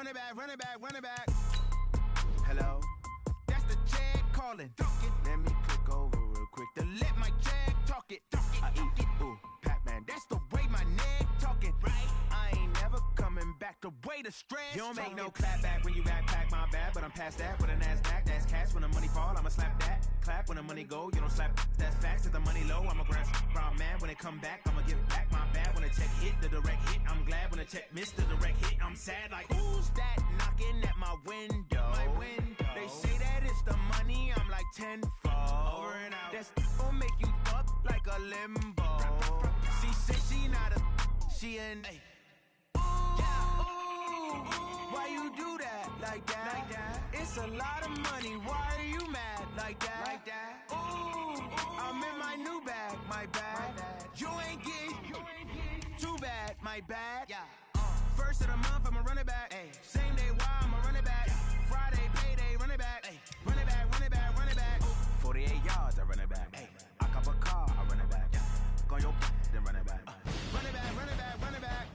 Run it back, run it back, run it back. Hello? That's the jag calling. Let me click over real quick to let my jag talk it. I eat, ooh, Pac-Man, that's the way my neck talking. Right? I ain't never coming back the way the stress. You don't make no clap back when you backpack, my bad, but I'm past that with a NASDAQ. That's cash when the money fall, I'ma slap that. Clap when the money go, you don't slap. That's facts. If the money low, I'ma grab brown man. When it come back, I'ma give back my bad. When the check hit, the direct hit. I'm glad when the check missed the direct hit. I'm sad like, who's that knocking at my window? My window. They say that it's the money, I'm like tenfold. Over and out. That's gon' make you up like a limbo. She said she not a, she an. Why you do that like that? Like that? It's a lot of money. Why are you mad like that? Like that? Ooh, I'm in my new bag, my bad. You ain't getting too bad, my bad. Yeah. First of the month, I'ma run it back. Ay. Same day, why I'ma run it back? Friday, payday, run it back. Ay. Run it back, run it back, run it back. 48 yards, I run it back. Ay. I cop a car, I run it back. Go on your then run it back. Run it back, run it back, run it back.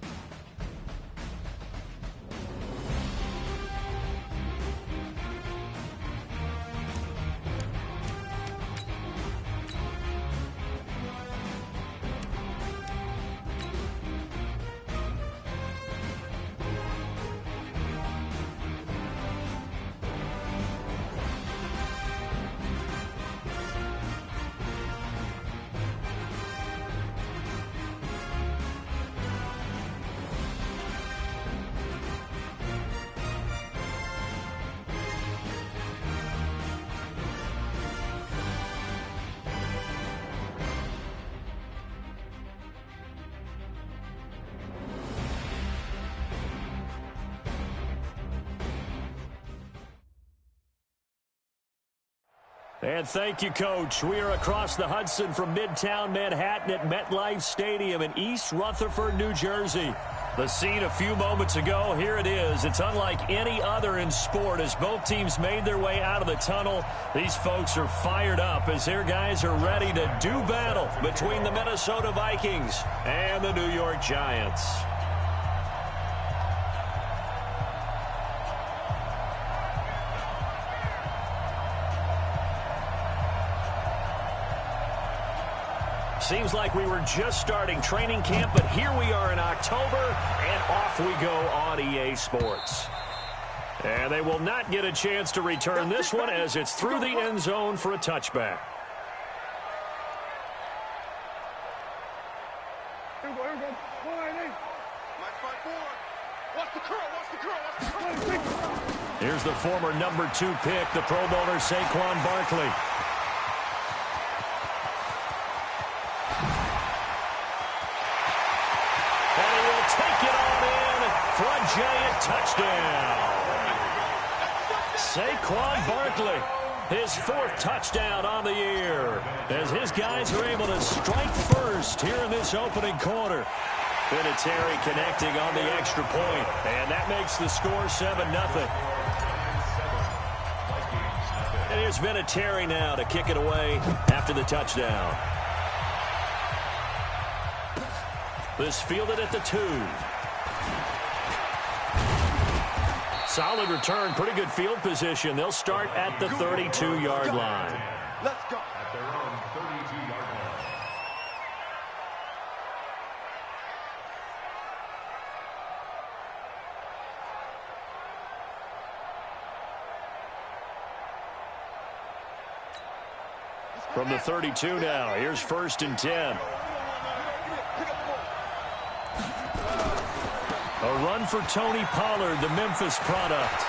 And thank you, Coach. We are across the Hudson from Midtown Manhattan at MetLife Stadium in East Rutherford, New Jersey. The scene a few moments ago, here it is. It's unlike any other in sport as both teams made their way out of the tunnel. These folks are fired up as their guys are ready to do battle between the Minnesota Vikings and the New York Giants. Seems like we were just starting training camp, but here we are in October, and off we go on EA Sports. And they will not get a chance to return this one as it's through the end zone for a touchback. Here's the former number 2 pick, the Pro Bowler Saquon Barkley. Giant touchdown. Saquon Barkley, his 4th touchdown on the year, as his guys are able to strike first here in this opening quarter. Vinatieri connecting on the extra point, and that makes the score 7-0. And here's Vinatieri now to kick it away after the touchdown. This fielded at the 2. Solid return, pretty good field position. They'll start at the 32-yard line. Let's go. At their own 32-yard line. From the 32 now, here's 1st and 10. A run for Tony Pollard, the Memphis product.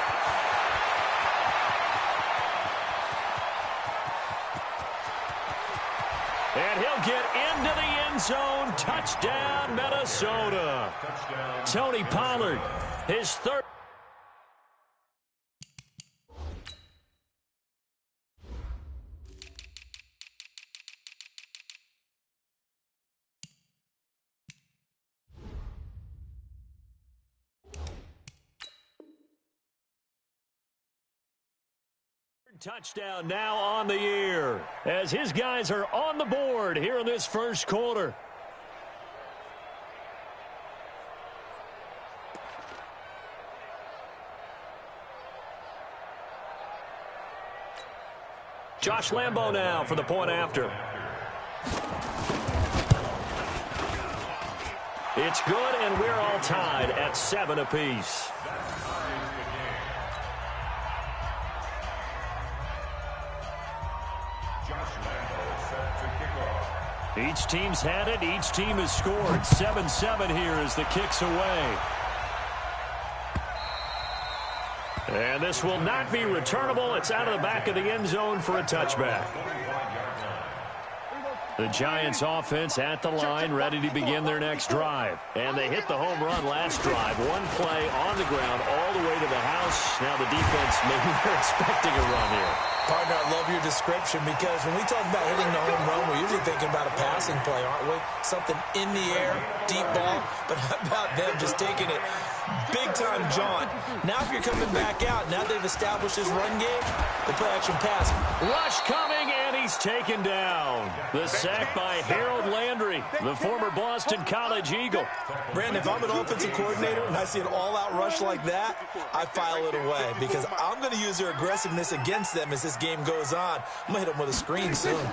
And he'll get into the end zone. Touchdown, Minnesota. Touchdown. Tony Pollard, his 3rd. Touchdown now on the year as his guys are on the board here in this first quarter. Josh Lambo now for the point after. It's good, and we're all tied at 7 apiece. Each team's had it. Each team has scored. 7-7 here as the kick's away. And this will not be returnable. It's out of the back of the end zone for a touchback. The Giants offense at the line, ready to begin their next drive. And they hit the home run last drive. One play on the ground all the way to the house. Now the defense, maybe they're expecting a run here. Partner, I love your description because when we talk about hitting the home run, we're usually thinking about a passing play, aren't we? Something in the air, deep ball. But how about them just taking it big-time jaunt? Now if you're coming back out, now they've established this run game, the play-action pass. Rush coming, and he's taken down. The sack by Harold Landry, the former Boston College Eagle. Brandon, if I'm an offensive coordinator and I see an all-out rush like that, I file it away because I'm going to use their aggressiveness against them as this game goes on. I'm going to hit them with a screen soon.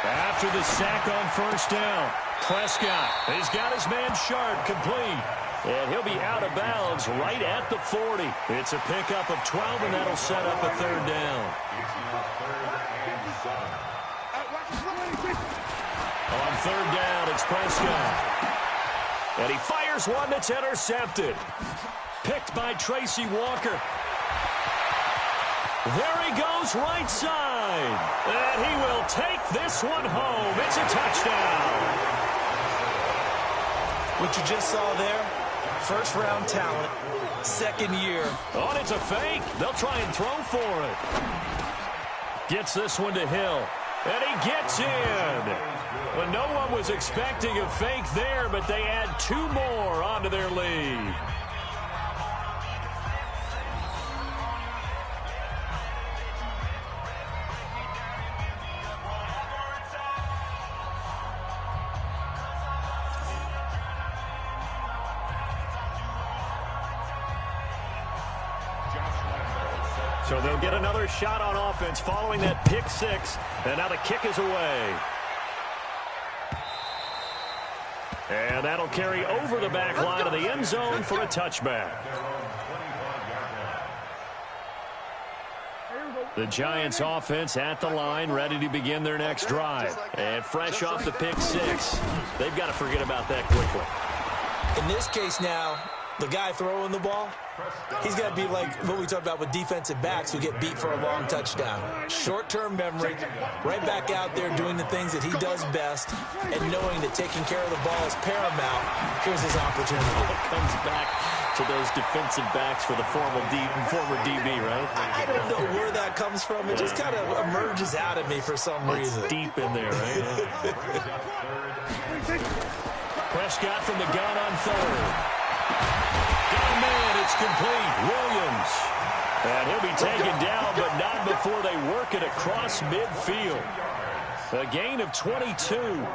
After the sack on first down, Prescott, he's got his man Sharp complete. And he'll be out of bounds right at the 40. It's a pickup of 12, and that'll set up a third down. On third down, it's Prescott. And he fires one that's intercepted. Picked by Tracy Walker. There he goes, right side. And he will take this one home. It's a touchdown. What you just saw there, first-round talent, second year. Oh, and it's a fake. They'll try and throw for it. Gets this one to Hill. And he gets in. Well, no one was expecting a fake there, but they add 2 more onto their lead. So they'll get another shot on offense following that pick 6. And now the kick is away. And that'll carry over the back line of the end zone for a touchback. The Giants offense at the line, ready to begin their next drive. And fresh off the pick 6. They've got to forget about that quickly. In this case now, the guy throwing the ball, he's got to be like what we talked about with defensive backs who get beat for a long touchdown. Short-term memory, right back out there doing the things that he does best, and knowing that taking care of the ball is paramount. Here's his opportunity. It comes back to those defensive backs for the former DB, right? I don't know where that comes from. It just kind of emerges out of me for some reason. It's deep in there, right? Prescott from the gun on third. Got a man, it's complete. Williams. And he'll be taken down, but not before they work it across midfield. A gain of 22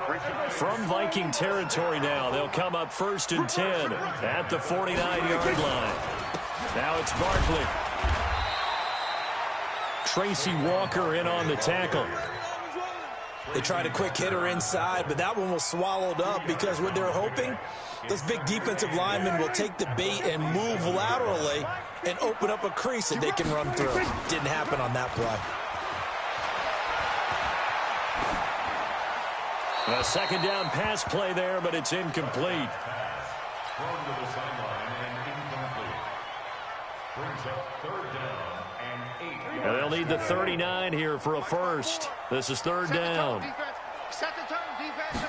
from Viking territory now. They'll come up 1st and 10 at the 49-yard line. Now it's Barkley. Tracy Walker in on the tackle. They tried a quick hitter inside, but that one was swallowed up because what they're hoping, those big defensive linemen will take the bait and move laterally and open up a crease that they can run through. Didn't happen on that play. A second down pass play there, but it's incomplete. Thrown to the sideline and incomplete. Brings up third down and 8. And they'll need the 39 here for a first. This is third down. Set the tone, defense.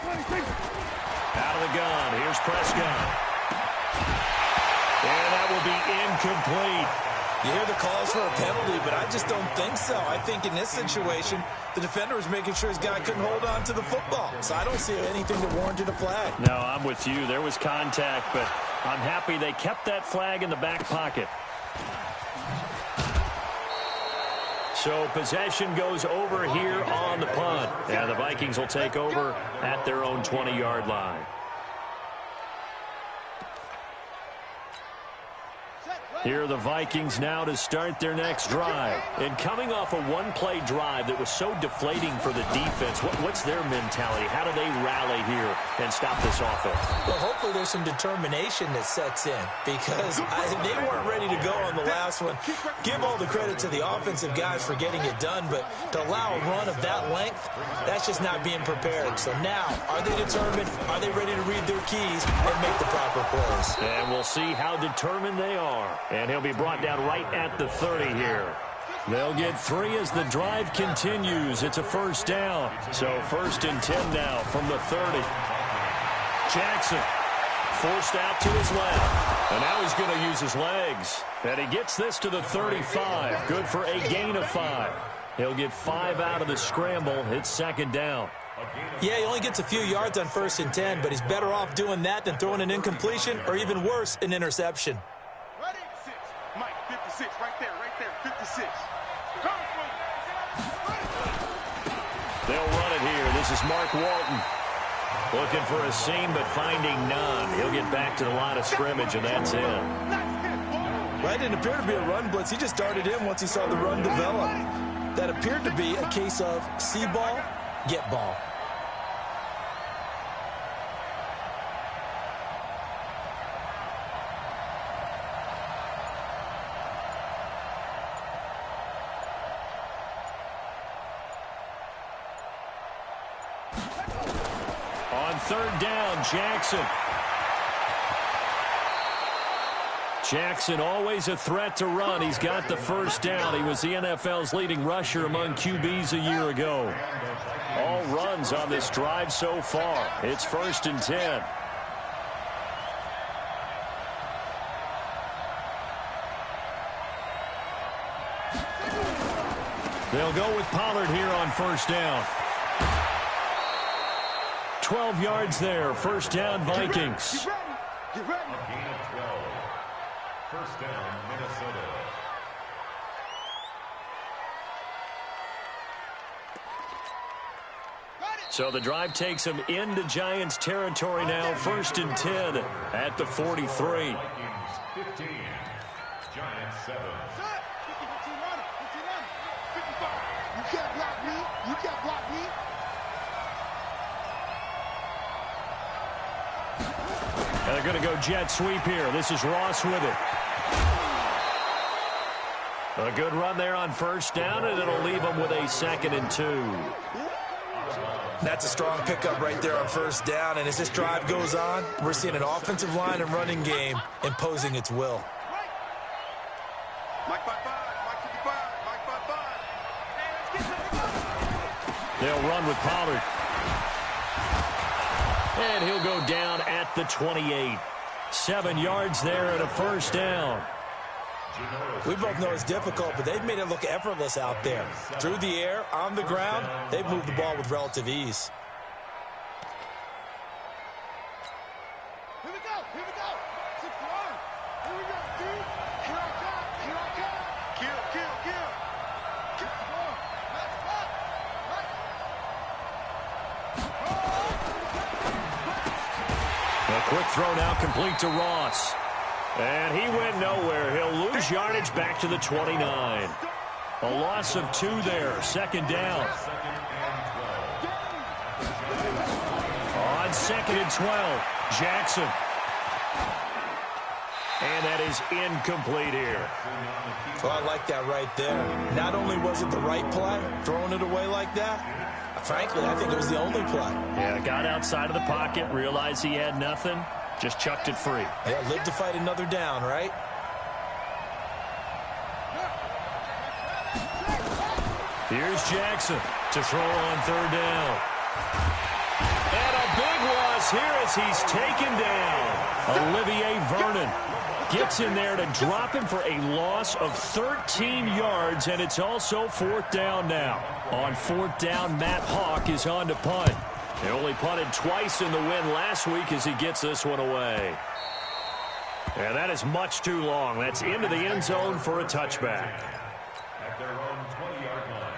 Out of the gun. Here's Prescott. And that will be incomplete. You hear the calls for a penalty, but I just don't think so. I think in this situation, the defender was making sure his guy couldn't hold on to the football. So I don't see anything that warranted a flag. No, I'm with you. There was contact, but I'm happy they kept that flag in the back pocket. So possession goes over here on the punt. And the Vikings will take over at their own 20-yard line. Here are the Vikings now to start their next drive. And coming off a one-play drive that was so deflating for the defense, what's their mentality? How do they rally here and stop this offense? Well, hopefully there's some determination that sets in because they weren't ready to go on the last one. Give all the credit to the offensive guys for getting it done, but to allow a run of that length, that's just not being prepared. So now, are they determined? Are they ready to read their keys and make the proper plays? And we'll see how determined they are. And he'll be brought down right at the 30 here. They'll get 3 as the drive continues. It's a first down. So 1st and 10 now from the 30. Jackson forced out to his left. And now he's going to use his legs. And he gets this to the 35. Good for a gain of 5. He'll get 5 out of the scramble. It's 2nd down. Yeah, he only gets a few yards on 1st and 10, but he's better off doing that than throwing an incompletion or even worse, an interception. Ready? 6. Mike, 56. Right there, 56. They'll run it here. This is Mark Walton. Looking for a seam, but finding none. He'll get back to the line of scrimmage, and that's it. Well, it didn't appear to be a run blitz. He just darted in once he saw the run develop. That appeared to be a case of see ball, get ball. On 3rd down, Jackson. Jackson always a threat to run. He's got the 1st down. He was the NFL's leading rusher among QBs a year ago. All runs on this drive so far. It's 1st and 10. They'll go with Pollard here on 1st down. 12 yards there. 1st down, Vikings. Get ready. A gain of 12. 1st down, Minnesota. So the drive takes them into Giants territory now. 1st and 10 at the 43. Vikings 15. Giants 7. You can't block me. You can't block me. And they're going to go jet sweep here. This is Ross with it. A good run there on 1st down, and it'll leave them with a 2nd and 2. That's a strong pickup right there on 1st down, and as this drive goes on, we're seeing an offensive line and running game imposing its will. Mike 55, Mike 55, Mike 55. They'll run with Pollard. And he'll go down at the 28. 7 yards there and a 1st down. We both know it's difficult, but they've made it look effortless out there. Through the air, on the ground, they've moved the ball with relative ease. Here we go, here we go. 61. Here we go, dude. Here I come, here I come. Kill, kill, kill. Kill. Let's go. A quick throw now complete to Ross. And he went nowhere. He'll lose yardage back to the 29. A loss of 2 there. 2nd down. On 2nd and 12, Jackson. And that is incomplete here. Well, I like that right there. Not only was it the right play, throwing it away like that, frankly, I think it was the only play. Yeah, got outside of the pocket, realized he had nothing, just chucked it free. Yeah, live to fight another down, right? Here's Jackson to throw on 3rd down. And a big loss here as he's taken down. Olivier Vernon gets in there to drop him for a loss of 13 yards, and it's also 4th down now. On 4th down, Matt Hawk is on to punt. They only punted twice in the win last week as he gets this one away. And that is much too long. That's into the end zone for a touchback. At their own 20-yard line.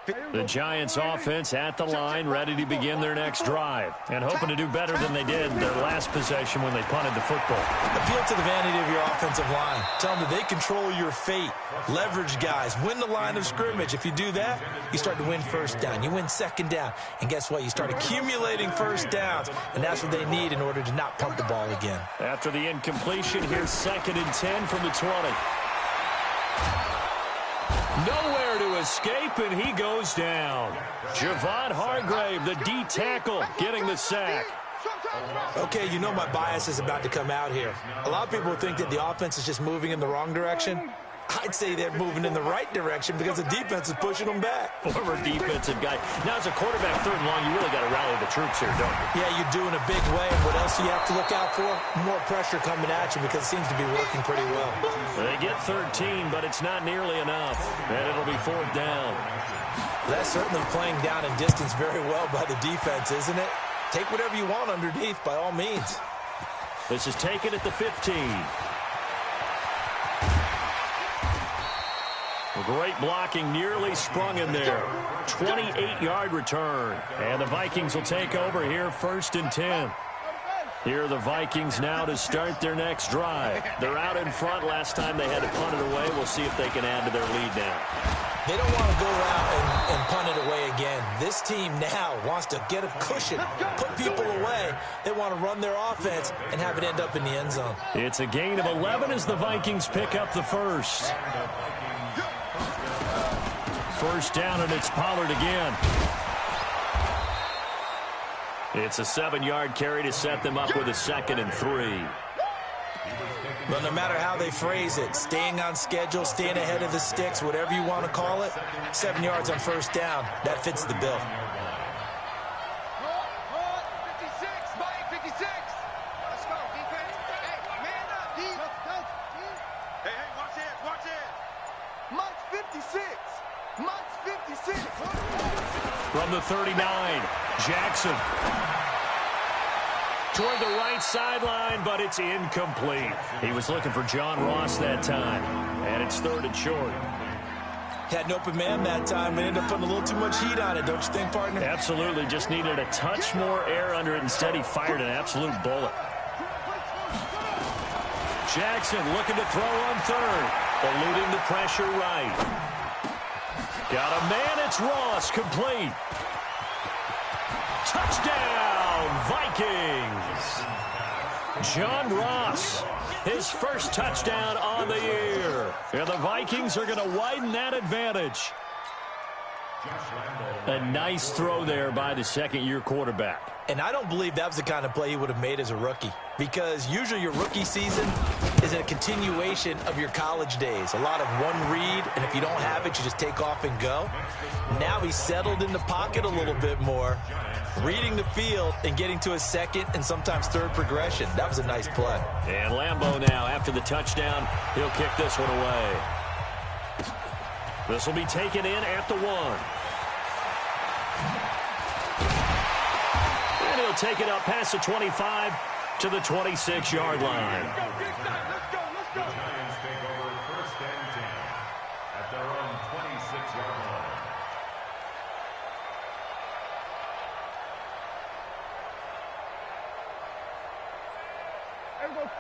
The Giants offense at the line, ready to begin their next drive, and hoping to do better than they did their last possession when they punted the football. Appeal to the vanity of your offensive line. Tell them that they control your fate. Leverage guys. Win the line of scrimmage. If you do that, you start to win first down. You win second down. And guess what? You start accumulating first downs, and that's what they need in order to not punt the ball again. After the incompletion, here's 2nd and 10 from the 20. Nowhere to escape, and he goes down. Javon Hargrave, the D tackle, getting the sack. Okay, you know my bias is about to come out here. A lot of people think that the offense is just moving in the wrong direction. I'd say they're moving in the right direction because the defense is pushing them back. Former defensive guy. Now, as a quarterback, 3rd and long, you really got to rally the troops here, don't you? Yeah, you do in a big way. And what else do you have to look out for? More pressure coming at you because it seems to be working pretty well. They get 13, but it's not nearly enough. And it'll be 4th down. That's certainly playing down in distance very well by the defense, isn't it? Take whatever you want underneath, by all means. This is taken at the 15. Great blocking, nearly sprung in there. 28-yard return. And the Vikings will take over here, 1st and 10. Here are the Vikings now to start their next drive. They're out in front. Last time they had to punt it away. We'll see if they can add to their lead now. They don't want to go out and punt it away again. This team now wants to get a cushion, put people away. They want to run their offense and have it end up in the end zone. It's a gain of 11 as the Vikings pick up the first. 1st down, and it's Pollard again. It's a 7-yard carry to set them up with a 2nd and 3. Well, no matter how they phrase it, staying on schedule, staying ahead of the sticks, whatever you want to call it, 7 yards on 1st down, that fits the bill. 56, Mike, 56. Let's go, defense. Hey, man up, D. Hey, watch it. Mike's 56. Mike's 56. From the 39, Jackson. Toward the right sideline, but it's incomplete. He was looking for John Ross that time, and it's 3rd and short. Had an open man that time, but ended up putting a little too much heat on it, don't you think, partner? Absolutely. Just needed a touch more air under it. Instead, he fired an absolute bullet. Jackson looking to throw on 3rd, eluding the pressure right. Got a man, it's Ross, complete. Touchdown, Vikings. John Ross, his first touchdown on the year. And the Vikings are going to widen that advantage. A nice throw there by the 2nd-year quarterback. And I don't believe that was the kind of play he would have made as a rookie, because usually your rookie season is a continuation of your college days. A lot of one read, and if you don't have it, you just take off and go. Now he's settled in the pocket a little bit more, reading the field and getting to a 2nd and sometimes 3rd progression. That was a nice play. And Lambeau now, after the touchdown, he'll kick this one away. This will be taken in at the 1. And he'll take it up past the 25 to the 26-yard line. The Giants take over 1st and 10 at their own 26-yard line.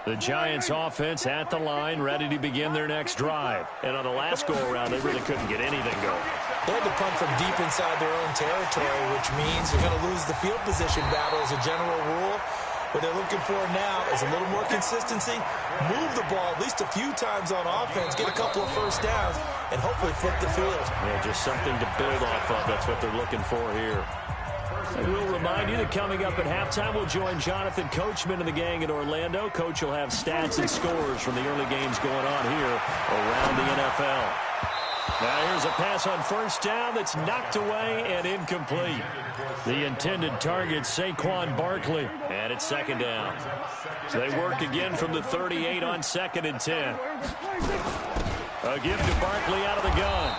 The Giants offense at the line, ready to begin their next drive. And on the last go-around, they really couldn't get anything going. They had to punt from deep inside their own territory, which means they're going to lose the field position battle as a general rule. What they're looking for now is a little more consistency, move the ball at least a few times on offense, get a couple of 1st downs, and hopefully flip the field. Yeah, just something to build off of. That's what they're looking for here. I will remind you that coming up at halftime, we'll join Jonathan Coachman and the gang in Orlando. Coach will have stats and scores from the early games going on here around the NFL. Now here's a pass on 1st down that's knocked away and incomplete. The intended target, Saquon Barkley, and it's 2nd down. So they work again from the 38 on 2nd and 10. A give to Barkley out of the gun.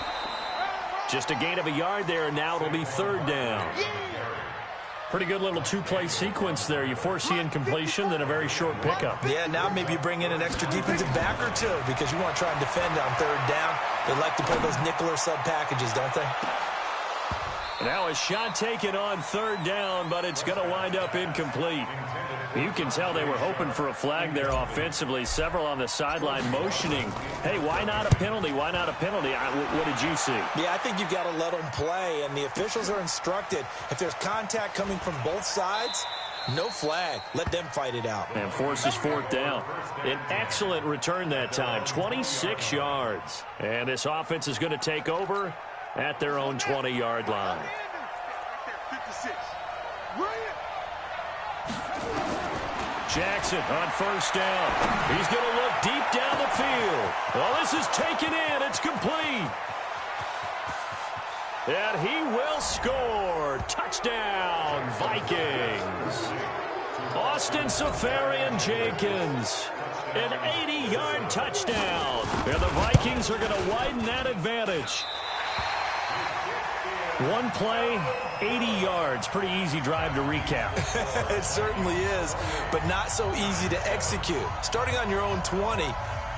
Just a gain of a yard there, and now it'll be 3rd down. Pretty good little 2-play sequence there. You force the incompletion, then a very short pickup. Yeah, now maybe you bring in an extra defensive back or 2 because you want to try and defend on 3rd down. They like to play those nickel or sub packages, don't they? Now a shot taken on third down, but it's going to wind up incomplete. You can tell they were hoping for a flag there offensively. Several on the sideline motioning, hey, why not a penalty? Why not a penalty? What did you see? Yeah, I think you've got to let them play, and the officials are instructed. If there's contact coming from both sides, no flag. Let them fight it out. And forces fourth down. An excellent return that time, 26 yards. And this offense is going to take over at their own 20-yard line. 56. Jackson on first down. He's going to look deep down the field. Well, this is taken in. It's complete. And he will score. Touchdown, Vikings. Austin Safarian-Jenkins. An 80-yard touchdown. And the Vikings are going to widen that advantage. One play, 80 yards. Pretty easy drive to recap. It certainly is, but not so easy to execute. Starting on your own 20,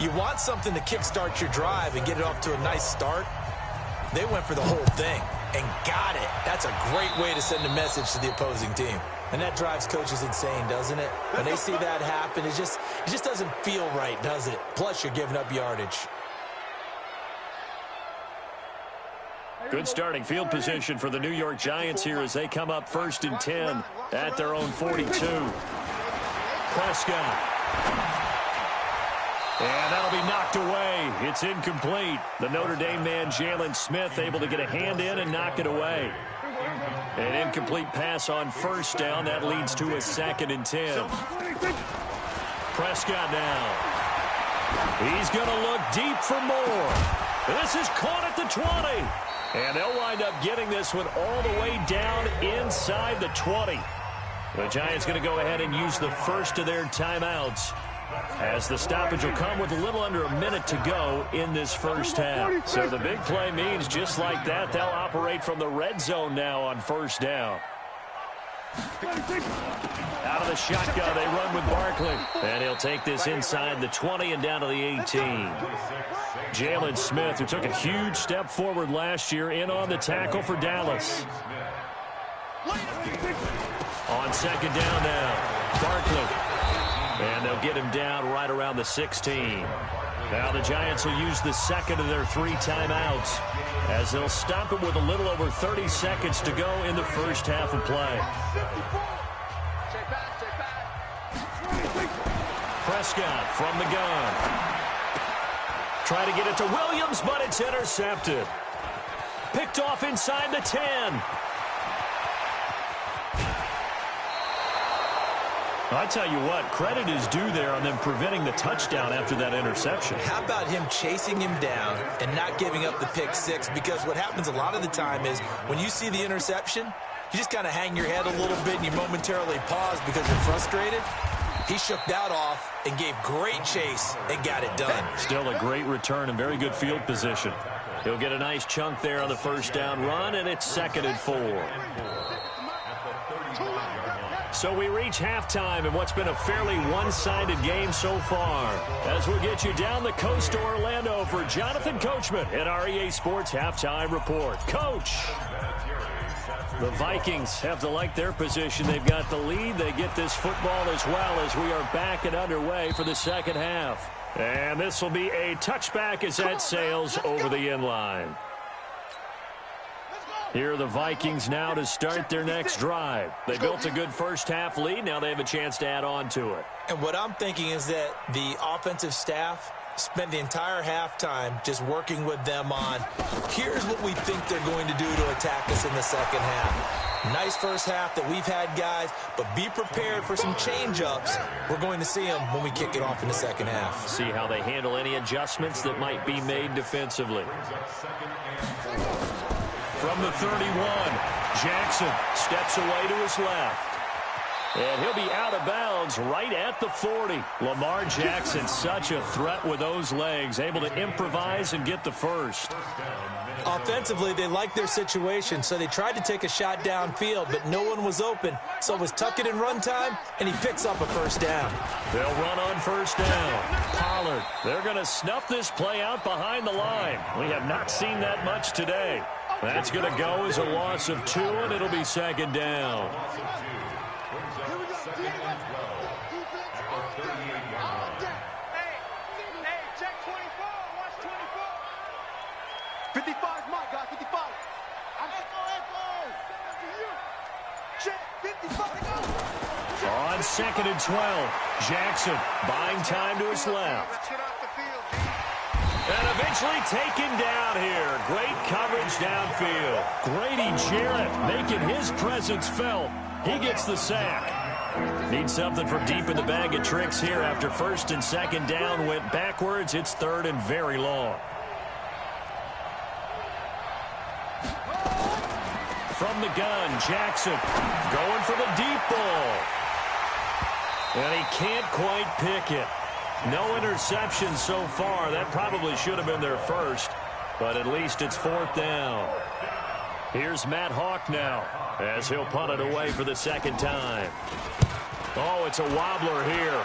you want something to kickstart your drive and get it off to a nice start. They went for the whole thing and got it. That's a great way to send a message to the opposing team. And that drives coaches insane, doesn't it? When they see that happen, it just doesn't feel right, does it? Plus, you're giving up yardage. Good starting field position for the New York Giants here as they come up 1st and 10 at their own 42. Prescott. And that'll be knocked away. It's incomplete. The Notre Dame man, Jalen Smith, able to get a hand in and knock it away. An incomplete pass on first down. That leads to a 2nd and 10. Prescott now. He's going to look deep for more. This is caught at the 20. And they'll wind up getting this one all the way down inside the 20. The Giants going to go ahead and use the first of their timeouts, as the stoppage will come with a little under a minute to go in this first half. So the big play means just like that, they'll operate from the red zone now on first down. Out of the shotgun, they run with Barkley. And he'll take this inside the 20 and down to the 18. Jalen Smith, who took a huge step forward last year, in on the tackle for Dallas. On second down now, Barkley. And they'll get him down right around the 16. Now the Giants will use the second of their 3 timeouts, as they'll stop it with a little over 30 seconds to go in the first half of play. Prescott from the gun. Try to get it to Williams, but it's intercepted. Picked off inside the 10. I tell you what, credit is due there on them preventing the touchdown after that interception. How about him chasing him down and not giving up the pick 6? Because what happens a lot of the time is when you see the interception, you just kind of hang your head a little bit and you momentarily pause because you're frustrated. He shook that off and gave great chase and got it done. Still a great return and very good field position. He'll get a nice chunk there on the first down run, and it's 2nd and 4. So we reach halftime in what's been a fairly one-sided game so far, as we'll get you down the coast to Orlando for Jonathan Coachman at our EA Sports Halftime Report. Coach! The Vikings have to like their position. They've got the lead. They get this football as well, as we are back and underway for the second half. And this will be a touchback as that sails over the end line. Here are the Vikings now to start their next drive. They built a good first half lead. Now they have a chance to add on to it. And what I'm thinking is that the offensive staff spent the entire halftime just working with them on, here's what we think they're going to do to attack us in the second half. Nice first half that we've had, guys, but be prepared for some change-ups. We're going to see them when we kick it off in the second half. See how they handle any adjustments that might be made defensively. From the 31, Jackson steps away to his left. And he'll be out of bounds right at the 40. Lamar Jackson, such a threat with those legs, able to improvise and get the first. Offensively, they liked their situation, so they tried to take a shot downfield, but no one was open. So it was tuck it and run time, and he picks up a first down. They'll run on first down. Pollard, they're going to snuff this play out behind the line. We have not seen that much today. That's going to go as a loss of 2, and it'll be second down. Second and 12 at the 38-yard line. Hey, check 24. Watch 24. 55 is mine, guys. 55. Echo. Check 55. On second and 12, Jackson buying time to his left. Let's get off the field, D. And eventually taken down here. Great coverage downfield. Grady Jarrett making his presence felt. He gets the sack. Need something from deep in the bag of tricks here after first and second down went backwards. It's third and very long. From the gun, Jackson going for the deep ball. And he can't quite pick it. No interception so far. That probably should have been their first, but at least it's fourth down. Here's Matt Hawk now as he'll punt it away for the second time. Oh, it's a wobbler here.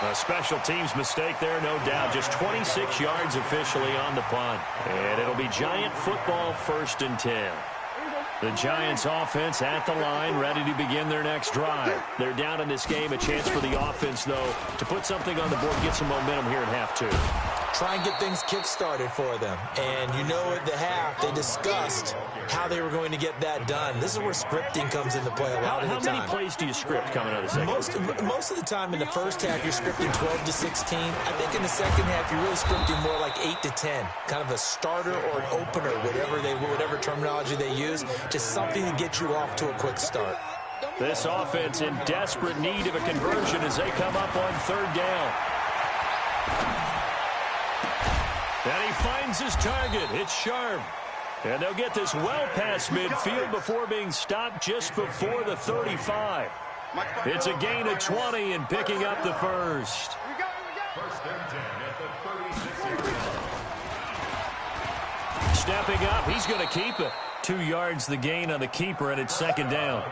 A special teams mistake there, no doubt. Just 26 yards officially on the punt. And it'll be Giant football, 1st and 10. The Giants offense at the line, ready to begin their next drive. They're down in this game. A chance for the offense, though, to put something on the board, get some momentum here at half 2. Try and get things kick-started for them. And you know at the half, they discussed how they were going to get that done. This is where scripting comes into play a lot of the time. How many plays do you script coming out of the second? Most of the time in the first half, you're scripting 12 to 16. I think in the second half, you're really scripting more like 8 to 10. Kind of a starter or an opener, whatever terminology they use. Just something to get you off to a quick start. This offense in desperate need of a conversion as they come up on third down. And he finds his target. It's Sharp. And they'll get this well past midfield before being stopped just before the 35. It's a gain of 20 and picking up the first. First and 10 at the 36-yard line. Stepping up, he's going to keep it. 2 yards the gain on the keeper, and it's second down.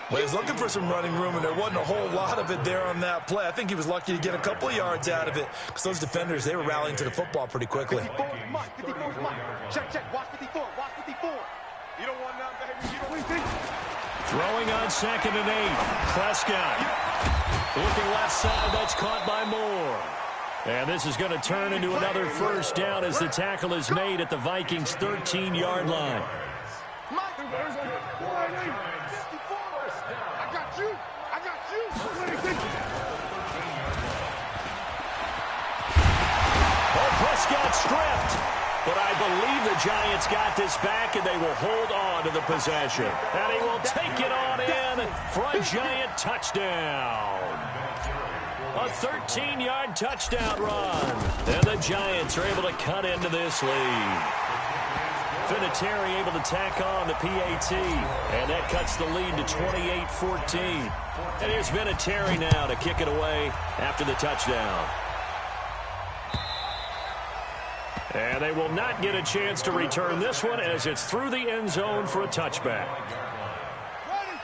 Well, he's looking for some running room, and there wasn't a whole lot of it there on that play. I think he was lucky to get a couple of yards out of it because those defenders, they were rallying to the football pretty quickly. 54 is mine. 54 is mine. Check. Watch 54. Watch 54. You don't want none, baby. You don't want anything. Throwing on second and 8. Prescott. Looking left side. That's caught by Moore. And this is going to turn into another first down as the tackle is made at the Vikings' 13-yard line. Prescott stripped, but I believe the Giants got this back, and they will hold on to the possession. And he will take it on in for a Giant touchdown. A 13-yard touchdown run. And the Giants are able to cut into this lead. Vinatieri able to tack on the PAT, and that cuts the lead to 28-14. And here's Vinatieri now to kick it away after the touchdown. And they will not get a chance to return this one as it's through the end zone for a touchback.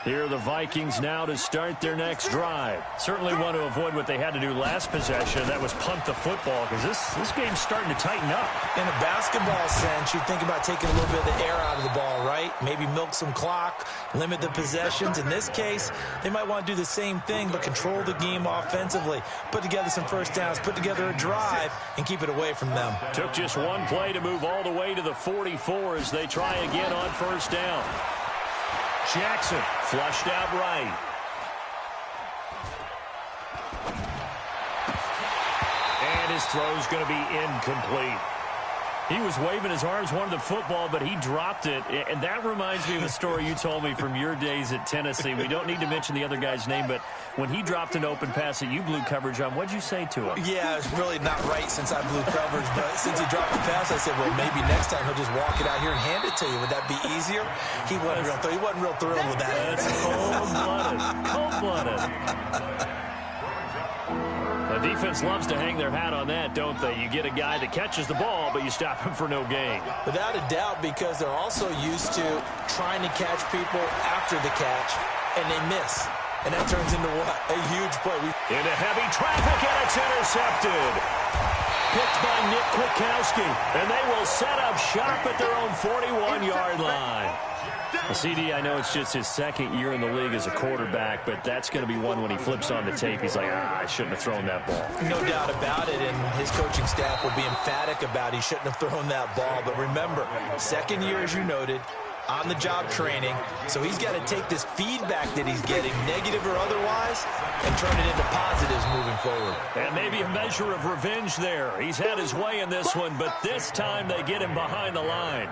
Here are the Vikings now to start their next drive. Certainly want to avoid what they had to do last possession. That was punt the football because this game's starting to tighten up. In a basketball sense, you think about taking a little bit of the air out of the ball, right? Maybe milk some clock, limit the possessions. In this case, they might want to do the same thing but control the game offensively. Put together some first downs, put together a drive, and keep it away from them. Took just one play to move all the way to the 44 as they try again on first down. Jackson flushed out right. And his throw's going to be incomplete. He was waving his arms, wanted the football, but he dropped it. And that reminds me of a story you told me from your days at Tennessee. We don't need to mention the other guy's name, but when he dropped an open pass that you blew coverage on, what'd you say to him? Yeah, it's really not right since I blew coverage, but since he dropped the pass, I said, well, maybe next time he'll just walk it out here and hand it to you. Would that be easier? He wasn't real thrilled with that. That's cold-blooded. The defense loves to hang their hat on that, don't they? You get a guy that catches the ball, but you stop him for no gain. Without a doubt, because they're also used to trying to catch people after the catch, and they miss. And that turns into what? A huge play. Into heavy traffic, and it's intercepted. picked by Nick Kwiatkowski. And they will set up shop at their own 41-yard line. CD, I know it's just his second year in the league as a quarterback, but that's going to be one when he flips on the tape. He's like, I shouldn't have thrown that ball. No doubt about it, and his coaching staff will be emphatic about he shouldn't have thrown that ball. But remember, second year, as you noted, on-the-job training, so he's got to take this feedback that he's getting, negative or otherwise, and turn it into positives moving forward. And maybe a measure of revenge there. He's had his way in this one, but this time they get him behind the line.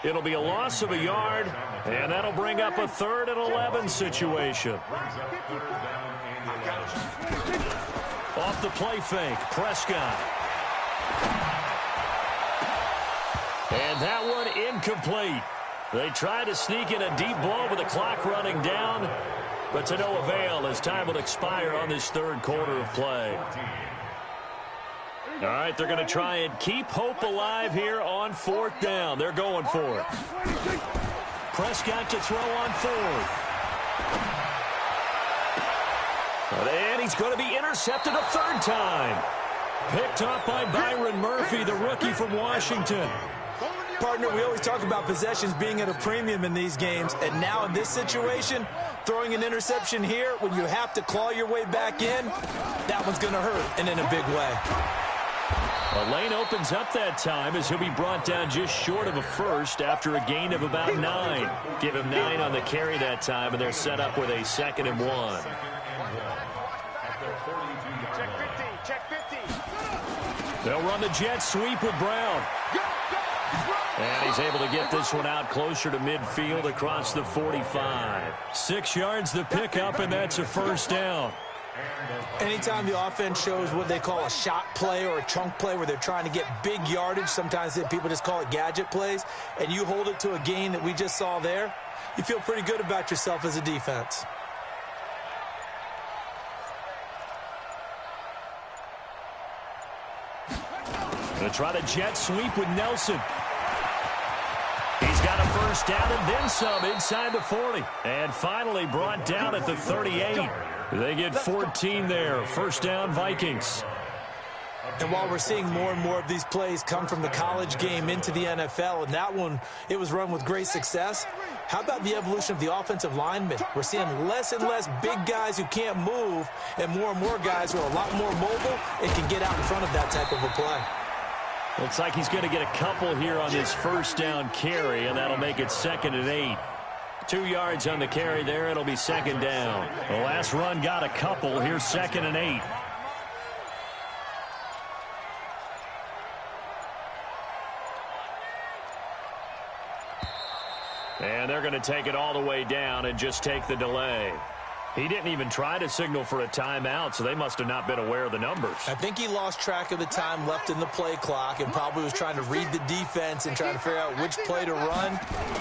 It'll be a loss of a yard, and that'll bring up a 3rd and 11 situation. Off the play fake, Prescott. And that one incomplete. They tried to sneak in a deep ball with the clock running down, but to no avail as time will expire on this 3rd quarter of play. All right, they're going to try and keep hope alive here on 4th down. They're going for it. Prescott to throw on 4th. And he's going to be intercepted a 3rd time. Picked up by Byron Murphy, the rookie from Washington. Partner, we always talk about possessions being at a premium in these games, and now in this situation, throwing an interception here when you have to claw your way back in, that one's going to hurt, and in a big way. A lane opens up that time as he'll be brought down just short of a 1st after a gain of about 9. Give him 9 on the carry that time, and they're set up with a 2nd and 1. Check 50. They'll run the jet sweep with Brown. And he's able to get this one out closer to midfield across the 45. 6 yards the pickup, and that's a 1st down. Anytime the offense shows what they call a shot play or a chunk play where they're trying to get big yardage, sometimes people just call it gadget plays, and you hold it to a gain that we just saw there, you feel pretty good about yourself as a defense. Going to try to jet sweep with Nelson. He's got a 1st down and then some inside the 40. And finally brought down at the 38. They get 14 there. 1st down, Vikings. And while we're seeing more and more of these plays come from the college game into the NFL, and that one, it was run with great success, how about the evolution of the offensive linemen? We're seeing less and less big guys who can't move and more guys who are a lot more mobile and can get out in front of that type of a play. Looks like he's going to get a couple here on this 1st down carry, and that'll make it 2nd and 8. 2 yards on the carry there. It'll be 2nd down. The last run got a couple. Here's 2nd and 8. And they're going to take it all the way down and just take the delay. He didn't even try to signal for a timeout, so they must have not been aware of the numbers. I think he lost track of the time left in the play clock and probably was trying to read the defense and trying to figure out which play to run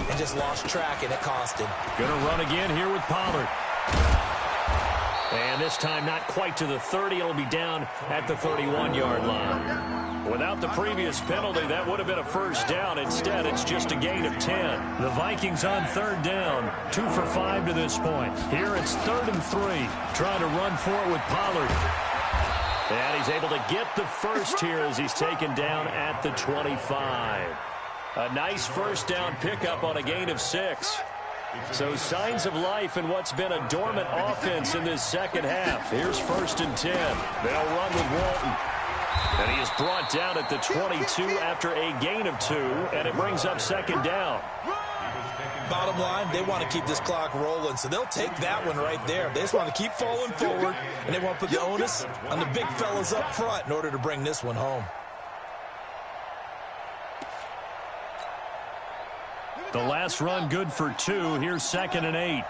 and just lost track, and it cost him. Going to run again here with Pollard. And this time not quite to the 30. It'll be down at the 31-yard line. Without the previous penalty, that would have been a 1st down. Instead, it's just a gain of 10. The Vikings on 3rd down. 2 for 5 to this point. Here it's 3rd and 3. Trying to run for it with Pollard. And he's able to get the 1st here as he's taken down at the 25. A nice 1st down pickup on a gain of 6. So signs of life in what's been a dormant offense in this 2nd half. Here's 1st and 10. They'll run with Walton. And he is brought down at the 22 after a gain of 2, and it brings up 2nd down. Bottom line, they want to keep this clock rolling, so they'll take that one right there. They just want to keep falling forward, and they want to put the onus on the big fellas up front in order to bring this one home. The last run good for 2. Here's 2nd and 8.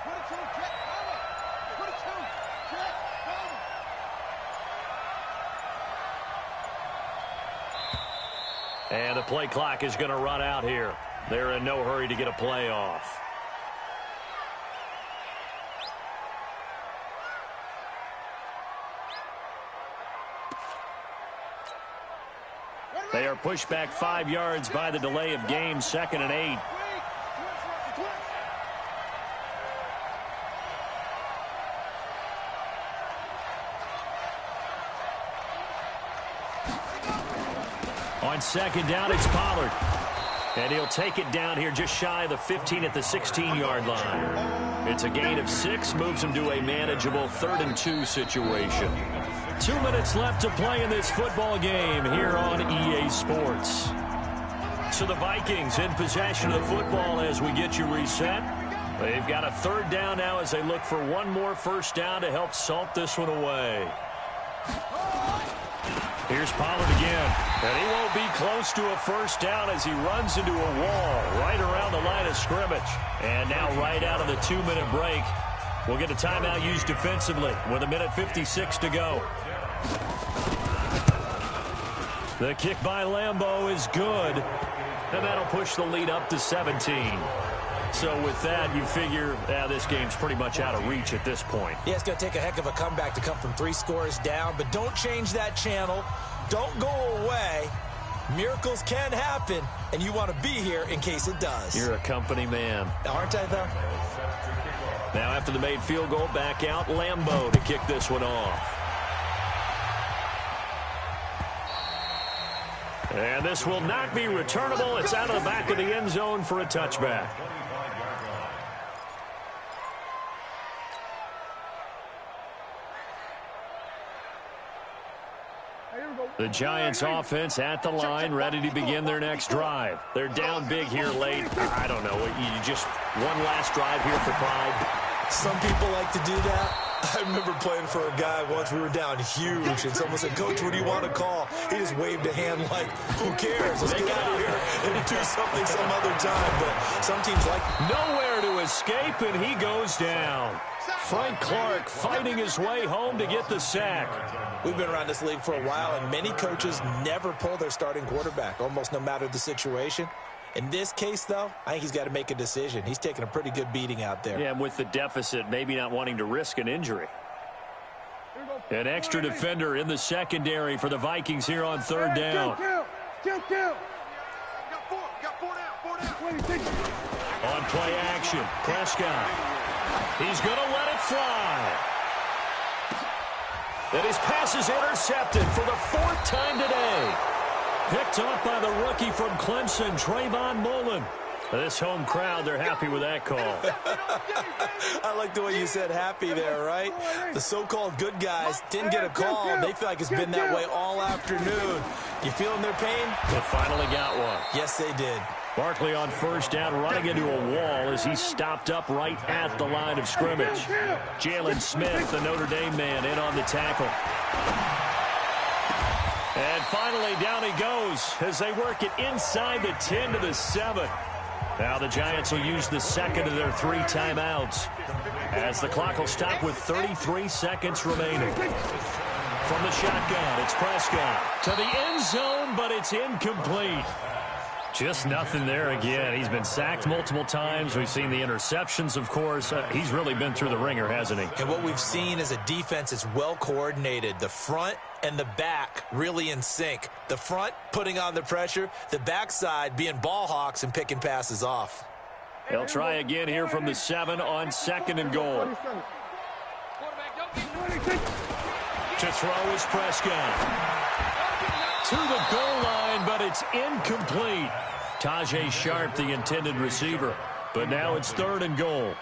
And the play clock is going to run out here. They're in no hurry to get a play off. They are pushed back 5 yards by the delay of game. 2nd and 8. On second down, it's Pollard. And he'll take it down here just shy of the 15 at the 16-yard line. It's a gain of 6, moves him to a manageable 3rd and 2 situation. 2 minutes left to play in this football game here on EA Sports. So the Vikings in possession of the football as we get you reset. They've got a 3rd down now as they look for one more first down to help salt this one away. Here's Pollard again, and he won't be close to a first down as he runs into a wall right around the line of scrimmage. And now right out of the 2-minute break, we'll get a timeout used defensively with 1:56 to go. The kick by Lambeau is good, and that'll push the lead up to 17. So with that, you figure this game's pretty much out of reach at this point. Yeah, it's going to take a heck of a comeback to come from 3 scores down, but don't change that channel. Don't go away. Miracles can happen, and you want to be here in case it does. You're a company man. Aren't I, though? Now after the made field goal, back out Lambeau to kick this one off. And this will not be returnable. It's out of the back of the end zone for a touchback. The Giants offense at the line, ready to begin their next drive. They're down big here late. I don't know. You just one last drive here for pride. Some people like to do that. I remember playing for a guy once. We were down huge, and someone said, "Coach, what do you want to call?" He just waved a hand like, "Who cares? Let's get out of here and do something some other time." But some teams like nowhere to escape, and he goes down. Frank Clark fighting his way home to get the sack. We've been around this league for a while, and many coaches never pull their starting quarterback, almost no matter the situation. In this case, though, I think he's got to make a decision. He's taking a pretty good beating out there. Yeah, and with the deficit, maybe not wanting to risk an injury. An extra defender in the secondary for the Vikings here on 3rd down. On play action, Prescott. He's going to let it fly. And his pass is intercepted for the 4th time today. Picked up by the rookie from Clemson, Trayvon Mullen. This home crowd, they're happy with that call. I like the way you said happy there, right? The so-called good guys didn't get a call. They feel like it's been that way all afternoon. You feeling their pain? They finally got one. Yes, they did. Barkley on first down, running into a wall as he stopped up right at the line of scrimmage. Jalen Smith, the Notre Dame man, in on the tackle. And finally, down he goes as they work it inside the 10 to the 7. Now the Giants will use the second of their 3 timeouts as the clock will stop with 33 seconds remaining. From the shotgun, it's Prescott to the end zone, but it's incomplete. Just nothing there again. He's been sacked multiple times. We've seen the interceptions, of course. He's really been through the ringer, hasn't he? And what we've seen is a defense that's well coordinated. The front and the back really in sync. The front putting on the pressure, the backside being ball hawks and picking passes off. They'll try again here from the 7 on 2nd and goal. To throw is Prescott. To the goal line, but it's incomplete. Tajay Sharp, the intended receiver. But now it's 3rd and goal.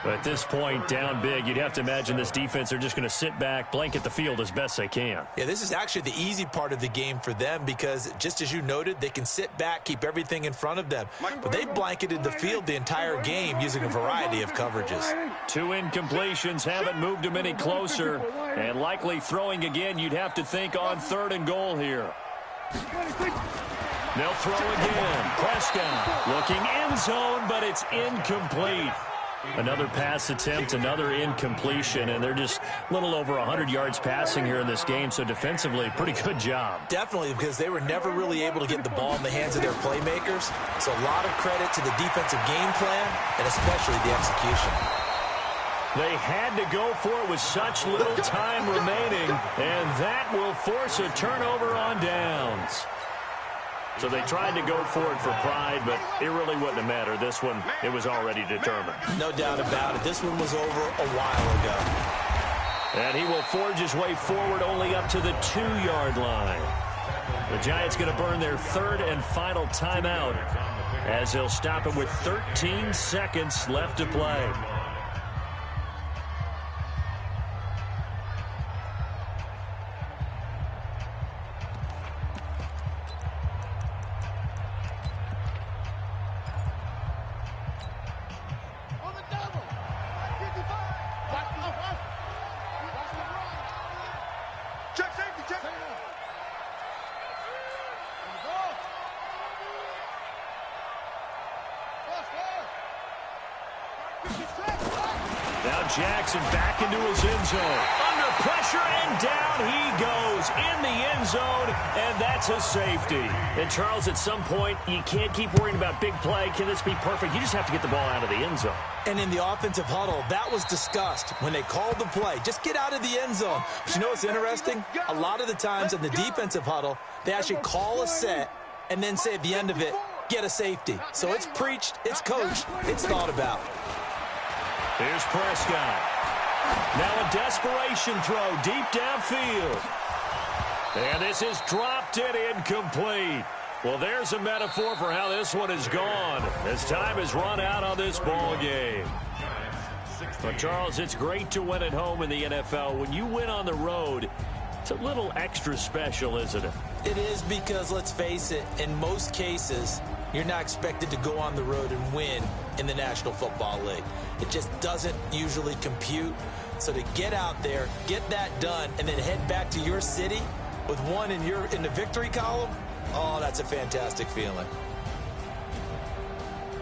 But at this point, down big, you'd have to imagine this defense are just going to sit back, blanket the field as best they can. Yeah, this is actually the easy part of the game for them because, just as you noted, they can sit back, keep everything in front of them. But they blanketed the field the entire game using a variety of coverages. 2 incompletions haven't moved them any closer. And likely throwing again, you'd have to think on 3rd and goal here. They'll throw again. Prescott looking end zone, but it's incomplete. Another pass attempt, another incompletion, and they're just a little over 100 yards passing here in this game, so defensively, pretty good job. Definitely, because they were never really able to get the ball in the hands of their playmakers, so a lot of credit to the defensive game plan and especially the execution. They had to go for it with such little time remaining, and that will force a turnover on downs. So they tried to go for it for pride, but it really wouldn't have mattered. This one, it was already determined. No doubt about it. This one was over a while ago. And he will forge his way forward only up to the 2-yard line. The Giants going to burn their third and final timeout as they'll stop it with 13 seconds left to play. Now Jackson back into his end zone. Under pressure, and down he goes in the end zone, and that's a safety. And, Charles, at some point, you can't keep worrying about big play. Can this be perfect? You just have to get the ball out of the end zone. And in the offensive huddle, that was discussed when they called the play. Just get out of the end zone. But you know what's interesting? A lot of the times in the defensive huddle, they actually call a set and then say at the end of it, get a safety. So it's preached, it's coached, it's thought about. Here's Prescott. Now a desperation throw deep downfield. And this is dropped and incomplete. Well, there's a metaphor for how this one is gone as time has run out on this ball game. But, Charles, it's great to win at home in the NFL. When you win on the road, it's a little extra special, isn't it? It is because, let's face it, in most cases, you're not expected to go on the road and win in the National Football League. It just doesn't usually compute. So to get out there, get that done, and then head back to your city with one in the victory column, oh, that's a fantastic feeling.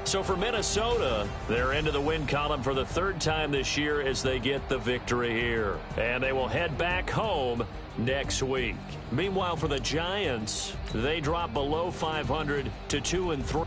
So for Minnesota, they're into the win column for the third time this year as they get the victory here. And they will head back home next week. Meanwhile, for the Giants, they drop below 500 to 2-3.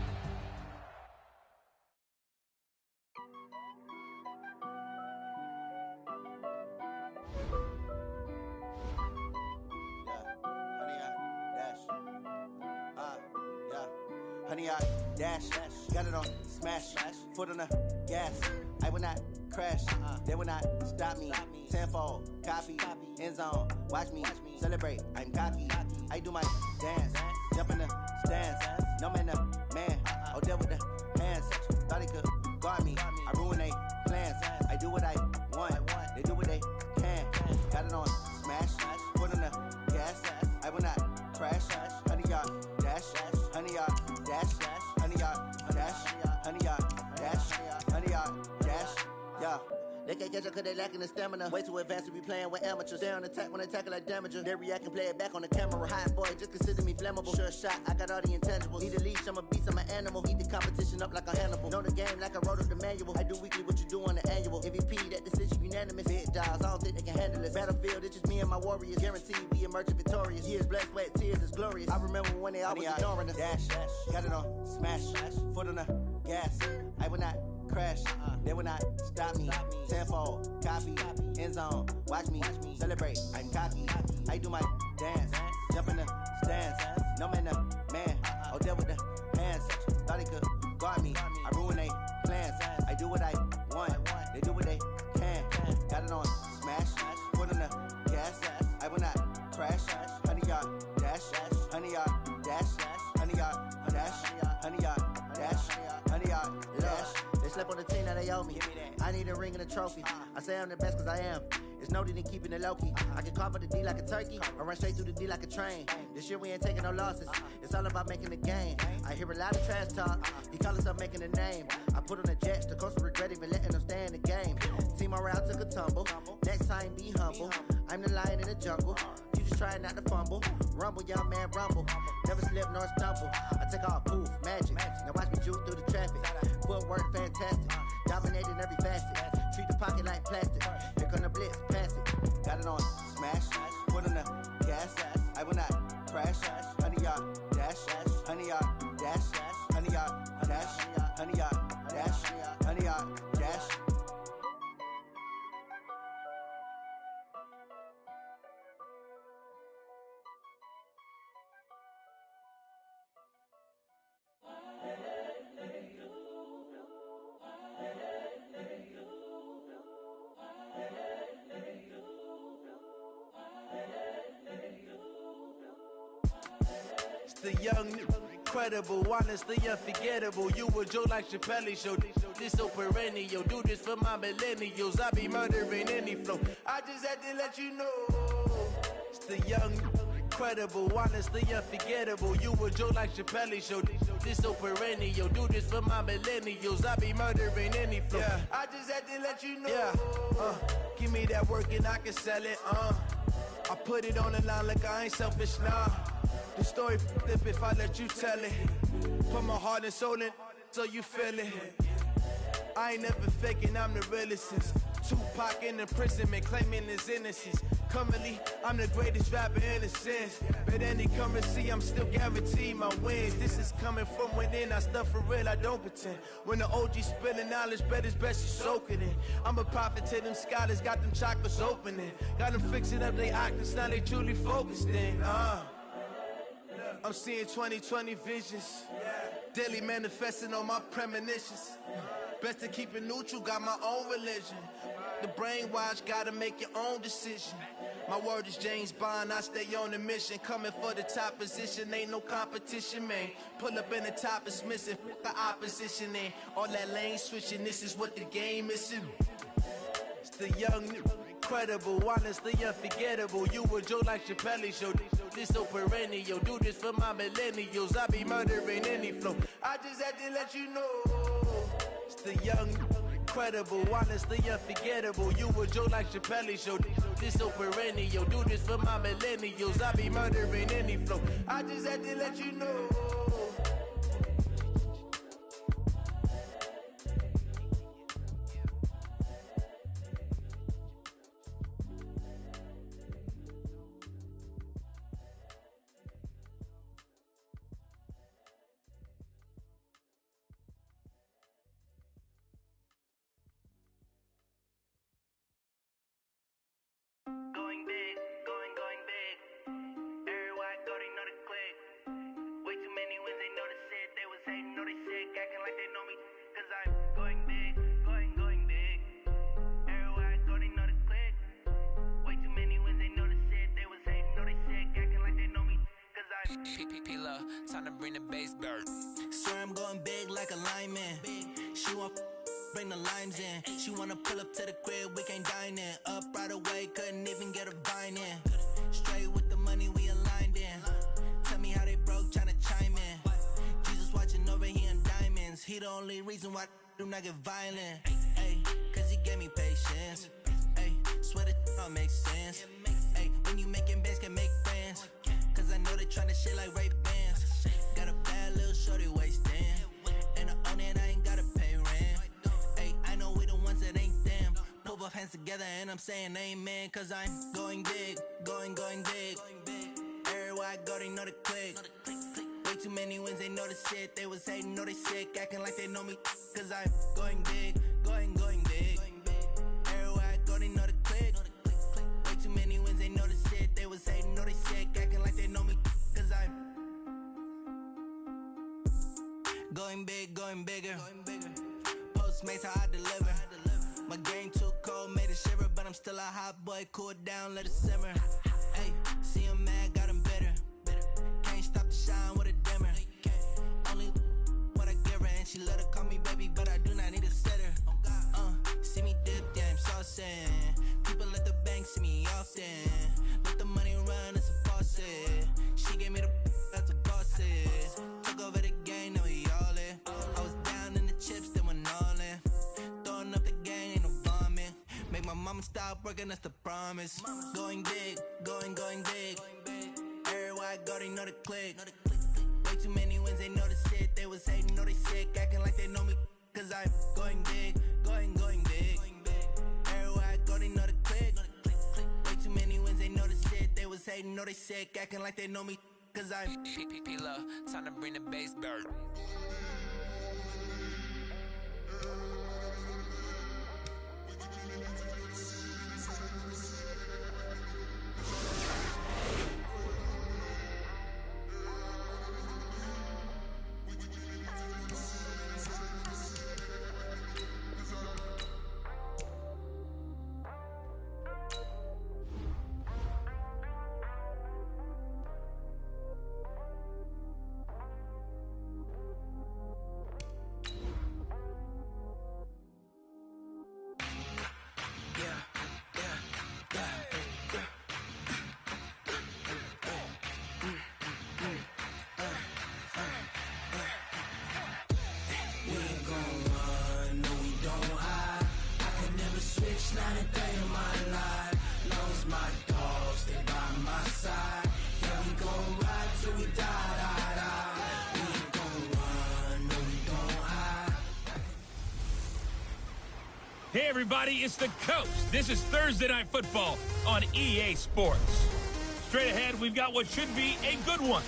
Honey, I dash, got it on smash, foot on the gas. I will not crash, they will not stop me. Tenfold, copy, end zone, watch me celebrate. I'm cocky, I do my dance, jump in the stands. No man, the man, oh, deal with the hands. Thought he could guard me, I ruin they plans. I do what I want, they do what they can. Got it on smash, foot on the gas. I will not crash, honey, y'all dash, honey, y'all dash, honey, y'all dash, honey, y'all dash, honey, y'all dash, yeah. They can't catch up cause they lacking the stamina. Way too advanced to be playing with amateurs. They on attack when they tackle like damager. They react and play it back on the camera. Hot boy, just consider me flammable. Sure shot, I got all the intangibles. Need a leash, I'm a beast, I'm an animal. Eat the competition up like a Hannibal. Know the game like I wrote up the manual. I do weekly what you do on the annual. MVP, that decision unanimous. Big dogs, I don't think they can handle it. Battlefield, it's just me and my warriors. Guaranteed we emerge victorious. Years, blood, sweat, tears, it's glorious. I remember when they always ignoring us. Dash, got it on smash, foot on the gas. I will not crash, they will not stop me. Tenfold, copy, end zone, watch me celebrate. I'm cocky, I do my dance, jump in the stands. No man, the man, oh, deal with the hands. Thought he could guard me, I ruin they plans. I do what I want, they do what they can. Got it on smash, foot on the gas. I will not crash, honey, y'all dash, honey, y'all dash, honey, y'all dash, honey, y'all dash, honey, y'all dash. They slept on the team, now they owe me. I need a ring and a trophy. I say I'm the best cause I am. It's no need in keeping it low-key. I can carve for the D like a turkey, or run straight through the D like a train. This year we ain't taking no losses. It's all about making the game. I hear a lot of trash talk. He call himself making a name. I put on the Jets, the coach will regret even letting them stay in the game. Team around took a tumble. Next time be humble. I'm the lion in the jungle. You just try not to fumble. Rumble, young man, rumble. Never slip nor stumble. I take off, poof, magic. Now watch me juke through the traffic. Footwork fantastic. Dominating every facet. Treat the pocket like plastic. Here come the blitz, pass it. Got it on smash. Foot on the gas. I will not crash. Honey, y'all dash. Honey, y'all dash. Honey, y'all dash. Honey, y'all dash. Honey, y'all dash. the young, incredible, honestly unforgettable. You a joke like Chappelle Show. This so perennial. Do this for my millennials. I be murdering any flow. I just had to let you know. It's the young, incredible, honestly unforgettable. You a joke like Chappelle Show. This so perennial. Do this for my millennials. I be murdering any flow. Yeah. I just had to let you know. Yeah. Give me that work and I can sell it. I put it on the line like I ain't selfish, nah. The story flip if I let you tell it. Put my heart and soul in so you feel it. I ain't never faking, I'm the realest since Tupac in imprisonment, claiming his innocence. Currently, I'm the greatest rapper in a sense. But any currency, I'm still guaranteed my wins. This is coming from within, I stuff for real, I don't pretend. When the OG spilling knowledge, bet it's best you soak it in. I'm a prophet to them scholars, got them chakras opening. Got them fixing up their octaves, now they truly focused in. I'm seeing 2020 visions. Daily manifesting on my premonitions. Best to keep it neutral, got my own religion. The brainwash, gotta make your own decision. My word is James Bond, I stay on the mission. Coming for the top position, ain't no competition, man. Pull up in the top is missing, the opposition ain't. All that lane switching, this is what the game is. It's the young, incredible, honestly unforgettable. You a joke like Chappelle Show. This so perennial. Do this for my millennials. I be murdering any flow. I just had to let you know. It's the young, incredible, honestly unforgettable. You a joke like Chappelle Show. This so perennial. Do this for my millennials. I be murdering any flow. I just had to let you know. Going big, going big. Everywhere I go, they know the click. Way too many wins, they know the shit. They was hating, know they sick, acting like they know me. Cause I'm going big, going big. Everywhere I go, they know the click. Way too many wins, they know the shit. They was hating, know they sick, acting like they know me. Cause I'm P-P-P-Love, time to bring the bass bird. swear I'm going big like a lineman. She want bring the limes in. She wanna pull up to the crib, we can't dine in. Up right away, couldn't even get a vine in. Straight with the money, we aligned in. Tell me how they broke, tryna chime in. Jesus watching over here in diamonds. He the only reason why I do not get violent. Ay, cause he gave me patience. Ay, swear that all makes sense. Ay, when you making bands, can make friends. Cause I know they tryna shit like Ray-Bans. Got a bad little shorty wasting. And I own it, I ain't gotta pay rent. I know we the ones that ain't them. Pull both hands together and I'm saying amen. Cause I'm going big, going big. Everywhere I go, they know the click. Way too many wins, they know the shit. They was hating, know they sick, acting like they know me. Cause I'm going big, going big. Everywhere I go, they know the click. Way too many wins, they know the shit. They was hating, know they sick, acting like they know me. Cause I'm going big, going bigger. Postmates how I deliver. My game too cold, made it shiver, but I'm still a hot boy. Cool it down, let it simmer. Hey, see him mad, got him bitter. Can't stop the shine with a dimmer. Only what I give her, and she let her call me baby, but I do not need a sitter. See me dip, yeah, I'm saucing. People at the bank see me often. Let the money run, it's a faucet. She gave me the that's a bosses. Took over the game, now we all in. I was down in the chips, then went all in. Throwing up the gang, ain't no bombing. Make my mama stop working, that's the promise. Going big, going big. Everywhere I go, they know the click. Way too many wins, they know the shit. They was hating, know they sick, acting like they know me. Cause I'm going big, going big. Everywhere I go, they know the click. Way too many wins, they know the shit. They was hating, know they sick, acting like they know me. Cause I'm P-P-P-Love, time to bring the bass bird. Hey, everybody, it's the Coach. This is Thursday Night Football on EA Sports. Straight ahead, we've got what should be a good one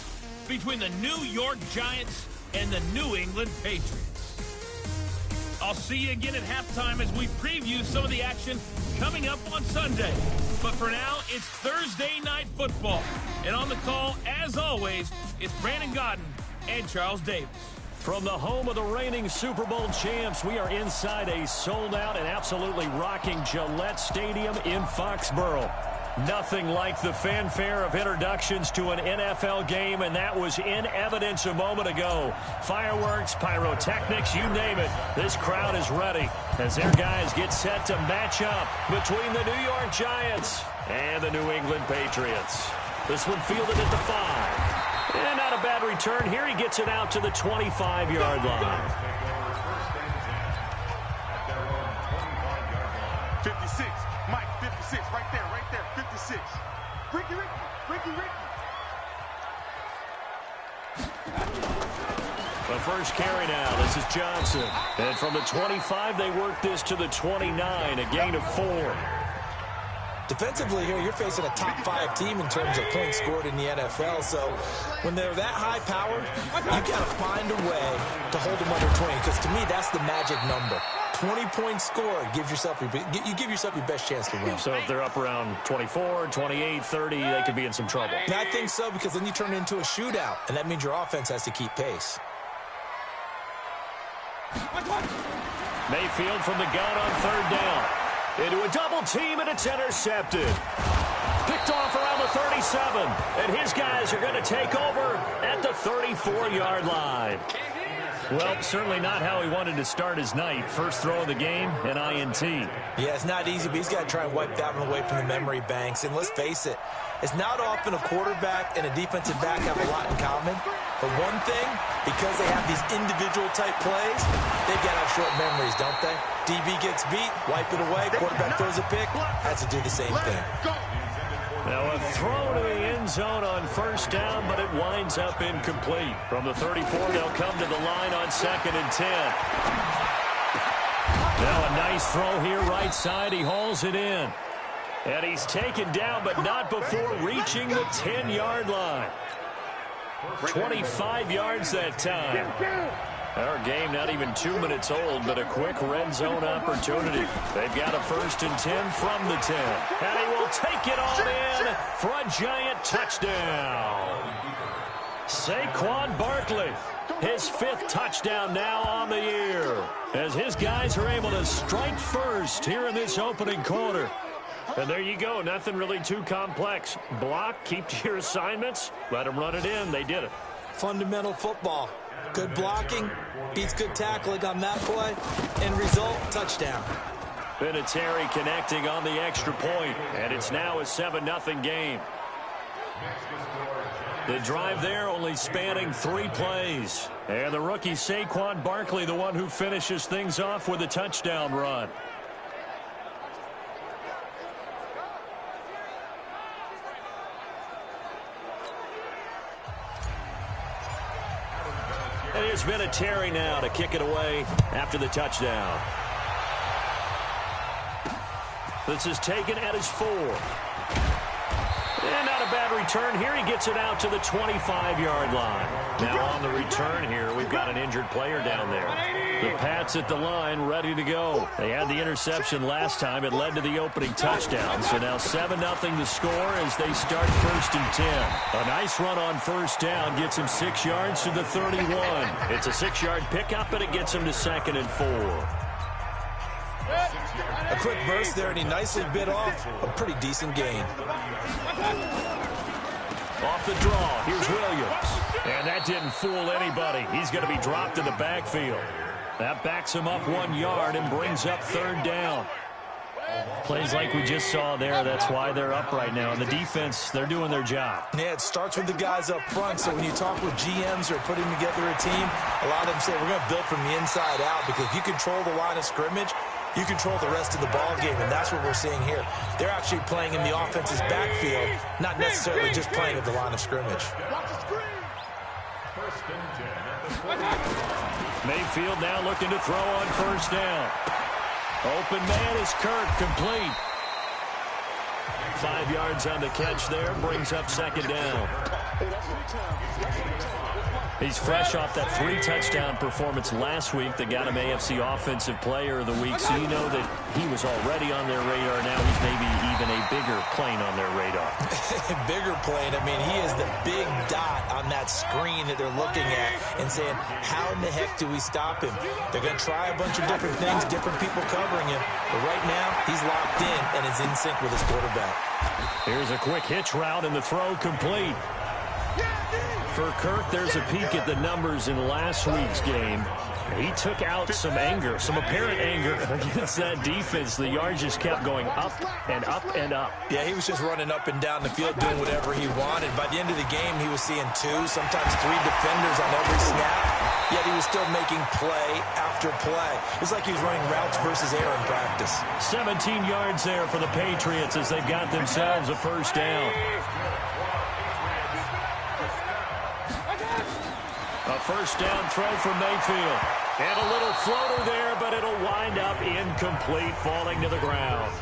between the New York Giants and the New England Patriots. I'll see you again at halftime as we preview some of the action coming up on Sunday. But for now, it's Thursday Night Football. And on the call, as always, it's Brandon Godden and Charles Davis. From the home of the reigning Super Bowl champs, we are inside a sold-out and absolutely rocking Gillette Stadium in Foxborough. Nothing like the fanfare of introductions to an NFL game, and that was in evidence a moment ago. Fireworks, pyrotechnics, you name it. This crowd is ready as their guys get set to match up between the New York Giants and the New England Patriots. This one fielded at the 5. And not a bad return here. He gets it out to the 25-yard line. 56. Mike, 56. Right there. 56. Ricky. The first carry now. This is Johnson. And from the 25, they work this to the 29, a gain of 4. Defensively here, you're facing a top 5 team in terms of points scored in the NFL. So when they're that high powered, you got to find a way to hold them under 20. Because to me, that's the magic number. 20 points scored gives yourself you give yourself your best chance to win. So if they're up around 24, 28, 30, they could be in some trouble. And I think so, because then you turn it into a shootout, and that means your offense has to keep pace. Mayfield from the gun on 3rd down. Into a double team, and it's intercepted. Picked off around the 37, and his guys are going to take over at the 34-yard line. Well, certainly not how he wanted to start his night. First throw of the game, an INT. Yeah, it's not easy, but he's got to try and wipe that one away from the memory banks. And let's face it, it's not often a quarterback and a defensive back have a lot in common. But one thing, because they have these individual type plays, they've got to have short memories, don't they? DB gets beat, wipe it away, quarterback throws a pick, has to do the same thing. Now a throw to the end zone on 1st down, but it winds up incomplete. From the 34, they'll come to the line on 2nd and 10. Now a nice throw here right side. He hauls it in. And he's taken down, but not before reaching the 10-yard line. 25 yards that time. Our game not even 2 minutes old, but a quick red zone opportunity. They've got a 1st and 10 from the 10. And he will take it all in for a giant touchdown. Saquon Barkley, his 5th touchdown now on the year, as his guys are able to strike first here in this opening quarter. And there you go. Nothing really too complex. Block, keep to your assignments, let them run it in. They did it. Fundamental football. Good blocking, beats good tackling on that play, end result, touchdown. Vinatieri connecting on the extra point, and it's now a 7-0 game. The drive there only spanning 3 plays. And the rookie Saquon Barkley, the one who finishes things off with a touchdown run. And here's Vinatieri now to kick it away after the touchdown. This is taken at his 4. And not a bad return here. He gets it out to the 25-yard line. Now on the return here, we've got an injured player down there. The Pats at the line, ready to go. They had the interception last time. It led to the opening touchdown. So now 7-0 the score as they start 1st and 10. A nice run on 1st down gets him 6 yards to the 31. It's a 6-yard pickup, and it gets him to 2nd and 4. A quick burst there, and he nicely bit off a pretty decent gain. Off the draw, here's Williams. And that didn't fool anybody. He's going to be dropped in the backfield. That backs him up 1 yard and brings up 3rd down. Plays like we just saw there, that's why they're up right now. And the defense, they're doing their job. Yeah, it starts with the guys up front. So when you talk with GMs who are putting together a team, a lot of them say we're going to build from the inside out, because if you control the line of scrimmage, you control the rest of the ball game, and that's what we're seeing here. They're actually playing in the offense's backfield, not necessarily just playing at the line of scrimmage. Mayfield now looking to throw on 1st down. Open man is Kirk, complete. 5 yards on the catch there, brings up second down. He's fresh off that 3-touchdown performance last week that got him AFC Offensive Player of the Week, so you know that he was already on their radar. Now he's maybe even a bigger plane on their radar. Bigger plane. I mean, he is the big dot on that screen that they're looking at and saying, how in the heck do we stop him? They're going to try a bunch of different things, different people covering him, but right now he's locked in and is in sync with his quarterback. Here's a quick hitch route and the throw complete. For Kirk, there's a peek at the numbers in last week's game. He took out some anger, some apparent anger against that defense. The yards just kept going up and up and up. Yeah, he was just running up and down the field doing whatever he wanted. By the end of the game, he was seeing 2, sometimes 3 defenders on every snap, yet he was still making play after play. It was like he was running routes versus air in practice. 17 yards there for the Patriots as they've got themselves a first down. A first down throw from Mayfield. And a little floater there, but it'll wind up incomplete, falling to the ground.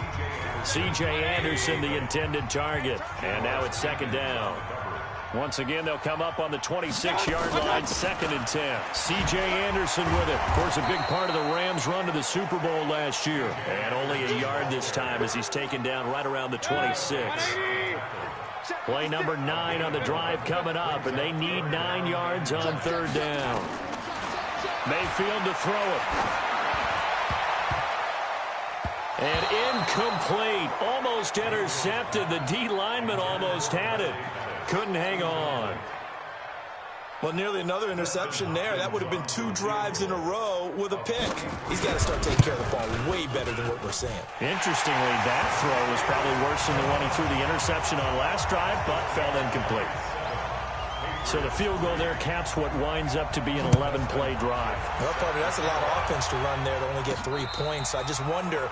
C.J. Anderson, the intended target. And now it's second down. Once again, they'll come up on the 26-yard line, 2nd and 10. C.J. Anderson with it. Of course, a big part of the Rams' run to the Super Bowl last year. And only a yard this time as he's taken down right around the 26. Play number 9 on the drive coming up, and they need 9 yards on 3rd down. Mayfield to throw it. And incomplete. Almost intercepted. The D lineman almost had it. Couldn't hang on. Well, nearly another interception there. That would have been 2 drives in a row with a pick. He's got to start taking care of the ball way better than what we're saying. Interestingly, that throw was probably worse than the one he threw the interception on last drive, but fell incomplete. So the field goal there caps what winds up to be an 11-play drive. Well, partner, that's a lot of offense to run there to only get 3 points. I just wonder,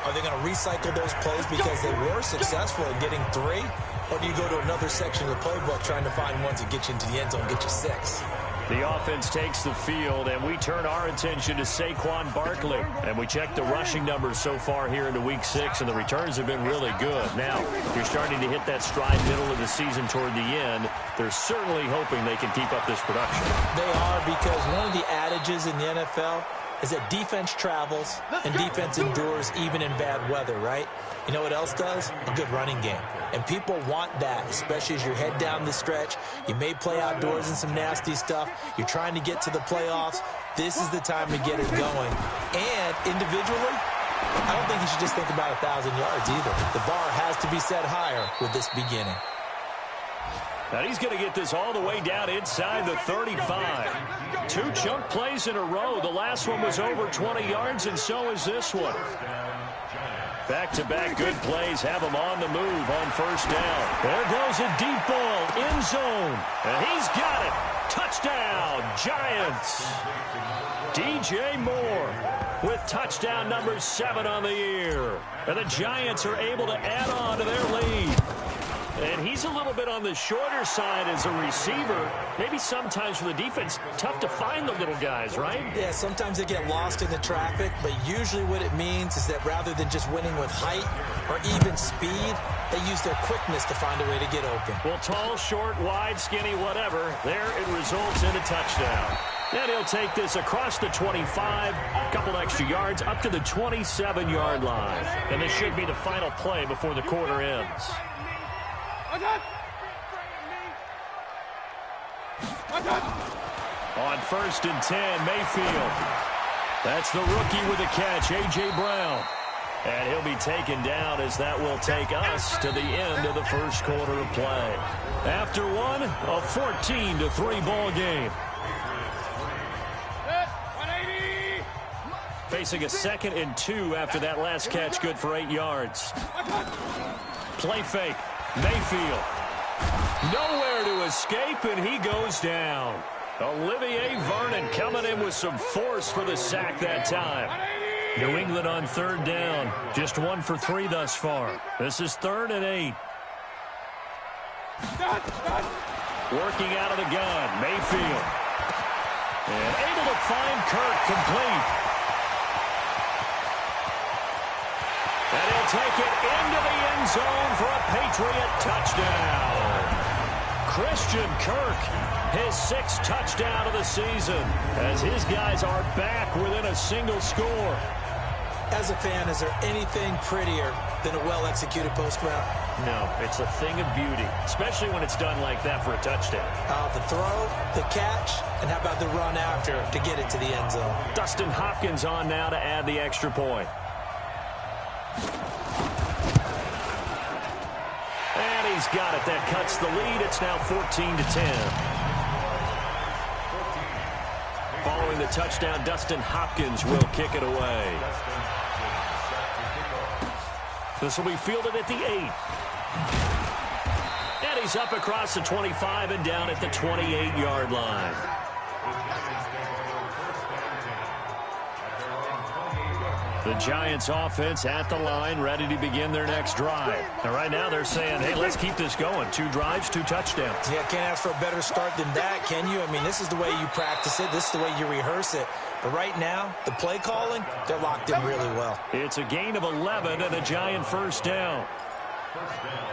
are they going to recycle those plays because they were successful in getting 3? Or do you go to another section of the playbook trying to find ones that get you into the end zone and get you 6? The offense takes the field, and we turn our attention to Saquon Barkley. And we check the rushing numbers so far here into Week 6, and the returns have been really good. Now, you're starting to hit that stride middle of the season toward the end. They're certainly hoping they can keep up this production. They are, because one of the adages in the NFL is that defense travels and defense endures even in bad weather, right? You know what else does? A good running game. And people want that, especially as you head down the stretch. You may play outdoors in some nasty stuff. You're trying to get to the playoffs. This is the time to get it going. And individually, I don't think you should just think about 1,000 yards either. The bar has to be set higher with this beginning. Now he's going to get this all the way down inside the 35. 2 chunk plays in a row. The last one was over 20 yards, and so is this one. Back-to-back good plays have him on the move on first down. There goes a deep ball, end zone, and he's got it. Touchdown, Giants. DJ Moore with touchdown number 7 on the year. And the Giants are able to add on to their lead. And he's a little bit on the shorter side as a receiver. Maybe sometimes for the defense, tough to find the little guys, right? Yeah, sometimes they get lost in the traffic, but usually what it means is that rather than just winning with height or even speed, they use their quickness to find a way to get open. Well, tall, short, wide, skinny, whatever, there it results in a touchdown. And he'll take this across the 25, a couple extra yards, up to the 27-yard line. And this should be the final play before the quarter ends. On 1st and 10, Mayfield. That's the rookie with a catch, A.J. Brown. And he'll be taken down as that will take us to the end of the first quarter of play. After one, a 14-3 ball game. Facing a 2nd and 2 after that last catch, good for 8 yards. Play fake. Mayfield. Nowhere to escape, and he goes down. Olivier Vernon coming in with some force for the sack that time. New England on 3rd down. Just 1 for 3 thus far. This is 3rd and 8. Working out of the gun, Mayfield. And able to find Kirk complete. And he'll take it into the end zone for a Patriot touchdown. Christian Kirk, his 6th touchdown of the season, as his guys are back within a single score. As a fan, is there anything prettier than a well-executed post route? No, it's a thing of beauty, especially when it's done like that for a touchdown. The throw, the catch, and how about the run after to get it to the end zone? Dustin Hopkins on now to add the extra point. And he's got it. That cuts the lead. It's now 14-10. Following the touchdown, Dustin Hopkins will kick it away. This will be fielded at the 8. And he's up across the 25 and down at the 28-yard line. The Giants offense at the line, ready to begin their next drive. And right now they're saying, hey, let's keep this going. 2 drives, 2 touchdowns. Yeah, can't ask for a better start than that, can you? I mean, this is the way you practice it. This is the way you rehearse it. But right now, the play calling, they're locked in really well. It's a gain of 11 and a Giant first down.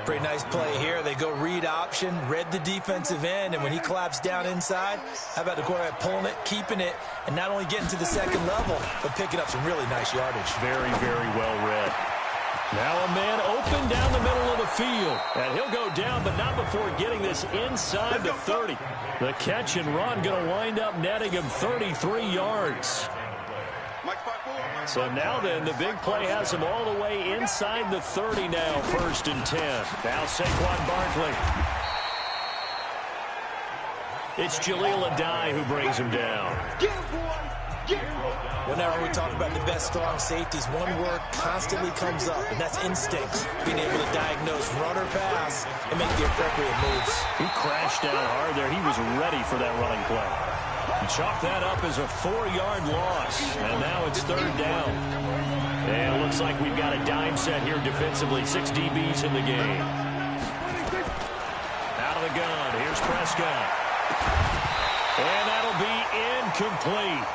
Pretty nice play here. They go read option, read the defensive end, and when he collapsed down inside, how about the quarterback pulling it, keeping it, and not only getting to the second level, but picking up some really nice yardage. Very, very well read. Now a man open down the middle of the field, and he'll go down, but not before getting this inside the 30. The catch and run going to wind up netting him 33 yards. So now then, the big play has him all the way inside the 30 now, 1st and 10. Now Saquon Barkley. It's Jaleel Adai who brings him down. Whenever we talk about the best strong safeties, one word constantly comes up, and that's instincts. Being able to diagnose run or pass and make the appropriate moves. He crashed down hard there. He was ready for that running play. Chalk that up as a 4-yard loss, and now it's 3rd down. And it looks like we've got a dime set here defensively. 6 DBs in the game. Out of the gun, here's Prescott. And that'll be incomplete.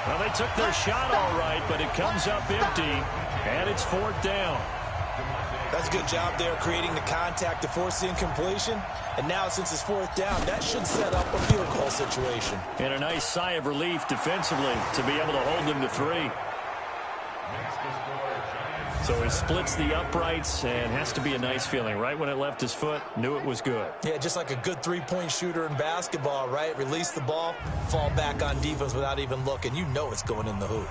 Well, they took their shot all right, but it comes up empty, and it's 4th down. That's a good job there creating the contact to force the incompletion. And now, since it's 4th down, that should set up a field goal situation. And a nice sigh of relief defensively to be able to hold them to 3. So he splits the uprights and has to be a nice feeling. Right when it left his foot, knew it was good. Yeah, just like a good 3-point shooter in basketball, right? Release the ball, fall back on defense without even looking. You know it's going in the hoop.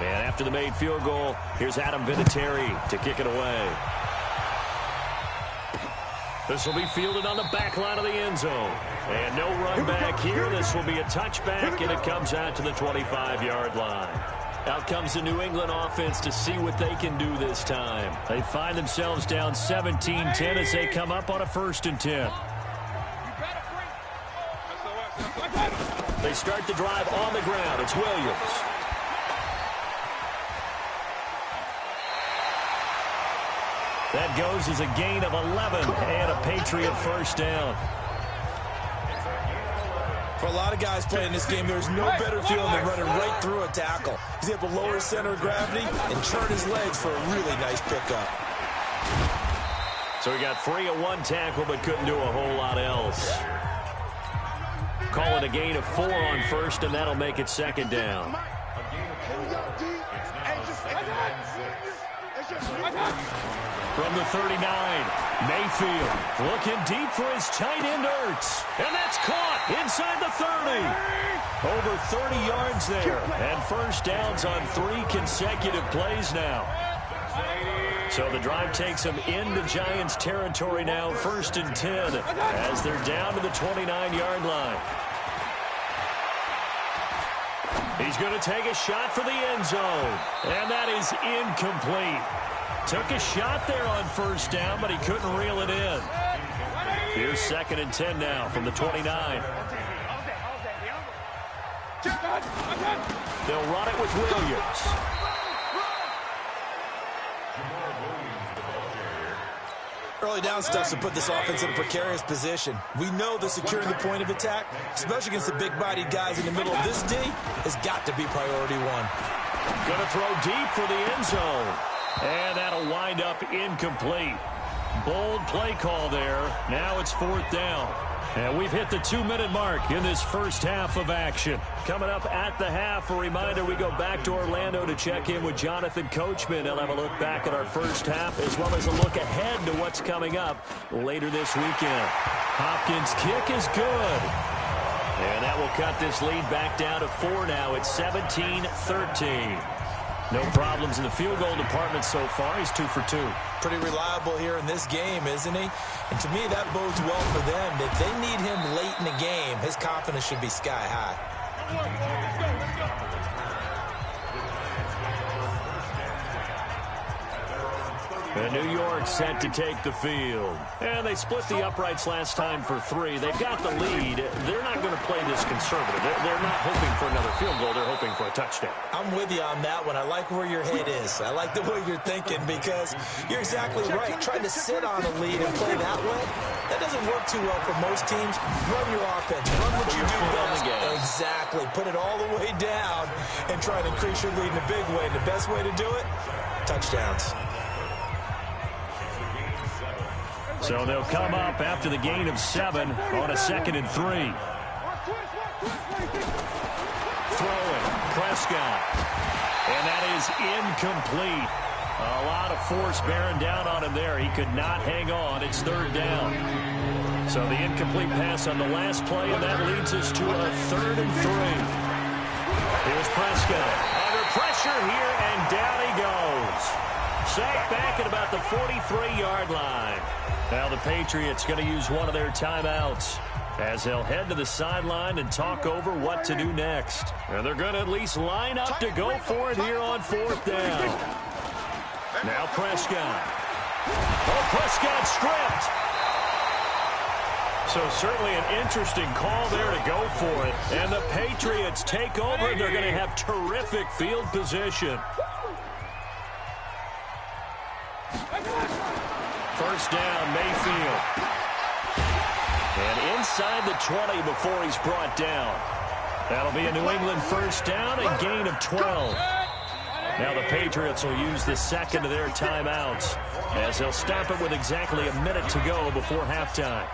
And after the made field goal, here's Adam Vinatieri to kick it away. This will be fielded on the back line of the end zone. And no run back here. This will be a touchback, and it comes out to the 25-yard line. Out comes the New England offense to see what they can do this time. They find themselves down 17-10 as they come up on a 1st and 10. They start the drive on the ground. It's Williams. That goes as a gain of 11 and a Patriot first down. For a lot of guys playing this game, there's no better feeling than running right through a tackle. He's able to lower his center of gravity and turn his legs for a really nice pickup. So he got free of 1 tackle but couldn't do a whole lot else. Call it a gain of 4 on 1st, and that'll make it 2nd down. From the 39, Mayfield looking deep for his tight end Ertz. And that's caught inside the 30. Over 30 yards there. And first downs on 3 consecutive plays now. So the drive takes them into Giants territory now, 1st and 10, as they're down to the 29-yard line. He's going to take a shot for the end zone. And that is incomplete. Took a shot there on 1st down, but he couldn't reel it in. Here's 2nd and 10 now from the 29. They'll run it with Williams. Early early down stuff to put this offense in a precarious position. We know they're securing the point of attack, especially against the big-bodied guys in the middle of this D, has got to be priority one. Going to throw deep for the end zone. And that'll wind up incomplete. Bold play call there. Now it's 4th down. And we've hit the 2-minute mark in this first half of action. Coming up at the half, a reminder, we go back to Orlando to check in with Jonathan Coachman. He'll have a look back at our first half as well as a look ahead to what's coming up later this weekend. Hopkins' kick is good. And that will cut this lead back down to 4 now. It's 17-13. No problems in the field goal department so far. He's 2 for 2. Pretty reliable here in this game, isn't he? And to me, that bodes well for them. If they need him late in the game, his confidence should be sky high. And New York set to take the field. And they split the uprights last time for 3. They've got the lead. They're not going to play this conservative. They're not hoping for another field goal. They're hoping for a touchdown. I'm with you on that one. I like where your head is. I like the way you're thinking because you're exactly right. Trying to sit on a lead and play that way, that doesn't work too well for most teams. Run your offense. Run what you do best. Exactly. Put it all the way down and try to increase your lead in a big way. And the best way to do it, touchdowns. So they'll come up after the gain of 7 on a 2nd and 3. Throwing, Prescott. And that is incomplete. A lot of force bearing down on him there. He could not hang on. It's 3rd down. So the incomplete pass on the last play, and that leads us to a 3rd and 3. Here's Prescott. Under pressure here, and down he goes. Sacked back at about the 43-yard line. Now the Patriots going to use one of their timeouts as they'll head to the sideline and talk over what to do next. And they're going to at least line up to go for it here on 4th down. Now Prescott. Oh, Prescott stripped. So certainly an interesting call there to go for it. And the Patriots take over. They're going to have terrific field position. 1st down, Mayfield. And inside the 20 before he's brought down. That'll be a New England 1st down and gain of 12. Now the Patriots will use the 2nd of their timeouts as they'll stop it with exactly a minute to go before halftime.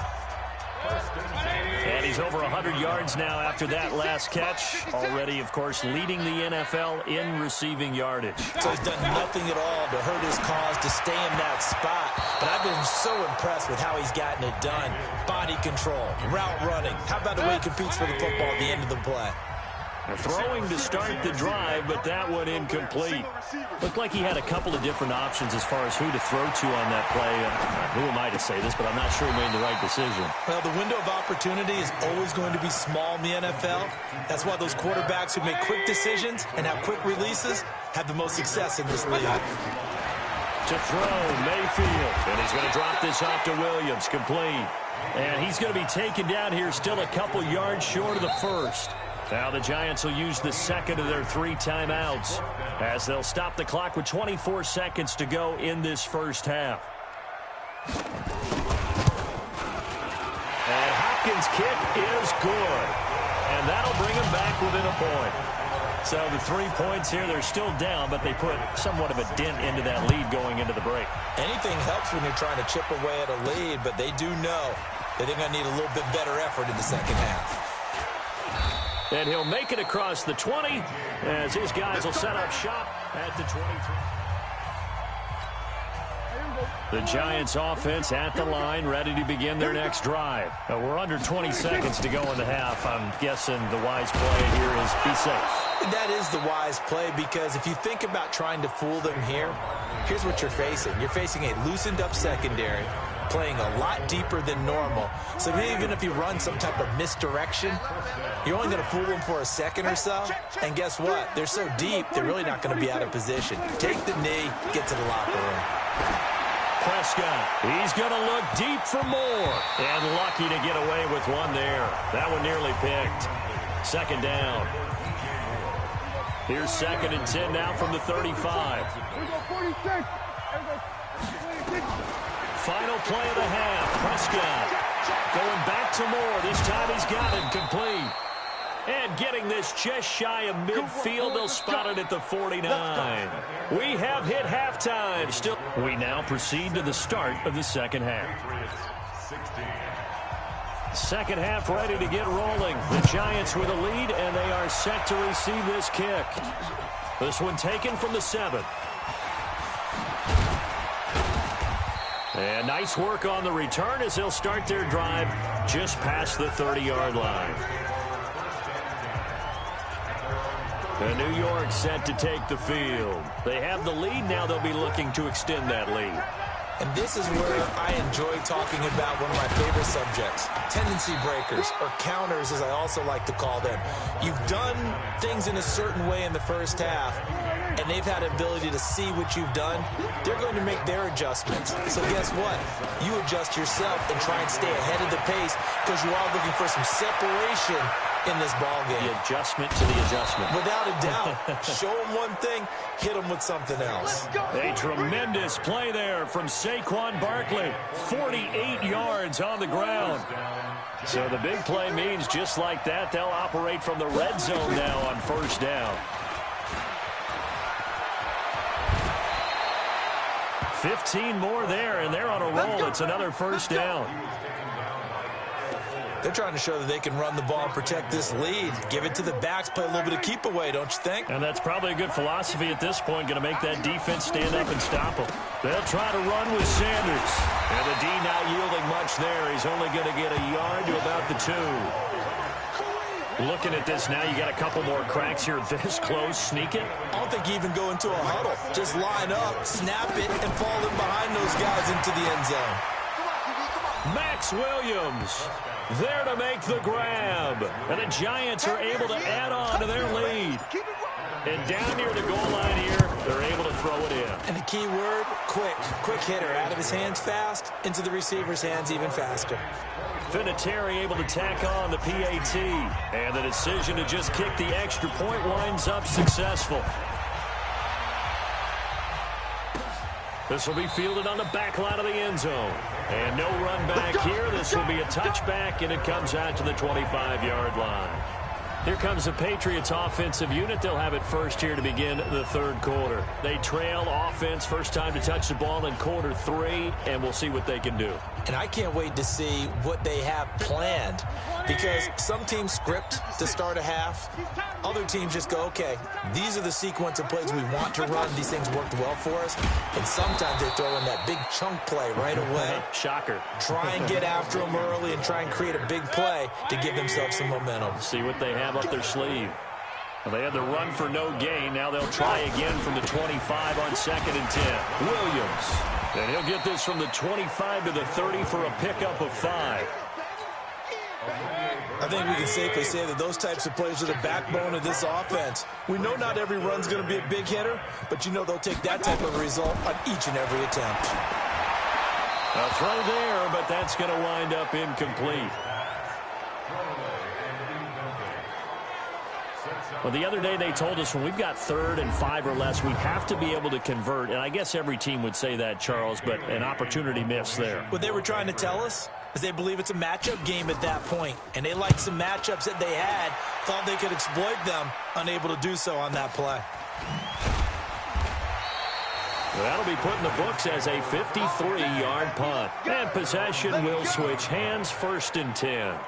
And he's over 100 yards now after that last catch. Already, of course, leading the NFL in receiving yardage. So he's done nothing at all to hurt his cause to stay in that spot. But I've been so impressed with how he's gotten it done. Body control, route running. How about the way he competes for the football at the end of the play? Throwing to start the drive, but that one incomplete. Looked like he had a couple of different options as far as who to throw to on that play. Who am I to say this, but I'm not sure he made the right decision. Well, the window of opportunity is always going to be small in the NFL. That's why those quarterbacks who make quick decisions and have quick releases have the most success in this league. To throw, Mayfield. And he's going to drop this off to Williams, complete. And he's going to be taken down here still a couple yards short of the 1st. Now the Giants will use the 2nd of their 3 timeouts as they'll stop the clock with 24 seconds to go in this first half. And Hopkins' kick is good. And that'll bring him back within a point. So the 3 points here, they're still down, but they put somewhat of a dent into that lead going into the break. Anything helps when you're trying to chip away at a lead, but they do know that they're going to need a little bit better effort in the second half. And he'll make it across the 20 as his guys will set up shop at the 23. The Giants offense at the line, ready to begin their next drive. We're under 20 seconds to go in the half. I'm guessing the wise play here is be safe. That is the wise play because if you think about trying to fool them here, here's what you're facing. You're facing a loosened up secondary, playing a lot deeper than normal. So even if you run some type of misdirection, you're only going to fool them for a second or so. And guess what? They're so deep, they're really not going to be out of position. Take the knee, get to the locker room. Prescott, he's going to look deep for more. And lucky to get away with one there. That one nearly picked. 2nd down. Here's 2nd and 10 now from the 35. final play of the half. Prescott going back to Moore. This time he's got it complete. And getting this just shy of midfield, they'll spot it at the 49. We have hit halftime. Still, we now proceed to the start of the second half. Second half ready to get rolling. The Giants with a lead, and they are set to receive this kick. This one taken from the 7. And nice work on the return as they'll start their drive just past the 30-yard line. And New York set to take the field. They have the lead. Now they'll be looking to extend that lead. And this is where I enjoy talking about one of my favorite subjects, tendency breakers, or counters as I also like to call them. You've done things in a certain way in the first half, and they've had the ability to see what you've done. They're going to make their adjustments. So guess what? You adjust yourself and try and stay ahead of the pace because you are looking for some separation in this ball game. The adjustment to the adjustment. Without a doubt. Show them one thing, hit them with something else. A tremendous play there from Saquon Barkley. 48 yards on the ground. So the big play means just like that, they'll operate from the red zone now on first down. 15 more there, and they're on a roll. It's another first down. They're trying to show that they can run the ball and protect this lead. Give it to the backs, play a little bit of keep away, don't you think? And that's probably a good philosophy at this point, going to make that defense stand up and stop them. They'll try to run with Sanders. And the D not yielding much there. He's only going to get a yard to about the 2. Looking at this now, you got a couple more cracks here this close. Sneak it. I don't think you even go into a huddle. Just line up, snap it, and fall in behind those guys into the end zone. Max Williams there to make the grab. And the Giants are able to add on to their lead. And down near the goal line here, they're able to throw it in. And the key word, quick. Quick hitter. Out of his hands fast, into the receiver's hands even faster. Vinatieri able to tack on the PAT. And the decision to just kick the extra point winds up successful. This will be fielded on the back line of the end zone. And no run back here. This will be a touchback, and it comes out to the 25-yard line. Here comes the Patriots offensive unit. They'll have it first here to begin the third quarter. They trail offense first time to touch the ball in quarter 3, and we'll see what they can do. And I can't wait to see what they have planned, because some teams script to start a half. Other teams just go, okay, these are the sequence of plays we want to run. These things worked well for us. And sometimes they throw in that big chunk play right away. Shocker. Try and get after them early and try and create a big play to give themselves some momentum. See what they have up their sleeve. Well, they had the run for no gain. Now they'll try again from the 25 on 2nd and 10. Williams. And he'll get this from the 25 to the 30 for a pickup of 5. I think we can safely say that those types of plays are the backbone of this offense. We know not every run's going to be a big hitter, but you know they'll take that type of result on each and every attempt. A throw there, but that's going to wind up incomplete. Well, the other day they told us when we've got 3rd and 5 or less, we have to be able to convert. And I guess every team would say that, Charles, but an opportunity missed there. What they were trying to tell us is they believe it's a matchup game at that point. And they liked some matchups that they had, thought they could exploit them, unable to do so on that play. That'll be put in the books as a 53-yard punt. And possession will switch hands, 1st and 10.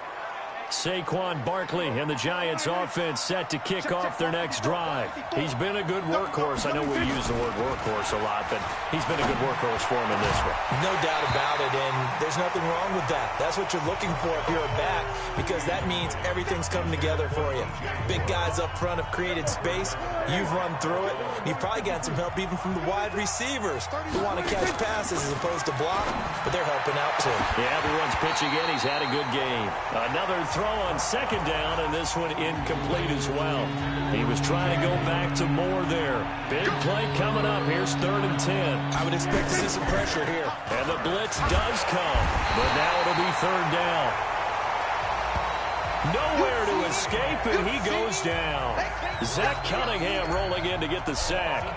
Saquon Barkley and the Giants offense set to kick off their next drive. He's been a good workhorse. I know we use the word workhorse a lot, but he's been a good workhorse for him in this one. No doubt about it, and there's nothing wrong with that. That's what you're looking for if you're a back, because that means everything's coming together for you. Big guys up front have created space. You've run through it. You've probably gotten some help even from the wide receivers who want to catch passes as opposed to block, but they're helping out too. Yeah, everyone's pitching in. He's had a good game. Another throw on 2nd down, and this one incomplete as well. He was trying to go back to Moore there. Big play coming up. Here's 3rd and 10. I would expect to see some pressure here. And the blitz does come, but now it'll be 3rd down. Nowhere to escape, and he goes down. Zach Cunningham rolling in to get the sack.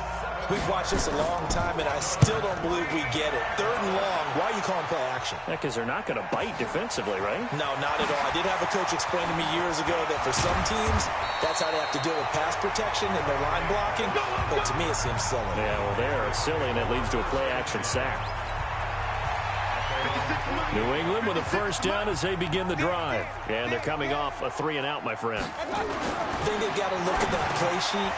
We've watched this a long time, and I still don't believe we get it. 3rd and long. Why are you calling play action? Because they're not going to bite defensively, right? No, not at all. I did have a coach explain to me years ago that for some teams, that's how they have to deal with pass protection and their line blocking. But to me, it seems silly. Yeah, well, they're silly, and it leads to a play-action sack. New England with a first down as they begin the drive. And they're coming off a 3-and-out, my friend. I think they've got to look at that play sheet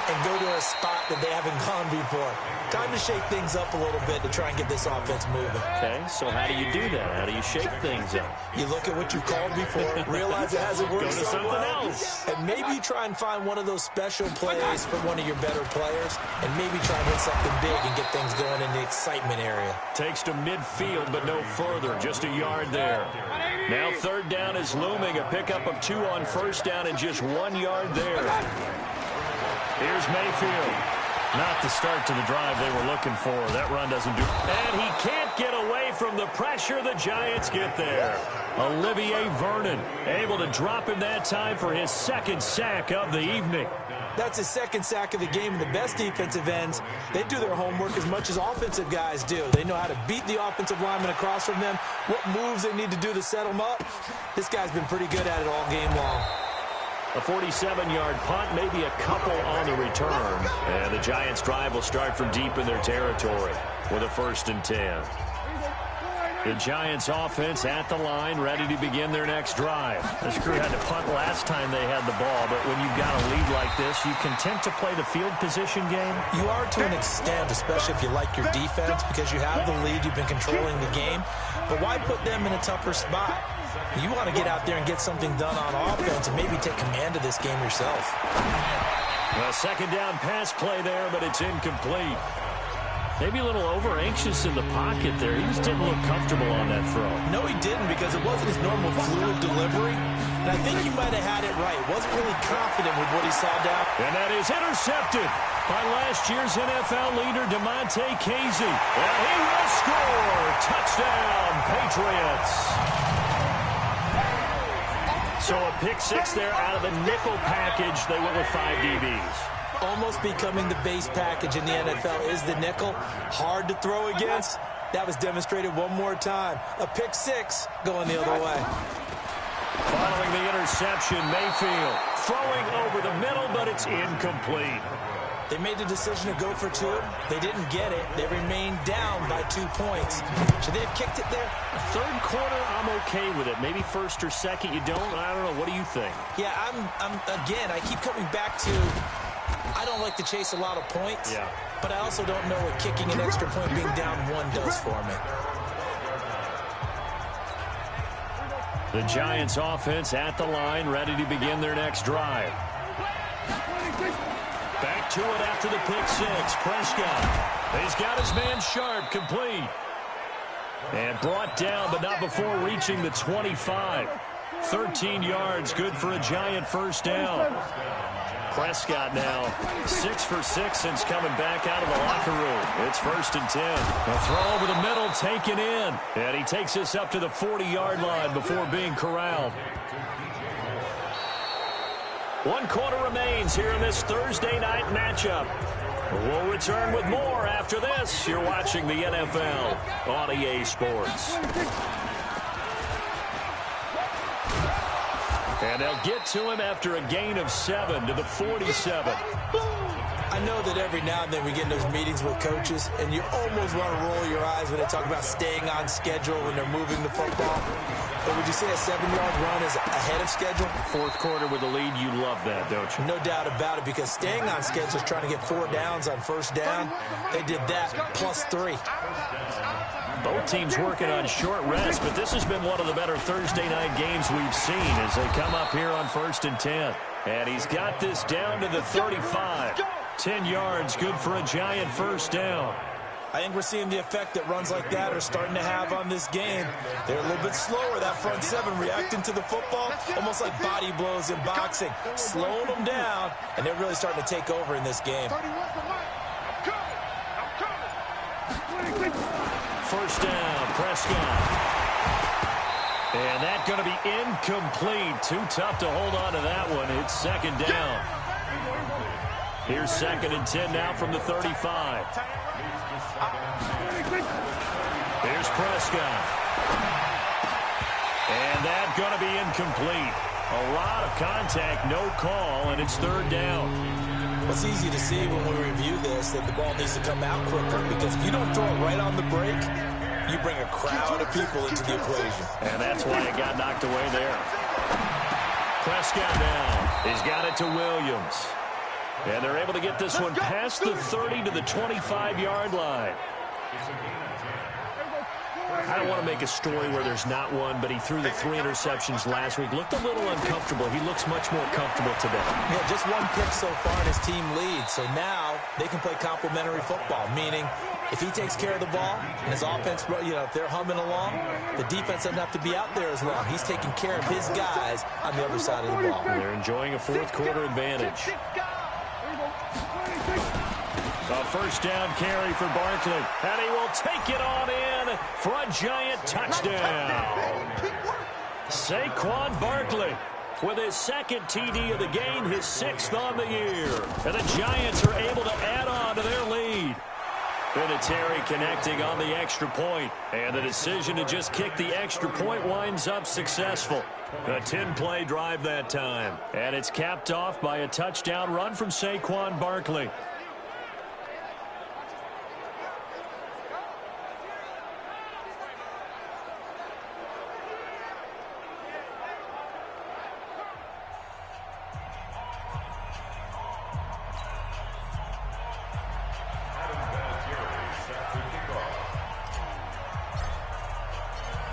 and go to a spot that they haven't gone before. Time to shake things up a little bit to try and get this offense moving. Okay, so how do you do that? How do you shake things up? You look at what you called before, realize it hasn't worked. Go to something else. And maybe try and find one of those special plays for one of your better players, and maybe try and hit something big and get things going in the excitement area. Takes to midfield, but no further. Just a yard there. Now 3rd down is looming. A pickup of 2 on first down and just 1 yard there. Here's Mayfield. Not the start to the drive they were looking for. That run doesn't do. And he can't get away from the pressure. The Giants get there. Olivier Vernon able to drop him that time for his 2nd sack of the evening. That's his 2nd sack of the game. And the best defensive ends, they do their homework as much as offensive guys do. They know how to beat the offensive lineman across from them, what moves they need to do to set them up. This guy's been pretty good at it all game long. A 47-yard punt, maybe a couple on the return. And the Giants' drive will start from deep in their territory with a 1st and 10. The Giants' offense at the line, ready to begin their next drive. This crew had to punt last time they had the ball, but when you've got a lead like this, you content to play the field position game? You are to an extent, especially if you like your defense, because you have the lead, you've been controlling the game. But why put them in a tougher spot? You want to get out there and get something done on offense and maybe take command of this game yourself. A 2nd down pass play there, but it's incomplete. Maybe a little over-anxious in the pocket there. He just didn't look comfortable on that throw. No, he didn't, because it wasn't his normal fluid delivery. And I think you might have had it right. Wasn't really confident with what he saw down. And that is intercepted by last year's NFL leader, DeMonte Casey. And he will score. Touchdown, Patriots. So a pick 6 there out of the nickel package. They went with 5 DBs. Almost becoming the base package in the NFL is the nickel. Hard to throw against. That was demonstrated one more time. A pick 6 going the other way. Following the interception, Mayfield throwing over the middle, but it's incomplete. They made the decision to go for 2. They didn't get it. They remained down by 2 points. Should they have kicked it there? 3rd quarter, I'm okay with it. Maybe 1st or 2nd, you don't. I don't know. What do you think? Yeah, again, I keep coming back to, I don't like to chase a lot of points. Yeah. But I also don't know what kicking an extra point being down 1 does for me. The Giants offense at the line, ready to begin their next drive. Back to it after the pick 6. Prescott. He's got his man Sharp, complete. And brought down, but not before reaching the 25. 13 yards, good for a Giant first down. Prescott now 6 for 6 since coming back out of the locker room. It's 1st and 10. A throw over the middle, taken in. And he takes us up to the 40-yard line before being corralled. 1 quarter remains here in this Thursday night matchup. We'll return with more after this. You're watching the NFL on EA Sports. And they'll get to him after a gain of 7 to the 47. I know that every now and then we get in those meetings with coaches, and you almost want to roll your eyes when they talk about staying on schedule when they're moving the football. But would you say a 7-yard run is ahead of schedule? 4th quarter with the lead, you love that, don't you? No doubt about it, because staying on schedule is trying to get 4 downs on first down. They did that plus 3. Both teams working on short rest, but this has been one of the better Thursday night games we've seen as they come up here on 1st and 10. And he's got this down to the 35. 10 yards, good for a Giant first down. I think we're seeing the effect that runs like that are starting to have on this game. They're a little bit slower, that front 7, reacting to the football, almost like body blows in boxing, slowing them down, and they're really starting to take over in this game. First down, Prescott. And that's going to be incomplete. Too tough to hold on to that one. It's 2nd down. Here's 2nd and 10 now from the 35. Here's Prescott. And that's going to be incomplete. A lot of contact, no call, and it's 3rd down. It's easy to see when we review this that the ball needs to come out quicker, because if you don't throw it right on the break, you bring a crowd of people into the equation. And that's why it got knocked away there. Prescott down. He's got it to Williams. And they're able to get this one past the 30 to the 25-yard line. I don't want to make a story where there's not one, but he threw the 3 interceptions last week. Looked a little uncomfortable. He looks much more comfortable today. Yeah, just 1 pick so far and his team leads. So now they can play complementary football, meaning if he takes care of the ball and his offense, if they're humming along, the defense doesn't have to be out there as long. He's taking care of his guys on the other side of the ball. And they're enjoying a 4th quarter advantage. A 1st down carry for Barkley, and he will take it on in for a giant touchdown. Saquon Barkley with his 2nd TD of the game, his 6th on the year. And the Giants are able to add on to their lead. Vinatieri connecting on the extra point, and the decision to just kick the extra point winds up successful. A 10-play drive that time, and it's capped off by a touchdown run from Saquon Barkley.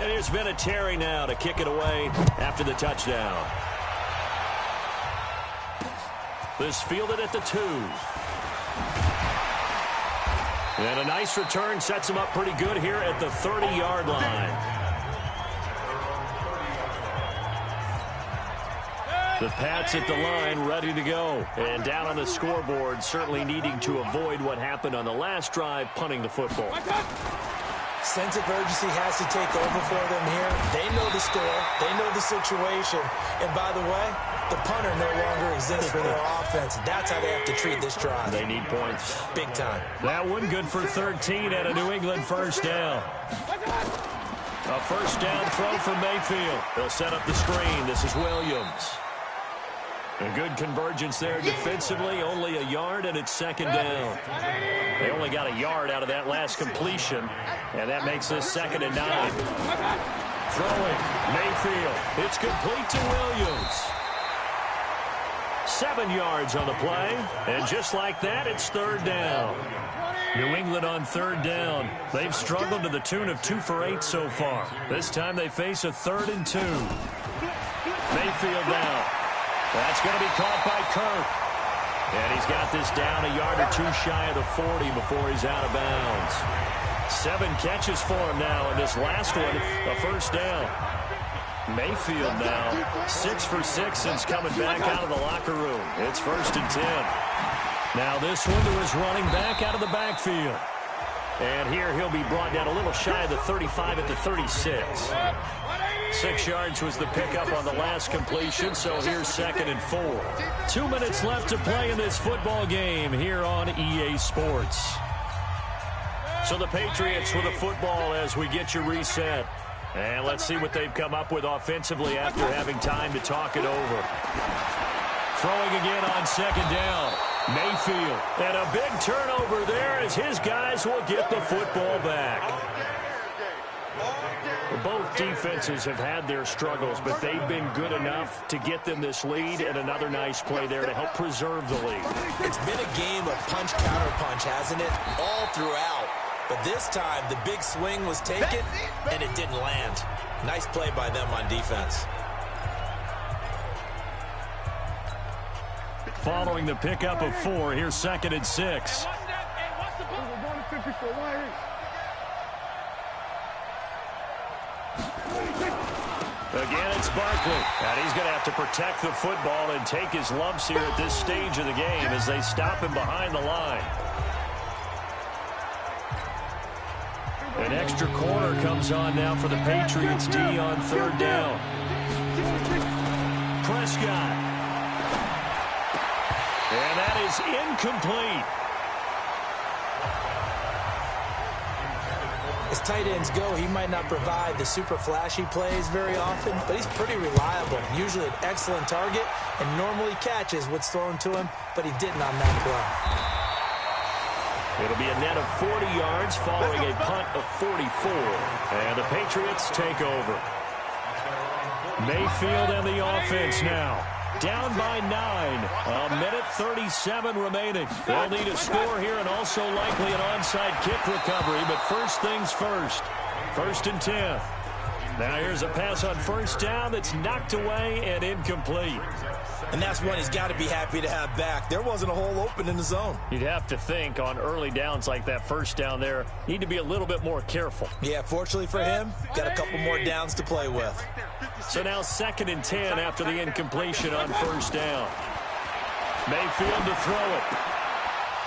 And here's Vinatieri now to kick it away after the touchdown. This fielded at the 2. And a nice return sets him up pretty good here at the 30-yard line. The Pats at the line ready to go. And down on the scoreboard, certainly needing to avoid what happened on the last drive, punting the football. Sense of urgency has to take over for them here. They know the score. They know the situation. And by the way, the punter no longer exists for their offense. That's how they have to treat this drive. They need points. Big time. That one good for 13 and a New England 1st down. A 1st down throw for Mayfield. They'll set up the screen. This is Williams. A good convergence there defensively. Only a yard, and it's 2nd down. They only got a yard out of that last completion, and that makes this 2nd and 9. Throwing, Mayfield. It's complete to Williams. 7 yards on the play, and just like that, it's 3rd down. New England on 3rd down. They've struggled to the tune of 2 for 8 so far. This time they face a 3rd and 2. Mayfield now. That's going to be caught by Kirk. And he's got this down a yard or 2 shy of the 40 before he's out of bounds. 7 catches for him now, and this last one, a 1st down. Mayfield now, 6 for 6 since coming back out of the locker room. It's 1st and 10. Now this one to his running back out of the backfield. And here he'll be brought down a little shy of the 35 at the 36. 6 yards was the pickup on the last completion, so here's 2nd and 4. 2 minutes left to play in this football game here on EA Sports. So the Patriots with the football as we get you reset. And let's see what they've come up with offensively after having time to talk it over. Throwing again on 2nd down. Mayfield. And a big turnover there as his guys will get the football back. Both defenses have had their struggles, but they've been good enough to get them this lead, and another nice play there to help preserve the lead. It's been a game of punch-counter-punch, hasn't it? All throughout. But this time, the big swing was taken, and it didn't land. Nice play by them on defense. Following the pickup of 4, here's 2nd and 6. Again, it's Barkley. And he's going to have to protect the football and take his lumps here at this stage of the game as they stop him behind the line. An extra corner comes on now for the Patriots D on 3rd down. Prescott. And that is incomplete. As tight ends go, he might not provide the super flashy plays very often, but he's pretty reliable, usually an excellent target, and normally catches what's thrown to him, but he didn't on that play. It'll be a net of 40 yards following a punt of 44. And the Patriots take over. Mayfield and the offense now. Down by 9. A minute 37 remaining. They'll need a score here and also likely an onside kick recovery. But first things first. 1st and 10. Now here's a pass on first down that's knocked away and incomplete. And that's one he's got to be happy to have back. There wasn't a hole open in the zone. You'd have to think on early downs like that first down there, need to be a little bit more careful. Yeah, fortunately for him, got a couple more downs to play with. So now 2nd and 10 after the incompletion on first down. Mayfield to throw it.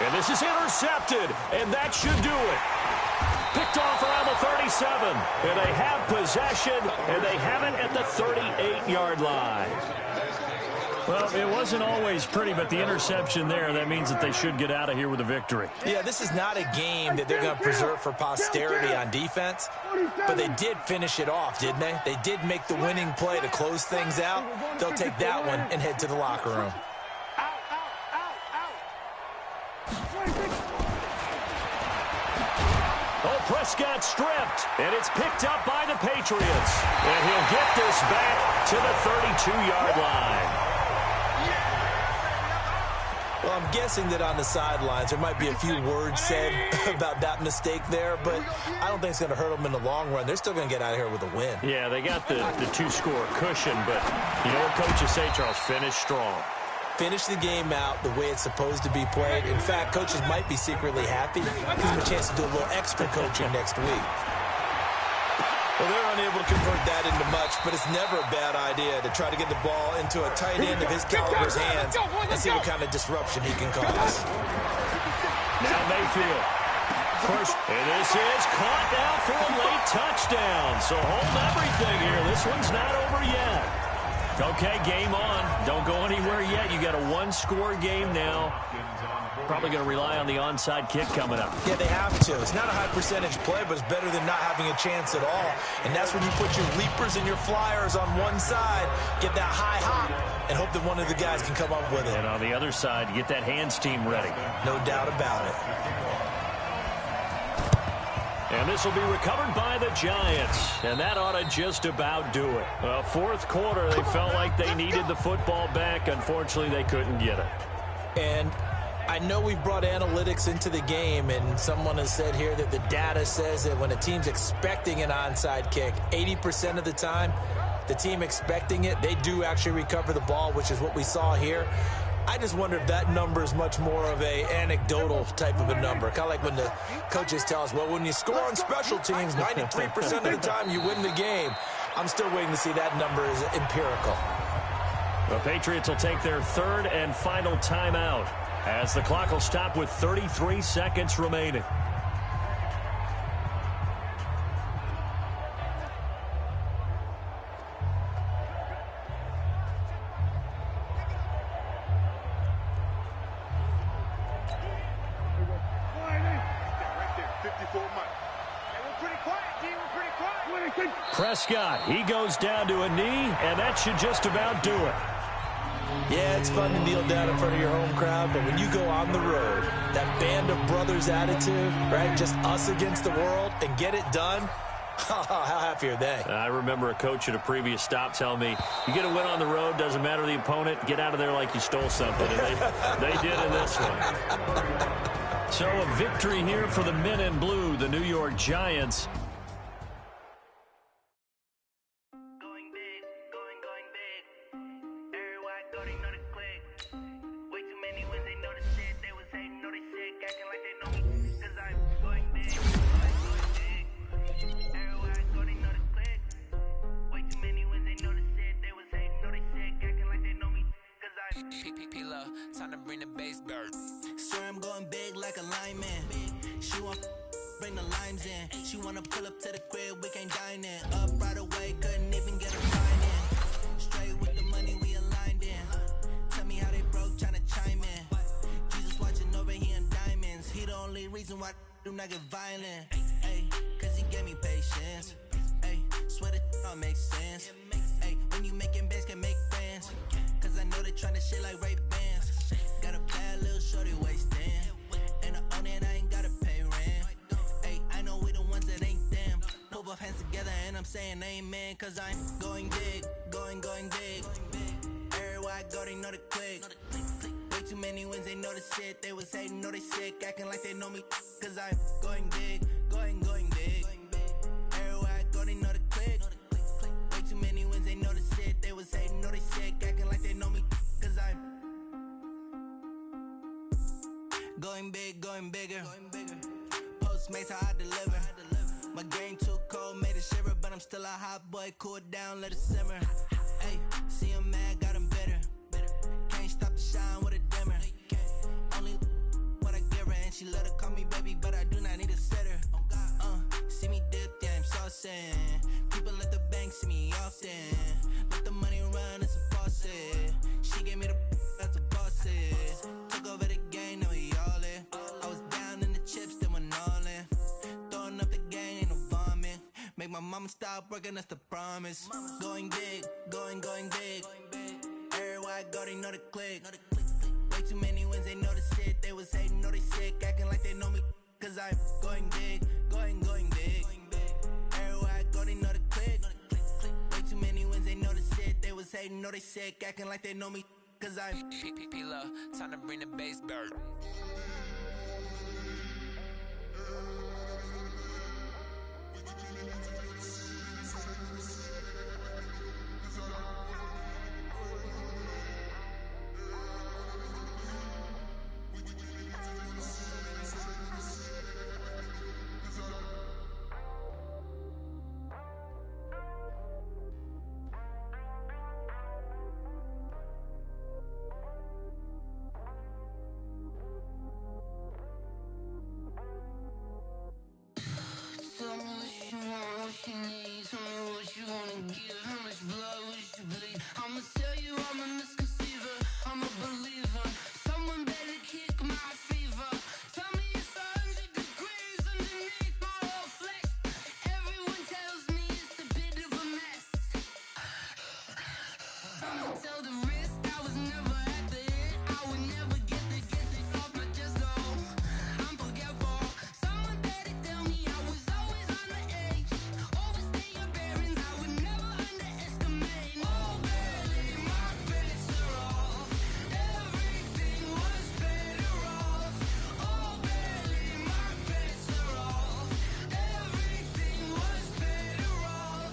And this is intercepted, and that should do it. Picked off around the 37, and they have possession, and they have it at the 38-yard line. Well, it wasn't always pretty, but the interception there, that means that they should get out of here with a victory. Yeah, this is not a game that they're going to preserve for posterity on defense, but they did finish it off, didn't they? They did make the winning play to close things out. They'll take that one and head to the locker room. Oh, Prescott stripped, and it's picked up by the Patriots. And he'll get this back to the 32-yard line. Well, I'm guessing that on the sidelines there might be a few words said about that mistake there, but I don't think it's going to hurt them in the long run. They're still going to get out of here with a win. Yeah, they got the two-score cushion, but you know what coaches say, Charles? Finish strong. Finish the game out the way it's supposed to be played. In fact, coaches might be secretly happy. Gives them a chance to do a little extra coaching next week. Well, they're unable to convert that into much, but it's never a bad idea to try to get the ball into a tight end of his caliber's hands and see what kind of disruption he can cause. Now Mayfield. First, and this is caught now for a late touchdown. So hold everything here. This one's not over yet. Okay, game on. Don't go anywhere yet. You got a one-score game now. Probably going to rely on the onside kick coming up. Yeah, they have to. It's not a high-percentage play, but it's better than not having a chance at all. And that's when you put your leapers and your flyers on one side, get that high hop, and hope that one of the guys can come up with it. And on the other side, get that hands team ready. No doubt about it. And this will be recovered by the Giants. And that ought to just about do it. Well, fourth quarter, they felt like they needed the football back. Unfortunately, they couldn't get it. And I know we've brought analytics into the game, and someone has said here that the data says that when a team's expecting an onside kick, 80% of the time, the team expecting it, they do actually recover the ball, which is what we saw here. I just wonder if that number is much more of a anecdotal type of a number. Kind of like when the coaches tell us, well, when you score on special teams, 93% of the time you win the game. I'm still waiting to see that number is empirical. The Patriots will take their third and final timeout as the clock will stop with 33 seconds remaining. Prescott, he goes down to a knee, and that should just about do it. Yeah, it's fun to kneel down in front of your home crowd, but when you go on the road, that band of brothers attitude, right, just us against the world, and get it done, how happy are they? I remember a coach at a previous stop telling me, you get a win on the road, doesn't matter the opponent, get out of there like you stole something, and they did in this one. So a victory here for the men in blue, the New York Giants. Time to bring the base bird. Swear I'm going big like a lineman. She want bring the limes in. She wanna pull up to the crib, we can't dine in. Up right away, couldn't even get a fine in. Straight with the money we aligned in. Tell me how they broke, tryna chime in. reason why I do not get violent. Ay, cause he gave me patience. Ay, swear that all makes sense. Ay, when you making bands, can make friends. Cause I know they tryna shit like Ray-Bans. Got a bad little shorty wasting. And I own it, I ain't gotta pay rent. Ay, I know we the ones that ain't them. Pull both hands together and I'm saying amen. Cause I'm going big, going big. Everywhere I go, they know the click. Way too many wins, they know the shit. They was hating, know they sick, acting like they know me. Cause I'm going big, going big. Everywhere I go, they know the click. Way too many wins, they know the shit. They was hating, know they sick, acting like they know me. Cause I'm going big, going bigger. Postmates, how I deliver. My game too cold, made it shiver. But I'm still a hot boy, cool it down, let it simmer. Hey, see him mad, got him bitter. Can't stop the shine with a dimmer. Only what I give her, and she love to call me baby, but I do not need a sitter. See me dip, yeah, I'm saucing. People at the bank see me often. Let the money run, it's a faucet. She gave me the that's a boss is. Took over the game, now we all in. I was down in the chips, then went all in. Throwing up the game, ain't no vomit. Make my mama stop working, that's the promise. Going big, going big. Everywhere I go, they know the click. Way too many wins, they know the shit. They was hating, know they sick, acting like they know me. Cause I'm going big, going big. Everywhere I go, they know the click. Way too many wins, they know the shit. They was hating, know they sick, acting like they know me. Cause I'm P-P-P-Lo, time to bring the bass bird. Tell me what you want, what you need. Tell me what you wanna give. How much blood would you bleed? I'ma tell you I'm a misconceiver. I'm a believer. Someone better kick my fever. Tell me it's 100 degrees underneath my whole flesh. Everyone tells me it's a bit of a mess. I'ma tell the risk I was never at the end. I would never get it off my chest though. I'm forgetful. Someone better tell me I was always on the edge. Overstay your bearings, I would never underestimate. Oh barely, my bets are off. Everything was better off. Oh barely, my bets are off. Everything was better off.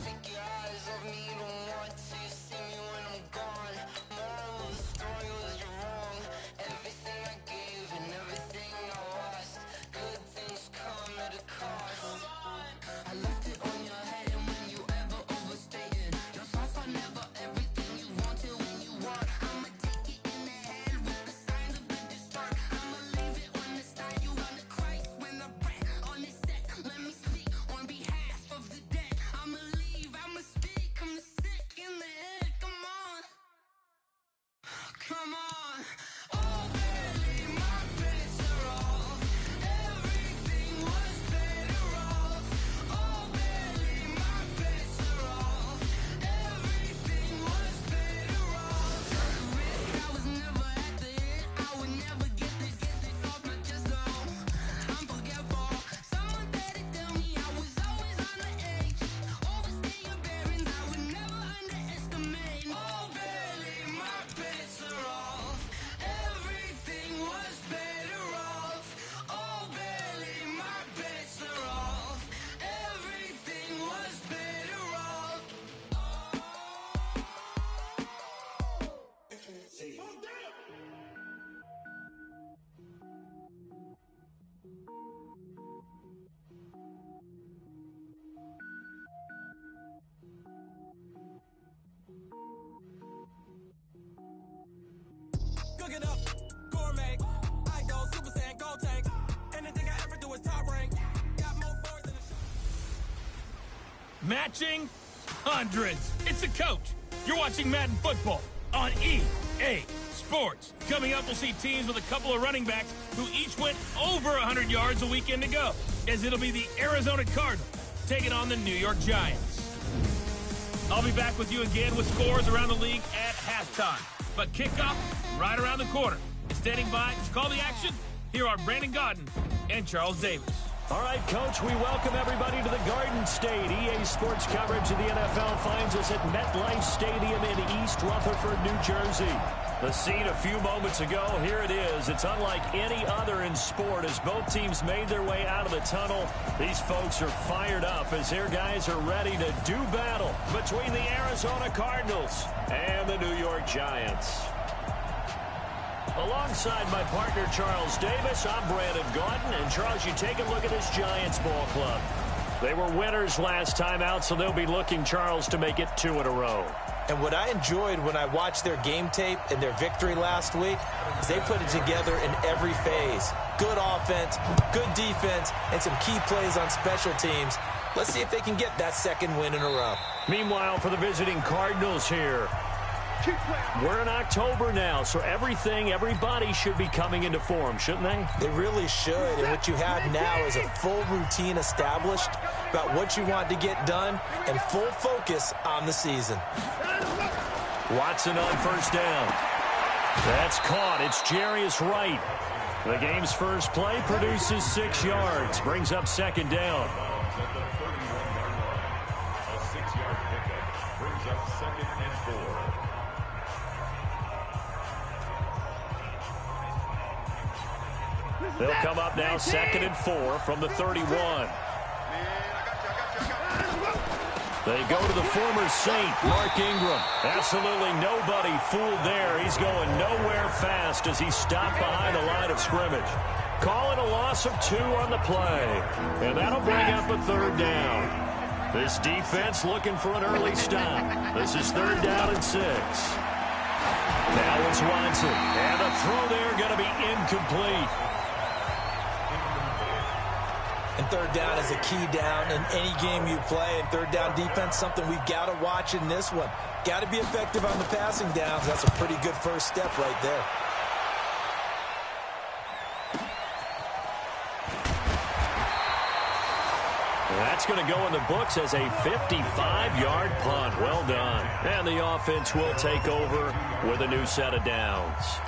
Take your eyes off me, you don't want to see me when I'm gone. Moral of the story was you're wrong. Everything I gave and everything I lost. Good things come at a cost. I left it on your head, and when you ever overstated, your thoughts are never everything you wanted when you want. I'ma take it in the head with the signs of the distort. I'ma leave it on the side. You want to Christ when I breath on this set. Let me speak on behalf of the dead. I'ma leave, I'ma speak. I'm the sick in the head. Come on, come on. Oh, barely, my bets are off. Everything was better off. Oh, barely, my bets are off. Everything was better off. Risk, I was never at the end. I would never get it off my chest though. I'm forgetful. Someone better tell me I was always on the edge. Overstay your bearings, I would never underestimate. Oh, barely, my bets are off. Everything was better off. Oh, barely, my bets are off. Everything was better off. Cook it up, gourmet. I go Super Saiyan, Gold Tank. Anything I ever do is top rank. Got more boys than a Matching hundreds. It's a coach. You're watching Madden Football on EA Sports. Sports. Coming up, we'll see teams with a couple of running backs who each went over 100 yards a weekend ago, as it'll be the Arizona Cardinals taking on the New York Giants. I'll be back with you again with scores around the league at halftime. But kickoff right around the corner. Standing by to call the action, here are Brandon Godden and Charles Davis. All right, Coach, we welcome everybody to the Garden State. EA Sports coverage of the NFL finds us at MetLife Stadium in East Rutherford, New Jersey. The scene a few moments ago, here it is. It's unlike any other in sport as both teams made their way out of the tunnel. These folks are fired up as their guys are ready to do battle between the Arizona Cardinals and the New York Giants. Alongside my partner, Charles Davis, I'm Brandon Godden. And, Charles, you take a look at this Giants ball club. They were winners last time out, so they'll be looking, Charles, to make it 2 in a row. And what I enjoyed when I watched their game tape and their victory last week is they put it together in every phase. Good offense, good defense, and some key plays on special teams. Let's see if they can get that second win in a row. Meanwhile, for the visiting Cardinals here, we're in October now, so everybody should be coming into form, shouldn't they? They really should, and what you have now is a full routine established about what you want to get done and full focus on the season. Watson on first down. That's caught. It's Jarius Wright. The game's first play produces 6 yards, brings up second down. A 6-yard pickup brings up 2nd and 4. They'll come up now 2nd and 4 from the 31. They go to the former Saint, Mark Ingram. Absolutely nobody fooled there. He's going nowhere fast as he's stopped behind the line of scrimmage. Call it a loss of 2 on the play. And that'll bring up a 3rd down. This defense looking for an early stop. This is 3rd down and 6. Now it's Watson. And the throw there going to be incomplete. And 3rd down is a key down in any game you play. And 3rd down defense, something we've got to watch in this one. Got to be effective on the passing downs. That's a pretty good first step right there. That's going to go in the books as a 55-yard punt. Well done. And the offense will take over with a new set of downs.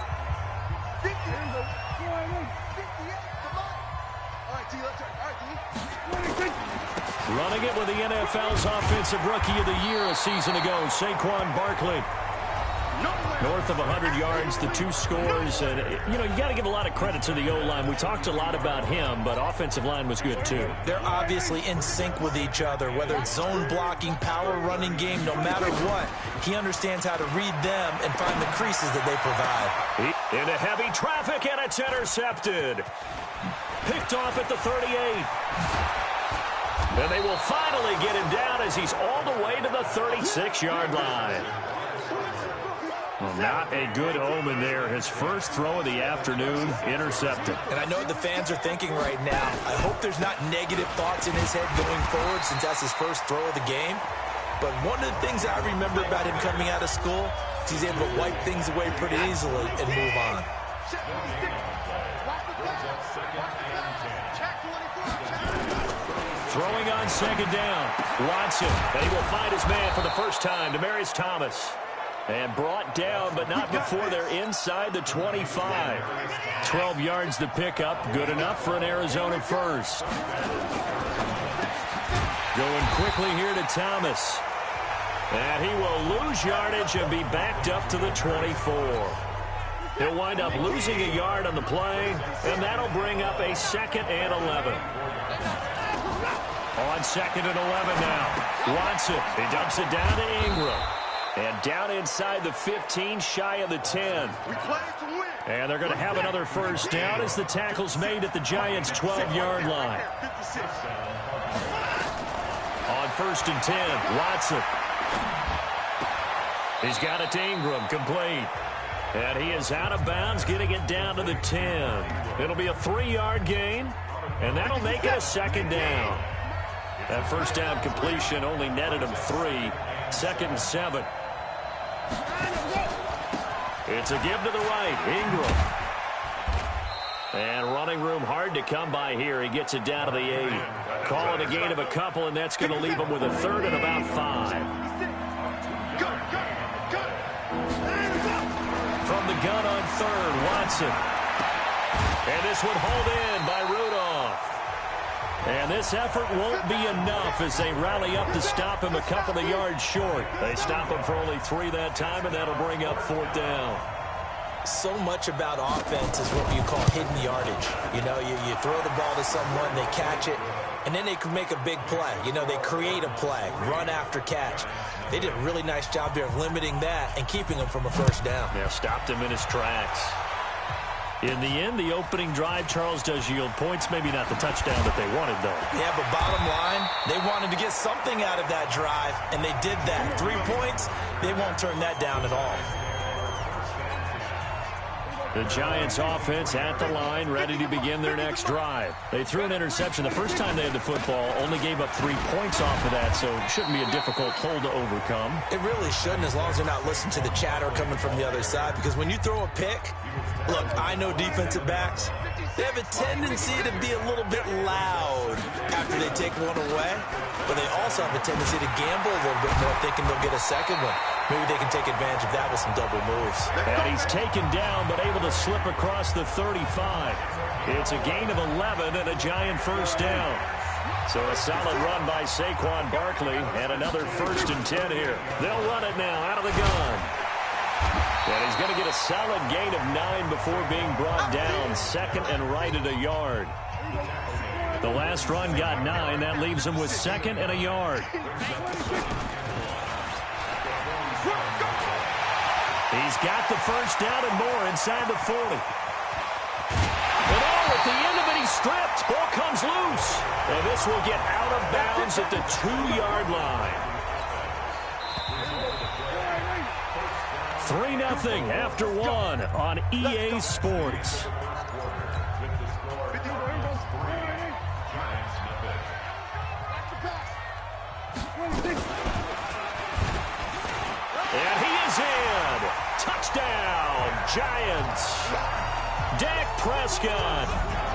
Running it with the NFL's Offensive Rookie of the Year a season ago, Saquon Barkley. North of 100 yards, the 2 scores. And, you got to give a lot of credit to the O-line. We talked a lot about him, but offensive line was good, too. They're obviously in sync with each other, whether it's zone blocking, power running game, no matter what. He understands how to read them and find the creases that they provide. Into heavy traffic, and it's intercepted. Picked off at the 38. And they will finally get him down as he's all the way to the 36-yard line. Well, not a good omen there. His first throw of the afternoon, intercepted. And I know what the fans are thinking right now. I hope there's not negative thoughts in his head going forward since that's his first throw of the game. But one of the things I remember about him coming out of school is he's able to wipe things away pretty easily and move on. Throwing on second down, Watson, and he will find his man for the first time, Demaryius Thomas. And brought down, but not before they're inside the 25. 12 yards to pick up, good enough for an Arizona first. Going quickly here to Thomas. And he will lose yardage and be backed up to the 24. He'll wind up losing a yard on the play, and that'll bring up a 2nd and 11. On 2nd and 11 now. Watson, he dumps it down to Ingram. And down inside the 15, shy of the 10. And they're going to have another first down as the tackle's made at the Giants' 12-yard line. On 1st and 10, Watson. He's got it to Ingram, complete. And he is out of bounds, getting it down to the 10. It'll be a 3-yard gain, and that'll make it a 2nd down. That first down completion only netted him 3. 2nd and 7. It's a give to the right. Ingram. And running room hard to come by here. He gets it down to the 8. Call it a gain of a couple, and that's going to leave him with a third and about 5. From the gun on third, Watson. And this one hauled in by Rudolph. And this effort won't be enough as they rally up to stop him a couple of yards short. They stop him for only 3 that time, and that'll bring up 4th down. So much about offense is what you call hidden yardage. You know, you throw the ball to someone, they catch it, and then they can make a big play. You know, they create a play, run after catch. They did a really nice job there of limiting that and keeping him from a first down. Yeah, stopped him in his tracks. In the end, the opening drive, Charles, does yield points. Maybe not the touchdown that they wanted, though. Yeah, but bottom line, they wanted to get something out of that drive, and they did that. 3 points, they won't turn that down at all. The Giants offense at the line, ready to begin their next drive. They threw an interception the first time they had the football, only gave up 3 points off of that, so it shouldn't be a difficult hole to overcome. It really shouldn't, as long as they're not listening to the chatter coming from the other side, because when you throw a pick, look, I know defensive backs, they have a tendency to be a little bit loud after they take one away, but they also have a tendency to gamble a little bit more, thinking they'll get a second one. Maybe they can take advantage of that with some double moves. And he's taken down, but able to slip across the 35. It's a gain of 11 and a Giant first down. So a solid run by Saquon Barkley, and another 1st and 10 here. They'll run it now out of the gun. And he's going to get a solid gain of 9 before being brought down. 2nd and right at a yard. The last run got 9. That leaves him with 2nd and a yard. He's got the first down and more inside the 40. And at the end of it, he's stripped. Ball comes loose. And this will get out of bounds at the 2-yard line. 3-0 after 1 on EA Sports. And he is in. Touchdown, Giants. Dak Prescott,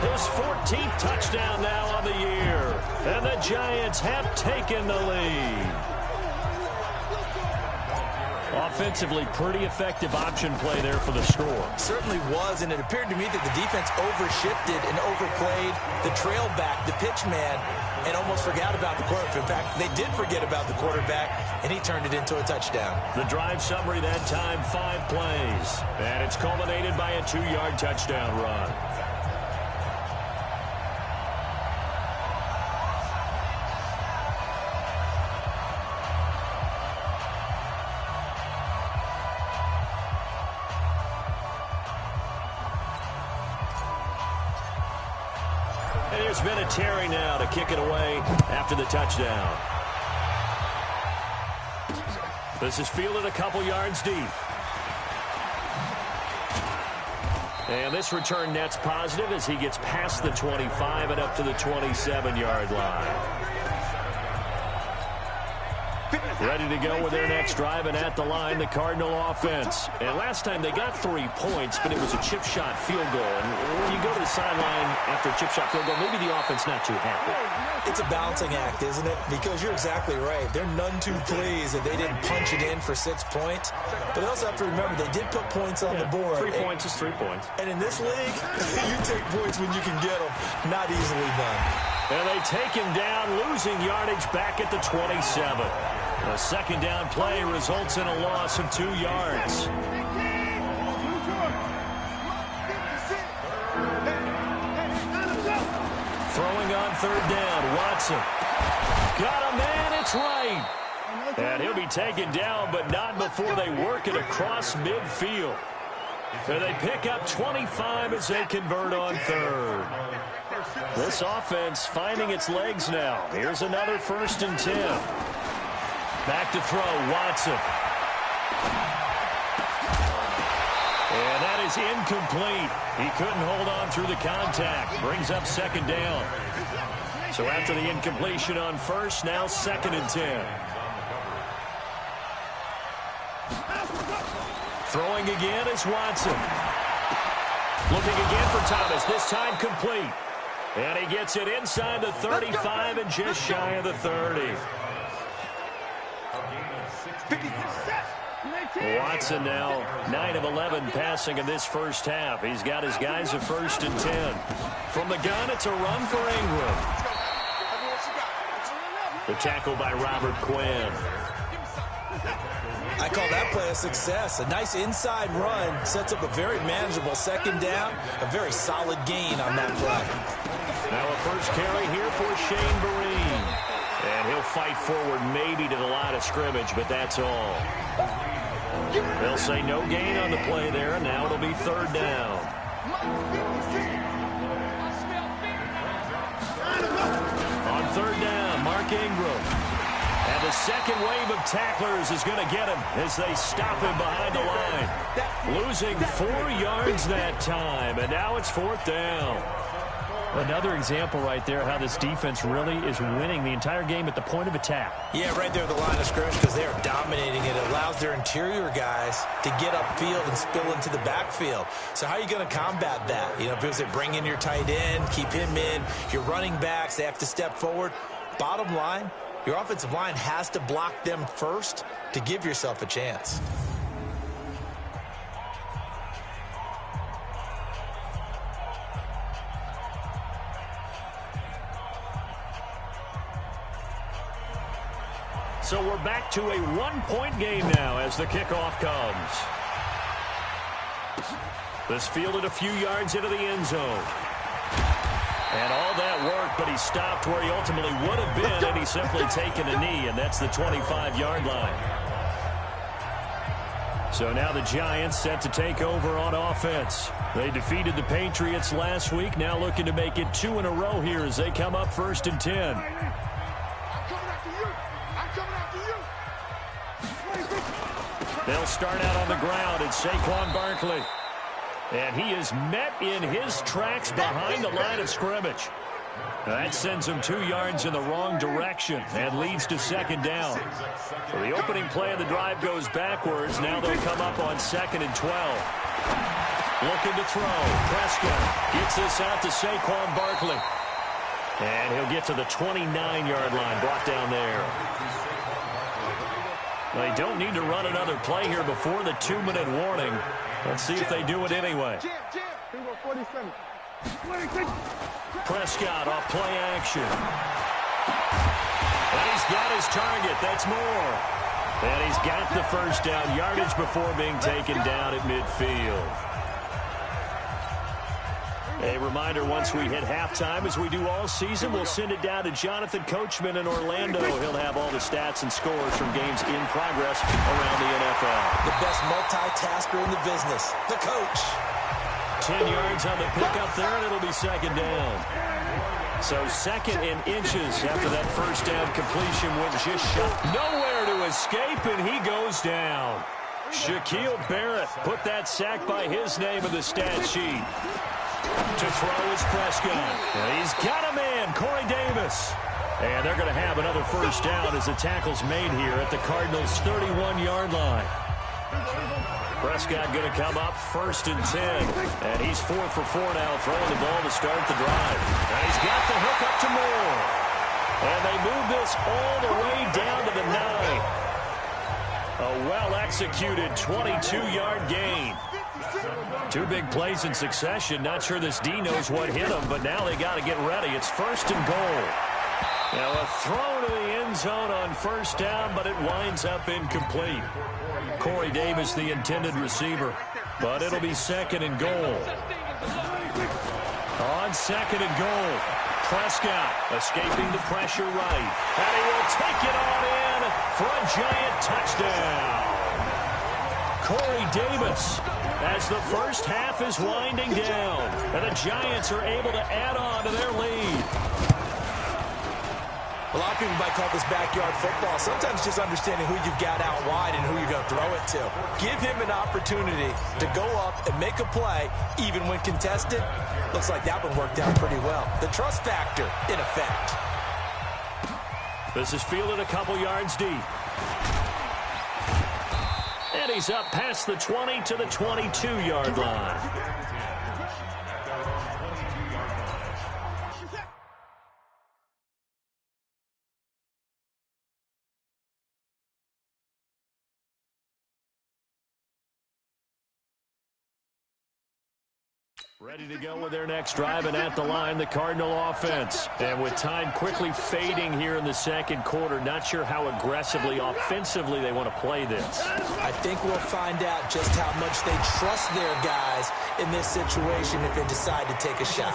his 14th touchdown now on the year. And the Giants have taken the lead. Offensively, pretty effective option play there for the score. Certainly was, and it appeared to me that the defense overshifted and overplayed the trail back, the pitch man, and almost forgot about the quarterback. In fact, they did forget about the quarterback, and he turned it into a touchdown. The drive summary that time, 5 plays. And it's culminated by a 2-yard touchdown run. There's been a Terry now to kick it away after the touchdown. This is fielded a couple yards deep. And this return net's positive as he gets past the 25 and up to the 27-yard line. Ready to go with their next drive, and at the line, the Cardinal offense. And last time they got 3 points, but it was a chip shot field goal. And when you go to the sideline after a chip shot field goal, maybe the offense not too happy. It's a balancing act, isn't it? Because you're exactly right. They're none too pleased that they didn't punch it in for 6 points. But they also have to remember they did put points on the board. 3 points is 3 points. And in this league, you take points when you can get them. Not easily done. And they take him down, losing yardage back at the 27. A second down play results in a loss of 2 yards. Throwing on 3rd down, Watson. Got a man, it's right. And he'll be taken down, but not before they work it across midfield. And they pick up 25 as they convert on 3rd. This offense finding its legs now. Here's another 1st and 10. Back to throw, Watson. And that is incomplete. He couldn't hold on through the contact. Brings up 2nd down. So after the incompletion on 1st, now 2nd and 10. Throwing again is Watson. Looking again for Thomas, this time complete. And he gets it inside the 35 and just shy of the 30. Watson now 9 of 11 passing in this first half. He's got his guys at 1st and 10. From the gun, it's a run for Ingram. The tackle by Robert Quinn. I call that play a success. A nice inside run sets up a very manageable second down. A very solid gain on that play. Now a first carry here for Shane Vereen. And he'll fight forward maybe to the line of scrimmage, but that's all. They'll say no gain on the play there, and now it'll be 3rd down. On 3rd down, Mark Ingram. And the second wave of tacklers is going to get him as they stop him behind the line. Losing 4 yards that time, and now it's 4th down. Another example right there how this defense really is winning the entire game at the point of attack. Yeah, right there at the line of scrimmage because they are dominating it. It allows their interior guys to get upfield and spill into the backfield. So how are you going to combat that? You know, because they bring in your tight end, keep him in. Your running backs, they have to step forward. Bottom line, your offensive line has to block them first to give yourself a chance. So we're back to a 1-point game now as the kickoff comes. This fielded a few yards into the end zone. And all that work, but he stopped where he ultimately would have been, and he's simply taken a knee, and that's the 25-yard line. So now the Giants set to take over on offense. They defeated the Patriots last week, now looking to make it 2 in a row here as they come up 1st and 10. They'll start out on the ground. It's Saquon Barkley. And he is met in his tracks behind the line of scrimmage. That sends him 2 yards in the wrong direction and leads to 2nd down. So the opening play of the drive goes backwards. Now they'll come up on 2nd and 12. Looking to throw. Prescott gets this out to Saquon Barkley. And he'll get to the 29-yard line, brought down there. They don't need to run another play here before the 2-minute warning. Let's see if they do it anyway. Prescott off play action. And he's got his target. That's more. And he's got the first down yardage before being taken down at midfield. A reminder, once we hit halftime, as we do all season, we'll send it down to Jonathan Coachman in Orlando. He'll have all the stats and scores from games in progress around the NFL. The best multitasker in the business, the coach. 10 yards on the pickup there, and it'll be 2nd down. So 2nd and inches after that first down completion went just shot. Nowhere to escape, and he goes down. Shaquille Barrett put that sack by his name in the stat sheet. To throw is Prescott. And he's got a man, Corey Davis. And they're going to have another first down as the tackle's made here at the Cardinals' 31-yard line. Prescott going to come up 1st and 10. And he's 4 for 4 now, throwing the ball to start the drive. And he's got the hook up to Moore. And they move this all the way down to the 9. A well-executed 22-yard gain. 2 big plays in succession. Not sure this D knows what hit him, but now they got to get ready. It's 1st and goal. Now a throw to the end zone on 1st down, but it winds up incomplete. Corey Davis, the intended receiver, but it'll be 2nd and goal. On 2nd and goal, Prescott escaping the pressure right, and he will take it on in for a Giant touchdown. Corey Davis, as the first half is winding down, and the Giants are able to add on to their lead. A lot of people might call this backyard football. Sometimes just understanding who you've got out wide and who you're going to throw it to. Give him an opportunity to go up and make a play, even when contested. Looks like that one worked out pretty well. The trust factor, in effect. This is fielded a couple yards deep. And he's up past the 20 to the 22-yard line. Ready to go with their next drive, and at the line, the Cardinal offense. And with time quickly fading here in the second quarter, not sure how aggressively, offensively they want to play this. I think we'll find out just how much they trust their guys in this situation if they decide to take a shot.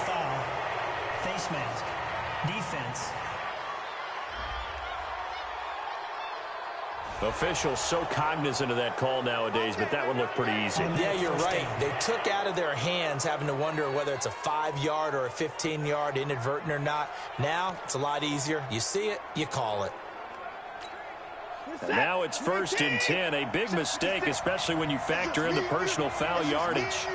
Face mask. Defense. Officials so cognizant of that call nowadays, but that would look pretty easy. Yeah, you're right. They took out of their hands having to wonder whether it's a 5-yard or a 15-yard inadvertent or not. Now, it's a lot easier. You see it, you call it. And now it's 1st and 10. A big mistake, especially when you factor in the personal foul yardage.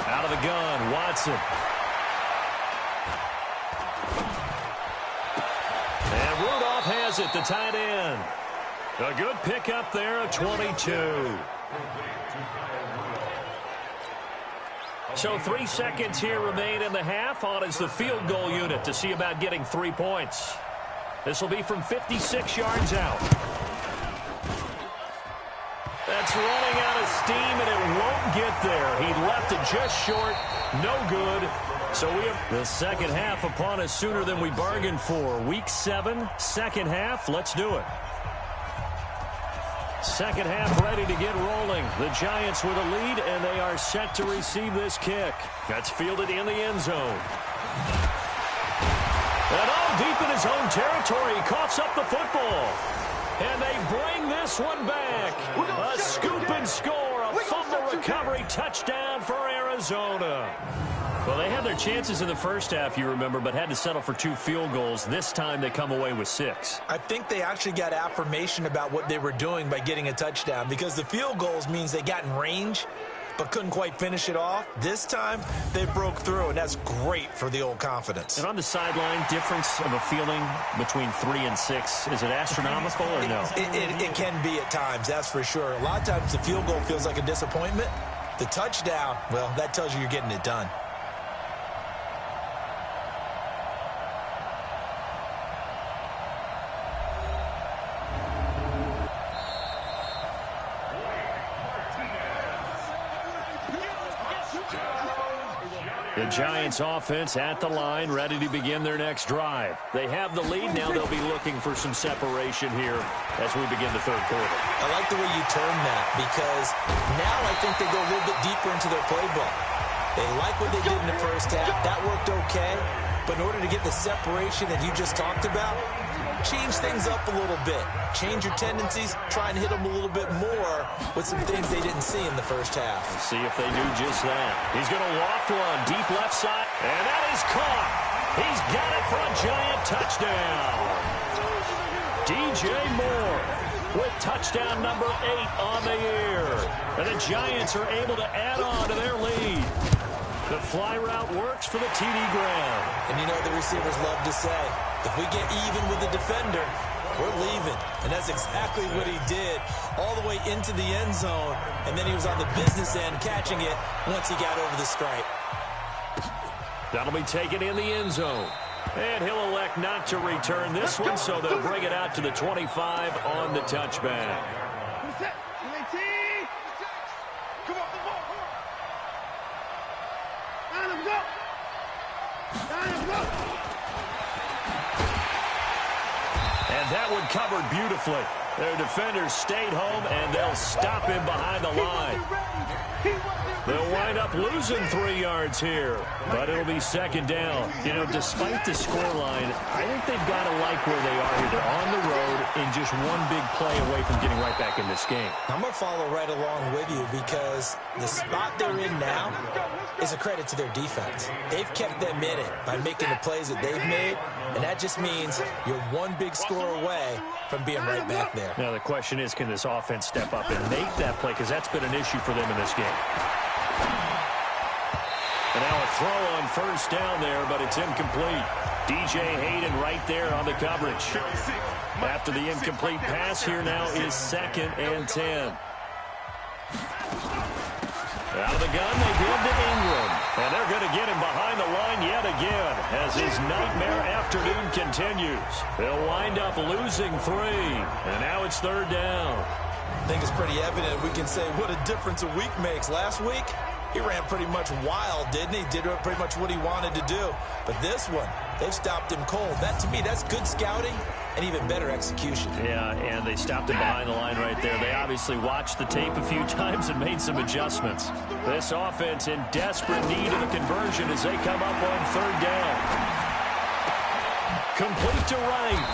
Out of the gun, Watson. And Rudolph has it, the tight end. A good pickup there, a 22. So 3 seconds here remain in the half. On is the field goal unit to see about getting 3 points. This will be from 56 yards out. That's running out of steam, and it won't get there. He left it just short. No good. So we have the second half upon us sooner than we bargained for. Week 7, second half. Let's do it. Second half ready to get rolling. The Giants with a lead, and they are set to receive this kick. That's fielded in the end zone. And all deep in his own territory. He coughs up the football. And they bring this one back. A scoop and score. A fumble recovery touchdown for Arizona. Well, they had their chances in the first half, you remember, but had to settle for 2 field goals. This time they come away with 6. I think they actually got affirmation about what they were doing by getting a touchdown, because the field goals means they got in range but couldn't quite finish it off. This time they broke through, and that's great for the old confidence. And on the sideline, difference of a feeling between 3 and 6, is it astronomical or no? It can be at times, that's for sure. A lot of times the field goal feels like a disappointment. The touchdown, well, that tells you you're getting it done. The Giants offense at the line, ready to begin their next drive. They have the lead. Now they'll be looking for some separation here as we begin the third quarter. I like the way you term that, because now I think they go a little bit deeper into their playbook. They like what they did in the first half. That worked okay. But in order to get the separation that you just talked about, change things up a little bit. Change your tendencies. Try and hit them a little bit more with some things they didn't see in the first half. Let's see if they do just that. He's going to loft one deep left side, and that is caught. He's got it for a Giant touchdown. DJ Moore with touchdown number 8 on the year. And the Giants are able to add on to their lead. The fly route works for the TD ground. And you know the receivers love to say, if we get even with the defender, we're leaving. And that's exactly what he did, all the way into the end zone. And then he was on the business end catching it once he got over the stripe. That'll be taken in the end zone. And he'll elect not to return this one, so they'll bring it out to the 25 on the touchback. And that one covered beautifully. Their defenders stayed home, and they'll stop him behind the line. They'll wind up losing 3 yards here, but it'll be second down. You know, despite the scoreline, I think they've got to like where they are here. They're on the road and just one big play away from getting right back in this game. I'm going to follow right along with you, because the spot they're in now is a credit to their defense. They've kept them in it by making the plays that they've made, and that just means you're one big score away from being right back there. Now the question is, can this offense step up and make that play, because that's been an issue for them in this game. And now a throw on first down there, but it's incomplete. DJ Hayden right there on the coverage. After the incomplete pass, here now is 2nd and 10. Out of the gun, they give to Ingram. And they're going to get him behind the line yet again as his nightmare afternoon continues. They'll wind up losing 3. And now it's 3rd down. I think it's pretty evident. We can say what a difference a week makes. Last week, he ran pretty much wild, didn't he? Did pretty much what he wanted to do. But this one, they've stopped him cold. That, to me, that's good scouting and even better execution. Yeah, and they stopped him behind the line right there. They obviously watched the tape a few times and made some adjustments. This offense in desperate need of a conversion as they come up on 3rd down. Complete to Wright.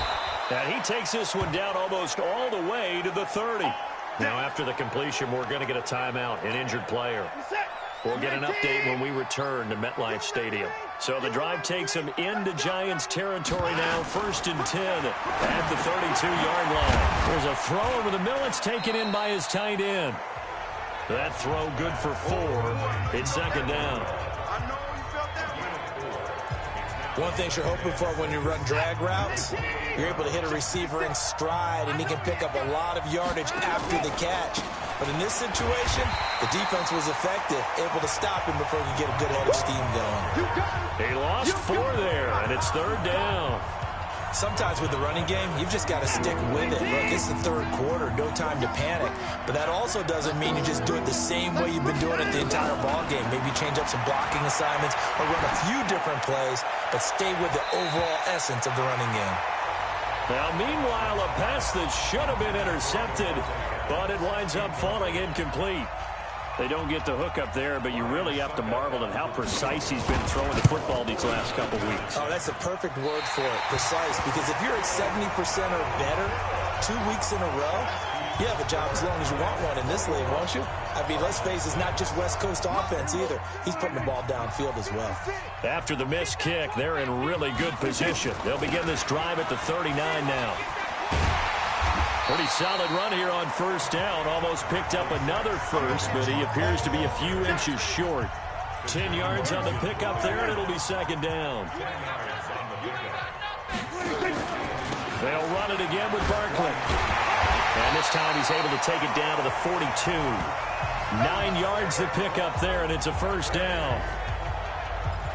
And he takes this one down almost all the way to the 30. Now, after the completion, we're going to get a timeout, an injured player. We'll get an update when we return to MetLife Stadium. So the drive takes them into Giants territory now, 1st and 10 at the 32-yard line. There's a throw over the middle. It's taken in by his tight end. That throw good for 4. It's 2nd down. One thing you're hoping for when you run drag routes, you're able to hit a receiver in stride, and he can pick up a lot of yardage after the catch. But in this situation, the defense was effective, able to stop him before he could get a good head of steam going. He lost 4 there, and it's 3rd down. Sometimes with the running game, you've just got to stick with it. Look, it's the 3rd quarter, no time to panic. But that also doesn't mean you just do it the same way you've been doing it the entire ball game. Maybe change up some blocking assignments or run a few different plays, but stay with the overall essence of the running game. Now, meanwhile, a pass that should have been intercepted, but it winds up falling incomplete. They don't get the hook up there, but you really have to marvel at how precise he's been throwing the football these last couple weeks. Oh, that's a perfect word for it, precise, because if you're at 70% or better 2 weeks in a row, you have a job as long as you want one in this league, won't you? I mean, let's face it, it's not just West Coast offense either. He's putting the ball downfield as well. After the missed kick, they're in really good position. They'll begin this drive at the 39 now. Pretty solid run here on 1st down. Almost picked up another first, but he appears to be a few inches short. 10 yards on the pickup there, and it'll be 2nd down. They'll run it again with Barkley. And this time he's able to take it down to the 42. 9 yards to pick up there, and it's a 1st down.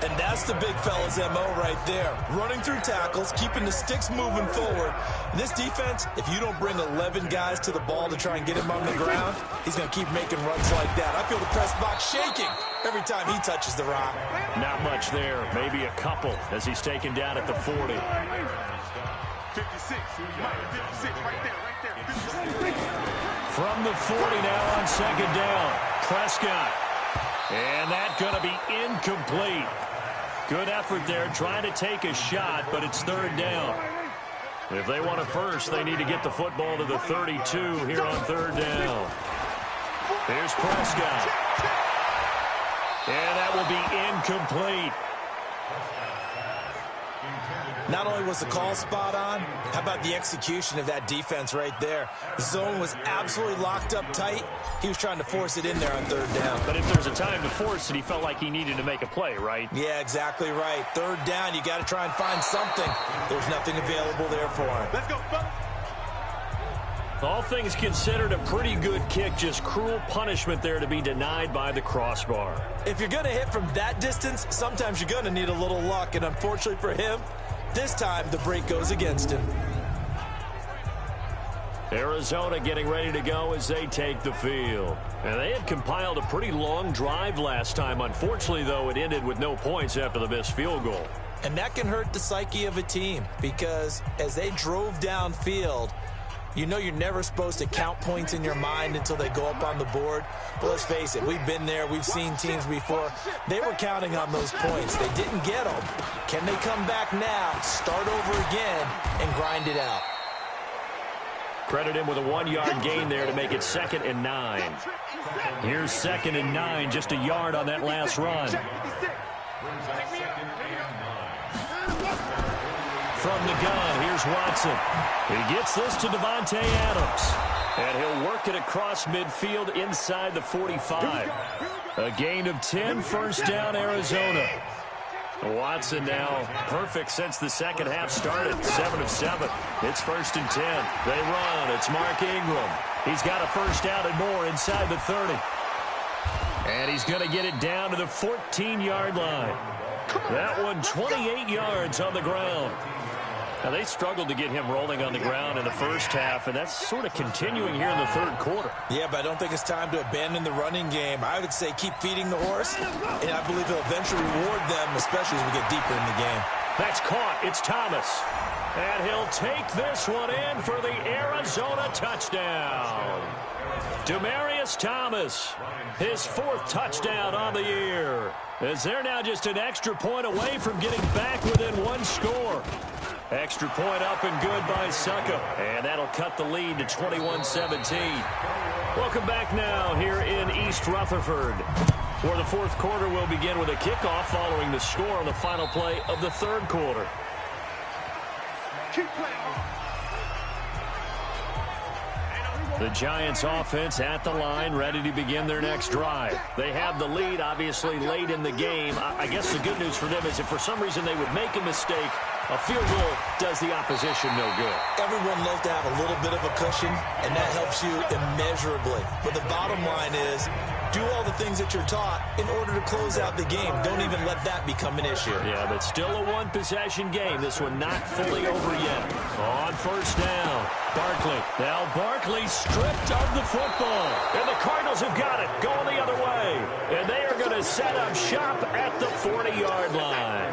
And that's the big fella's MO right there. Running through tackles, keeping the sticks moving forward. And this defense, if you don't bring 11 guys to the ball to try and get him on the ground, he's going to keep making runs like that. I feel the press box shaking every time he touches the rock. Not much there. Maybe a couple as he's taken down at the 40. 56. 56 right there. From the 40 now on 2nd down. Prescott. And that's going to be incomplete. Good effort there, trying to take a shot, but it's 3rd down. If they want a first, they need to get the football to the 32 here on 3rd down. Here's Prescott. And that will be incomplete. Not only was the call spot on, how about the execution of that defense right there? The zone was absolutely locked up tight. He was trying to force it in there on 3rd down. But if there's a time to force it, he felt like he needed to make a play, right? Yeah, exactly right. 3rd down, you got to try and find something. There's nothing available there for him. Let's go, fellas. All things considered, a pretty good kick. Just cruel punishment there to be denied by the crossbar. If you're going to hit from that distance, sometimes you're going to need a little luck. And unfortunately for him, this time the break goes against him. Arizona getting ready to go as they take the field. And they had compiled a pretty long drive last time. Unfortunately, though, it ended with no points after the missed field goal. And that can hurt the psyche of a team because as they drove downfield, you know you're never supposed to count points in your mind until they go up on the board. But let's face it, we've been there. We've seen teams before. They were counting on those points. They didn't get them. Can they come back now, start over again, and grind it out? Credit him with a 1-yard gain there to make it 2nd and 9. Here's 2nd and 9, just a yard on that last run. From the gun, here's Watson. He gets this to Devontae Adams. And he'll work it across midfield inside the 45. A gain of 10, 1st down Arizona. Watson now perfect since the second half started. 7 of 7. It's 1st and 10. They run. It's Mark Ingram. He's got a first down and more inside the 30. And he's going to get it down to the 14-yard line. That one 28 yards on the ground. Now, they struggled to get him rolling on the ground in the first half, and that's sort of continuing here in the third quarter. Yeah, but I don't think it's time to abandon the running game. I would say keep feeding the horse, and I believe he'll eventually reward them, especially as we get deeper in the game. That's caught. It's Thomas. And he'll take this one in for the Arizona touchdown. Demaryius Thomas, his 4th touchdown on the year. As they're now just an extra point away from getting back within 1 score. Extra point up and good by Succa. And that'll cut the lead to 21-17. Welcome back now here in East Rutherford, where the 4th quarter will begin with a kickoff following the score on the final play of the 3rd quarter. Keep playing. The Giants offense at the line, ready to begin their next drive. They have the lead, obviously, late in the game. I guess the good news for them is if for some reason they would make a mistake, a field goal does the opposition no good. Everyone loves to have a little bit of a cushion, and that helps you immeasurably. But the bottom line is, do all the things that you're taught in order to close out the game. Don't even let that become an issue. Yeah, but still a one-possession game. This one not fully over yet. On first down, Barkley. Now Barkley stripped of the football. And the Cardinals have got it, going the other way. And they are going to set up shop at the 40-yard line.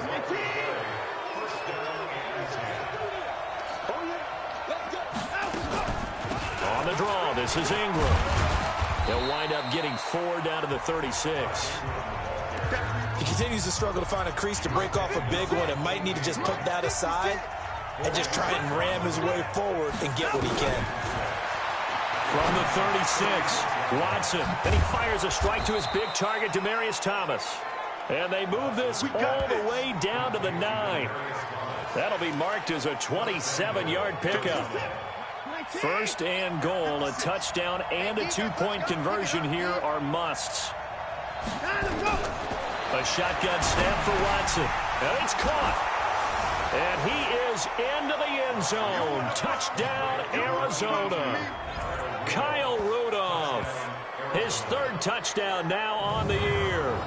On the draw, this is Ingram. They'll wind up getting 4 down to the 36. He continues to struggle to find a crease to break off a big one and might need to just put that aside and just try and ram his way forward and get what he can. From the 36, Watson. And he fires a strike to his big target, Demaryius Thomas. And they move this all the way down to the 9. That'll be marked as a 27-yard pickup. 1st and goal, a touchdown and a 2-point conversion here are musts. A shotgun snap for Watson. And it's caught. And he is into the end zone. Touchdown, Arizona. Kyle Rudolph, his 3rd touchdown now on the year.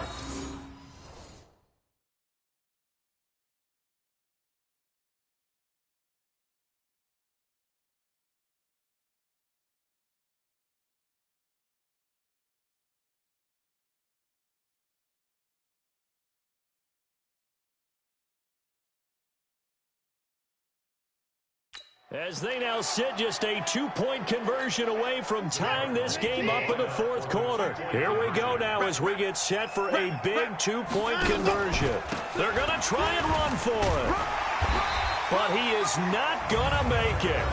As they now sit just a 2-point conversion away from tying this game up in the 4th quarter. Here we go now as we get set for a big 2-point conversion. They're going to try and run for it. But he is not going to make it.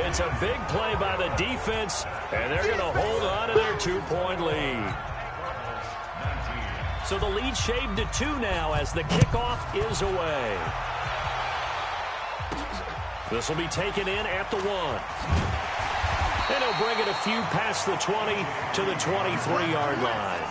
It's a big play by the defense, and they're going to hold on to their 2-point lead. So the lead shaved to 2 now as the kickoff is away. This will be taken in at the 1. And he'll bring it a few past the 20 to the 23-yard line.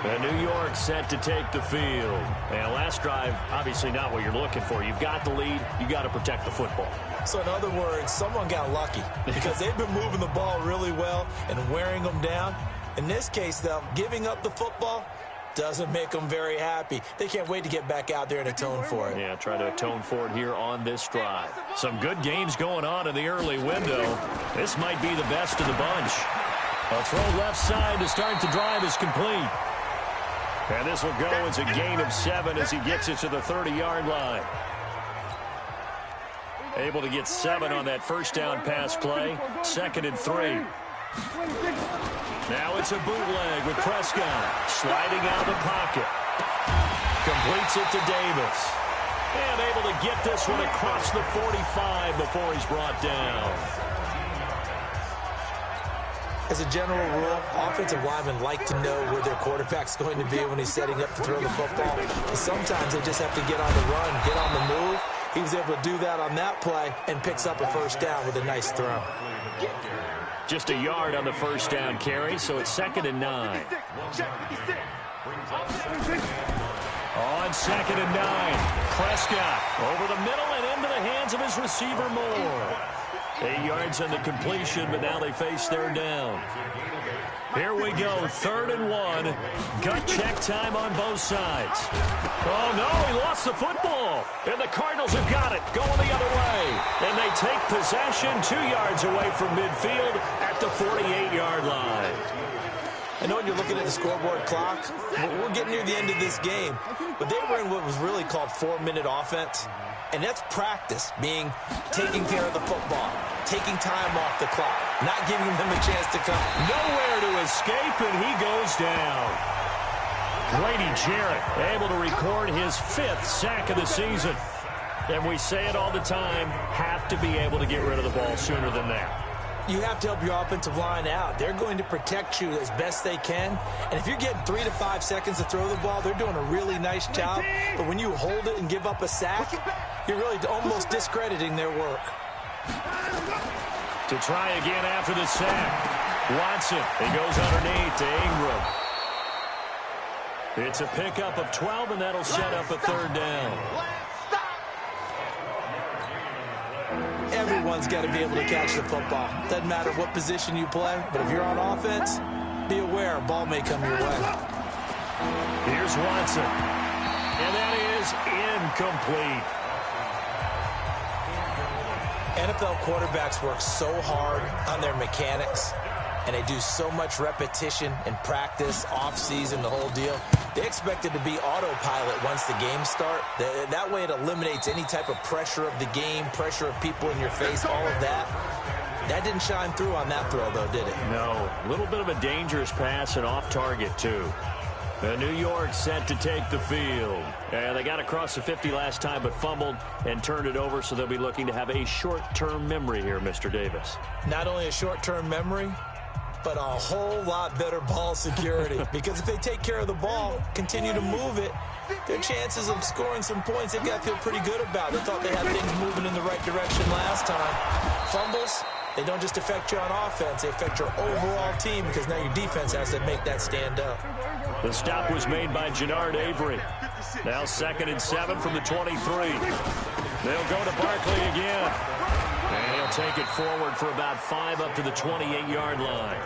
And New York set to take the field. And last drive, obviously not what you're looking for. You've got the lead. You've got to protect the football. So in other words, someone got lucky because they've been moving the ball really well and wearing them down. In this case, though, giving up the football doesn't make them very happy. They can't wait to get back out there and atone for it. Yeah, try to atone for it here on this drive. Some good games going on in the early window. This might be the best of the bunch. A throw left side to start the drive is complete. And this will go as a gain of 7 as he gets it to the 30-yard line. Able to get 7 on that first down pass play. 2nd and 3. Now it's a bootleg with Prescott sliding out of the pocket. Completes it to Davis. And able to get this one across the 45 before he's brought down. As a general rule, offensive linemen like to know where their quarterback's going to be when he's setting up to throw the football. And sometimes they just have to get on the run, get on the move. He was able to do that on that play and picks up a first down with a nice throw. Just a yard on the first down carry, so it's 2nd and 9. On 2nd and 9, Prescott over the middle and into the hands of his receiver Moore. 8 yards on the completion, but now they face 3rd down. Here we go, 3rd and 1. Gut check time on both sides. Oh, no, he lost the football. And the Cardinals have got it, going the other way. And they take possession 2 yards away from midfield at the 48-yard line. I know when you're looking at the scoreboard clock, we're getting near the end of this game, but they were in what was really called 4-minute offense, and that's practice, being taking care of the football, taking time off the clock, not giving them a chance to come. Nowhere to escape, and he goes down. Grady Jarrett able to record his 5th sack of the season. And we say it all the time, have to be able to get rid of the ball sooner than that. You have to help your offensive line out. They're going to protect you as best they can. And if you're getting 3 to 5 seconds to throw the ball, they're doing a really nice job. But when you hold it and give up a sack, you're really almost discrediting their work. To try again after the sack. Watson, he goes underneath to Ingram. It's a pickup of 12, and that'll set up a 3rd down. Everyone's got to be able to catch the football. Doesn't matter what position you play, but if you're on offense, be aware a ball may come your way. Here's Watson. And that is incomplete. NFL quarterbacks work so hard on their mechanics, and they do so much repetition and practice, off-season, the whole deal. They expect it to be autopilot once the games start. That way it eliminates any type of pressure of the game, pressure of people in your face, all of that. That didn't shine through on that throw, though, did it? No. A little bit of a dangerous pass and off target, too. New York set to take the field. And they got across the 50 last time, but fumbled and turned it over, so they'll be looking to have a short-term memory here, Mr. Davis. Not only a short-term memory, but a whole lot better ball security. Because if they take care of the ball, continue to move it, their chances of scoring some points, they've got to feel pretty good about. They thought they had things moving in the right direction last time. Fumbles, they don't just affect you on offense, they affect your overall team, because now your defense has to make that stand up. The stop was made by Jannard Avery. Now 2nd and 7 from the 23. They'll go to Barkley again. And he'll take it forward for about 5 up to the 28-yard line.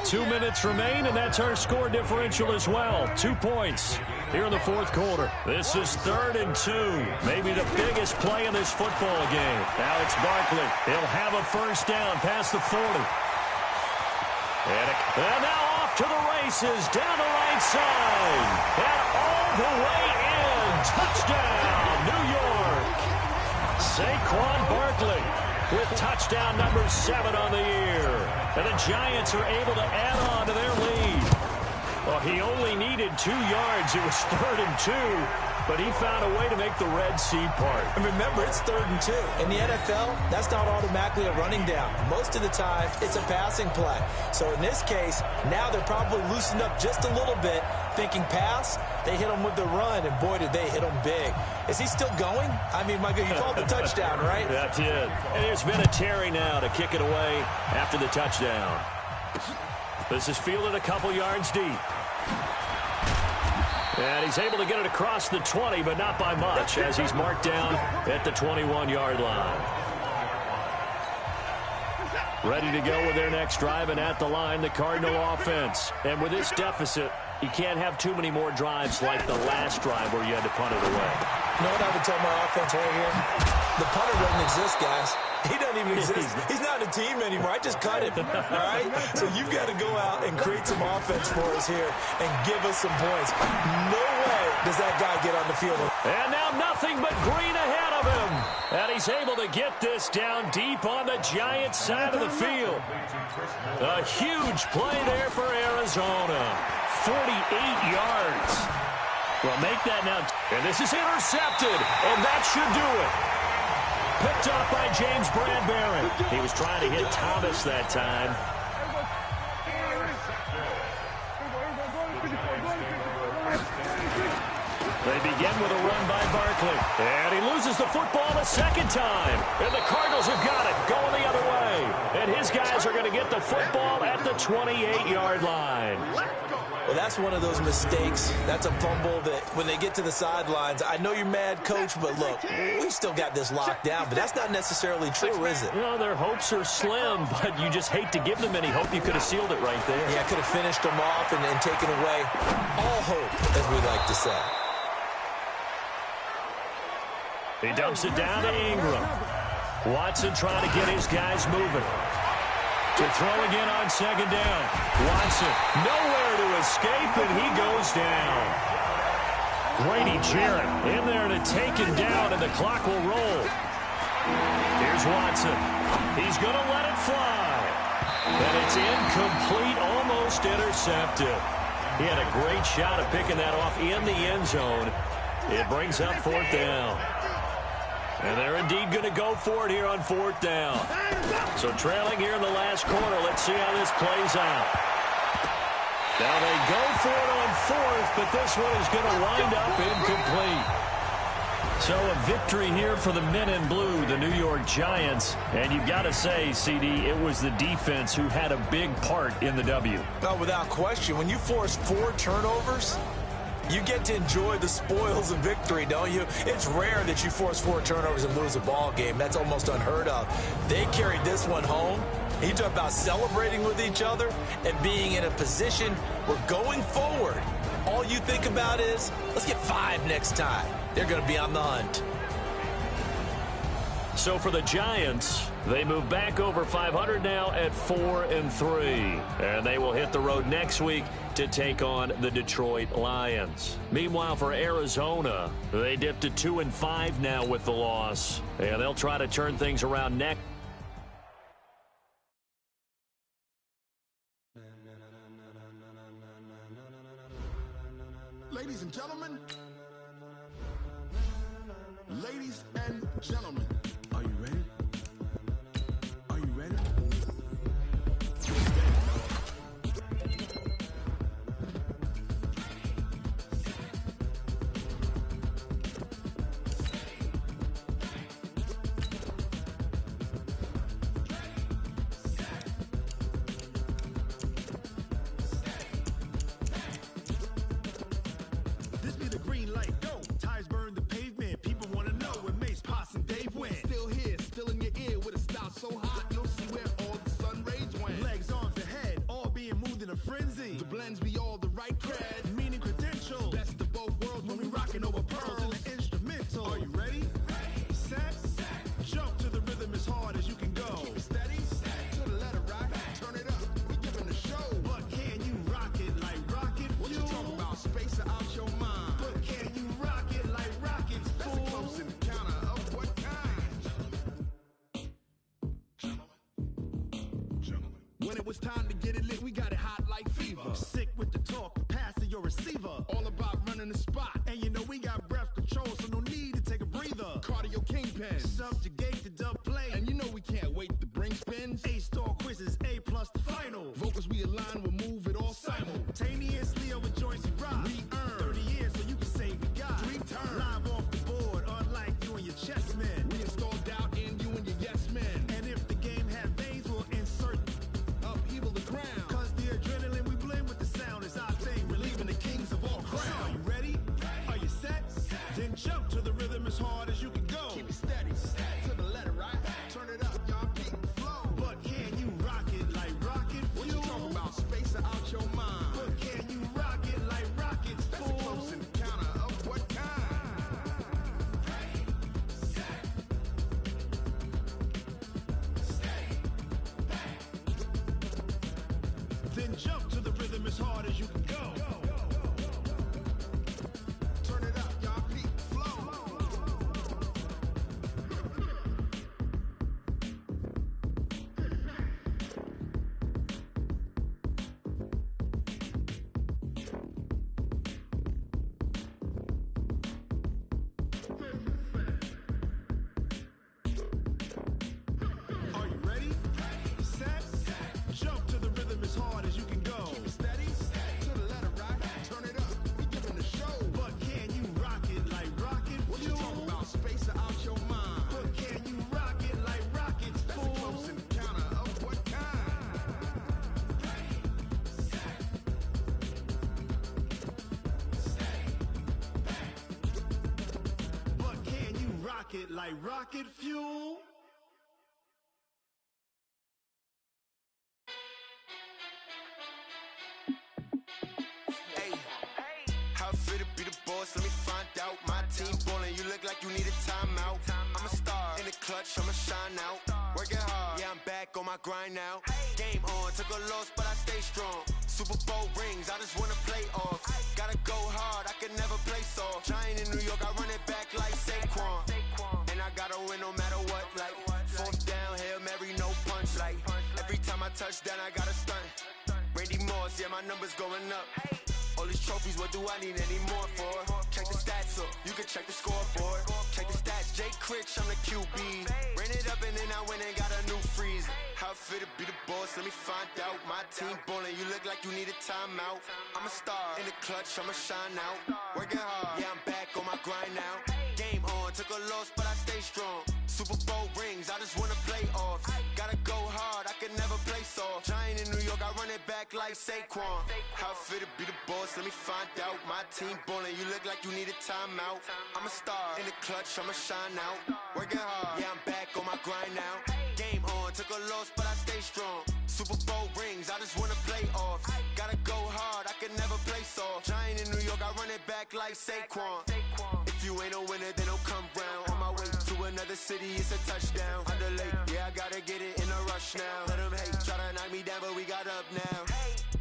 2 minutes remain, and that's our score differential as well. 2 points here in the 4th quarter. This is 3rd and 2. Maybe the biggest play in this football game. Now it's Barkley. He'll have a 1st down past the 40. And now off to the races, down the right side. And all the way in. Touchdown, New York. Saquon Barkley with touchdown number 7 on the year. And the Giants are able to add on to their lead. Well, he only needed 2 yards. It was 3rd and 2, but he found a way to make the Red Sea part. And remember, it's 3rd and 2. In the NFL, that's not automatically a running down. Most of the time, it's a passing play. So in this case, now they're probably loosened up just a little bit, thinking pass. They hit him with the run, and boy, did they hit him big. Is he still going? I mean, Michael, you called the touchdown, right? That's it. And there's been a Terry now to kick it away after the touchdown. This is fielded a couple yards deep. And he's able to get it across the 20, but not by much, as he's marked down at the 21-yard line. Ready to go with their next drive, and at the line, the Cardinal offense. And with this deficit, you can't have too many more drives like the last drive where you had to punt it away. You know what I would tell my offense right here? The punter doesn't exist, guys. He doesn't even exist. He's not a team anymore. I just cut him, all right? So you've got to go out and create some offense for us here and give us some points. No way does that guy get on the field. And now nothing but green ahead of him. And he's able to get this down deep on the Giants side of the field. A huge play there for Arizona. 48 yards. Well, make that now. And this is intercepted. And that should do it. Picked up by James Bradbury. He was trying to hit Thomas that time. They begin with a run by Barkley. And he loses the football a second time. And the Cardinals have got it, going the other way. And his guys are going to get the football at the 28-yard line. Well, that's one of those mistakes. That's a fumble that when they get to the sidelines, I know you're mad, Coach, but look, we still got this locked down. But that's not necessarily true, is it? Well, their hopes are slim, but you just hate to give them any hope. You could have sealed it right there. Yeah, could have finished them off and taken away all hope, as we like to say. He dumps it down to Ingram. Watson trying to get his guys moving. To throw again on second down. Watson nowhere to escape, and he goes down. Grady Jarrett in there to take him down, and the clock will roll. Here's Watson. He's going to let it fly. And it's incomplete, almost intercepted. He had a great shot at picking that off in the end zone. It brings up fourth down. And they're indeed going to go for it here on fourth down. So trailing here in the last quarter. Let's see how this plays out. Now they go for it on fourth, but this one is going to wind up incomplete. So a victory here for the men in blue, the New York Giants. And you've got to say, CD, it was the defense who had a big part in the W. No, without question. When you force 4 turnovers, you get to enjoy the spoils of victory, don't you? It's rare that you force 4 turnovers and lose a ball game. That's almost unheard of. They carried this one home. You talk about celebrating with each other and being in a position where going forward, all you think about is, let's get 5 next time. They're going to be on the hunt. So for the Giants, they move back over 500 now at 4-3. And they will hit the road next week to take on the Detroit Lions. Meanwhile, for Arizona, they dipped to 2-5 now with the loss. And they'll try to turn things around next. Ladies and gentlemen. Ladies and gentlemen. Are you ready? Are you ready? This be the green light, go. Tires burn the pavement. People want to know where Mace, Potts, and Dave went. Still here, still in your ear with a style so hot, you'll see where all the sun rays went. Legs, arms, and head, all being moved in a frenzy. The blends be all the right cred, meaning credentials. Best of both worlds when we rockin' over pearls in the instrumental. Are you ready? Set, jump to the rhythm as hard as you can go. Keep it steady, to the letter right. Turn it up, we giving the show. But can you rock it like rocket fuel? What you talking about? Space out your mind. But can you rock it like rockets, fool? That's a close encounter of what kind? Gentlemen. When it was time to get it lit, we got it hot like fever. Sick with the talk, pass to your receiver. All about running the spot. And you know we got breath control, so no need to take a breather. Cardio kingpin, subjugate the dub play. And you know we can't wait to bring spins. A-star quizzes, A+ the final. Vocals we align, we'll move it all simultaneously over joints we rock. We earn 30 years, so you can say we got 3 turns. Live off the board, unlike you and your chess men. We install doubt in you and your yes men. And if the game had veins, we'll insert upheaval the ground. Cause the adrenaline we blend with the sound is our thing. Relieving the kings of all crowns. So are you ready? Are you set? Then jump to the rhythm as hard as you can go. Keep it steady, to the letter right. Turn it up, y'all keep the flow. But can you rock it like rocket fuel? What you talking about? Space out your mind. But can you rock it like rockets, fool? That's a close encounter of what kind? Then jump to the rhythm as hard as you can go. Turn it up, y'all peak flow. Are you ready? Set, jump to the rhythm as hard as you can go. Keep it steady, to the rocket like rocket fuel. Hey, how I feel to be the boss, let me find out. My team ballin', you look like you need a timeout. I'm a star, in the clutch, I'ma shine out. Working hard, yeah, I'm back on my grind now. Game on, took a loss, but I stay strong. Super Bowl rings, I just wanna play off. Gotta go hard, I can never play soft. Giant in New York, I run it back like Saquon. And I gotta win no matter what, like fourth down, Hail Mary, no punch. Like every time I touch down, I gotta stunt. Randy Moss, yeah, my numbers going up. All these trophies, what do I need any more for? Check the stats up, you can check the scoreboard. Check the stats, Jay Critch, I'm the QB. Ran it up and then I went and got a new freeze. How I feel to be the boss, let me find out. My team ballin', you look like you need a timeout. I'm a star, in the clutch, I'ma shine out. Working hard, yeah, I'm back on my grind now. Game on, took a loss, but I stay strong. Super Bowl rings, I just wanna play off. Gotta go hard, I can never play soft. Giant in New York, I run it back like Saquon. How I feel to be the boss, let me find out. My team ballin', you look like you need a timeout. I'm a star, in the clutch, I'ma shine out. Working hard, yeah, I'm back on my grind now. Game on, took a loss, but I stay strong. Super Bowl rings, I just wanna play off. Gotta go hard, I can never play soft. Giant in New York, I run it back like Saquon. If you ain't a winner, then don't come round. On my way to another city, it's a touchdown. Underlay, yeah, I gotta get it in a rush now. Let them hate, try to knock me down, but we got up now.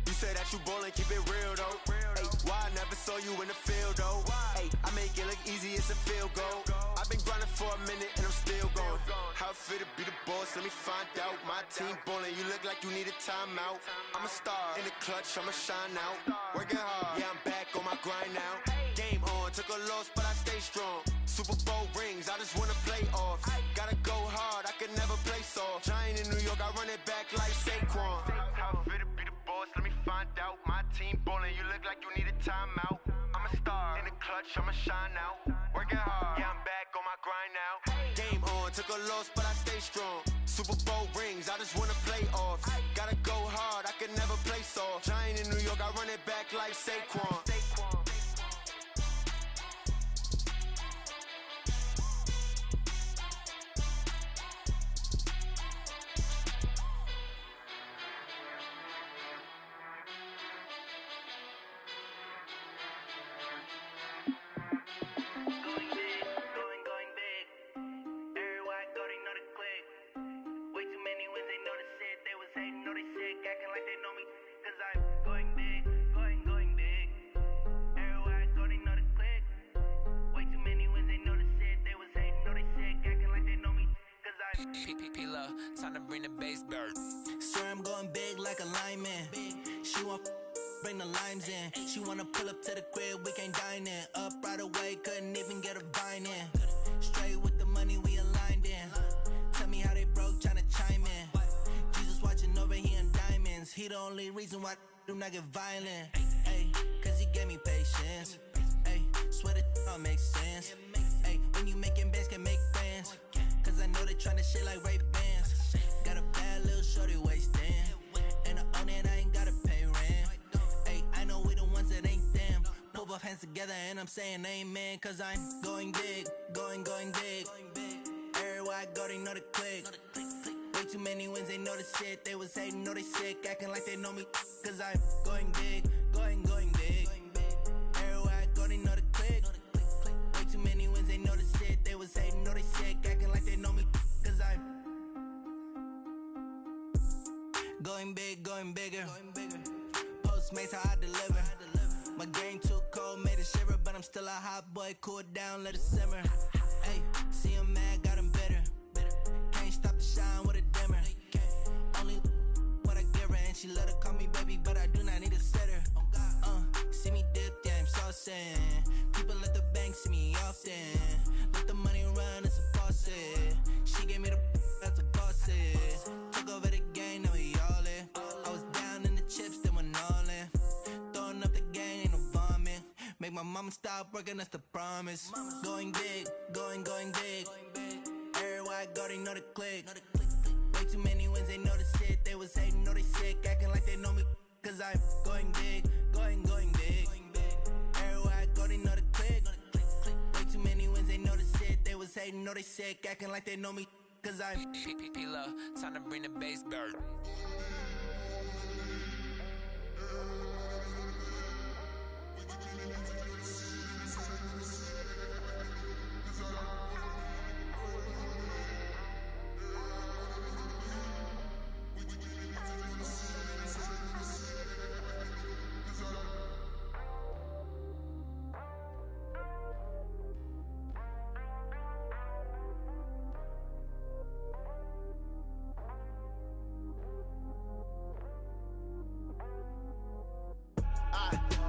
You say that you ballin', keep it real though. Hey, why I never saw you in the field though? Hey, I make it look easy, it's a field goal. I've been grinding for a minute and I'm still going. How I feel to be the boss, let me find out. My team ballin', you look like you need a timeout. I'm a star, in the clutch, I'ma shine out. Working hard, yeah, I'm back on my grind now. Game on, took a loss, but I stay strong. Super Bowl rings, I just wanna play off. Gotta go hard, I can never play soft. Giant in New York, I run it back like Saquon. How I feel to be the boss, let me find out. My team ballin', you look like you need a timeout. I'm a star, in the clutch, I'ma shine out. Working hard, yeah, I'm back on my grind now. Game on, took a loss, but I stay strong. Super Bowl rings, I just wanna play off. Gotta go hard, I can never play soft. Giant in New York, I run it back like Saquon. Time to bring the bass bird. Swear I'm going big like a lineman. She want bring the limes in. She wanna pull up to the crib, we can't dine in. Up right away, couldn't even get a vine in. Straight with the money, we aligned in. Tell me how they broke, tryna chime in. Jesus watching over, he in diamonds. He the only reason why do not get violent. Ay, cause he gave me patience. Ay, swear that all makes sense. Ay, when you making bands, can make friends. Cause I know they tryna shit like Ray-Bans. Got a bad little shorty wasting. And I own it, I ain't gotta pay rent. Ay, I know we the ones that ain't them. Put both hands together and I'm saying amen. Cause I'm going big, going big. Everywhere I go, they know the click. Way too many wins, they know the shit. They was hating, know they sick, acting like they know me. Cause I'm going big, going big. Everywhere I go, they know the click. Way too many wins, they know the shit. They was hating, know they sick, acting like they know me. Cause I'm going big, going bigger. Postmates, how I deliver. My game too cold, made it shiver. But I'm still a hot boy, cool down, let it simmer. Hey, see him mad, got him bitter. Can't stop the shine with a dimmer. Only what I give her, and she let her call me baby, but I do not need a sitter. See me dip, yeah, I'm saucing. People at the bank see me often. Let the money run, it's a faucet. She gave me the that's a faucet. Took over the game, now we all in. I was down in the chips, then went all in. Throwing up the game, ain't no vomit. Make my mama stop working, that's the promise. Going big, going big. Everywhere I go, they know the click. Way too many wins, they know the shit. They was hating, know they sick, acting like they know me. Cause I'm going big, going big. Everywhere I go, they know the click. Way too many wins, they know the shit. They was hating. they know they sick, acting like they know me, cause I'm P-P-P-Love, time to bring the bass bird.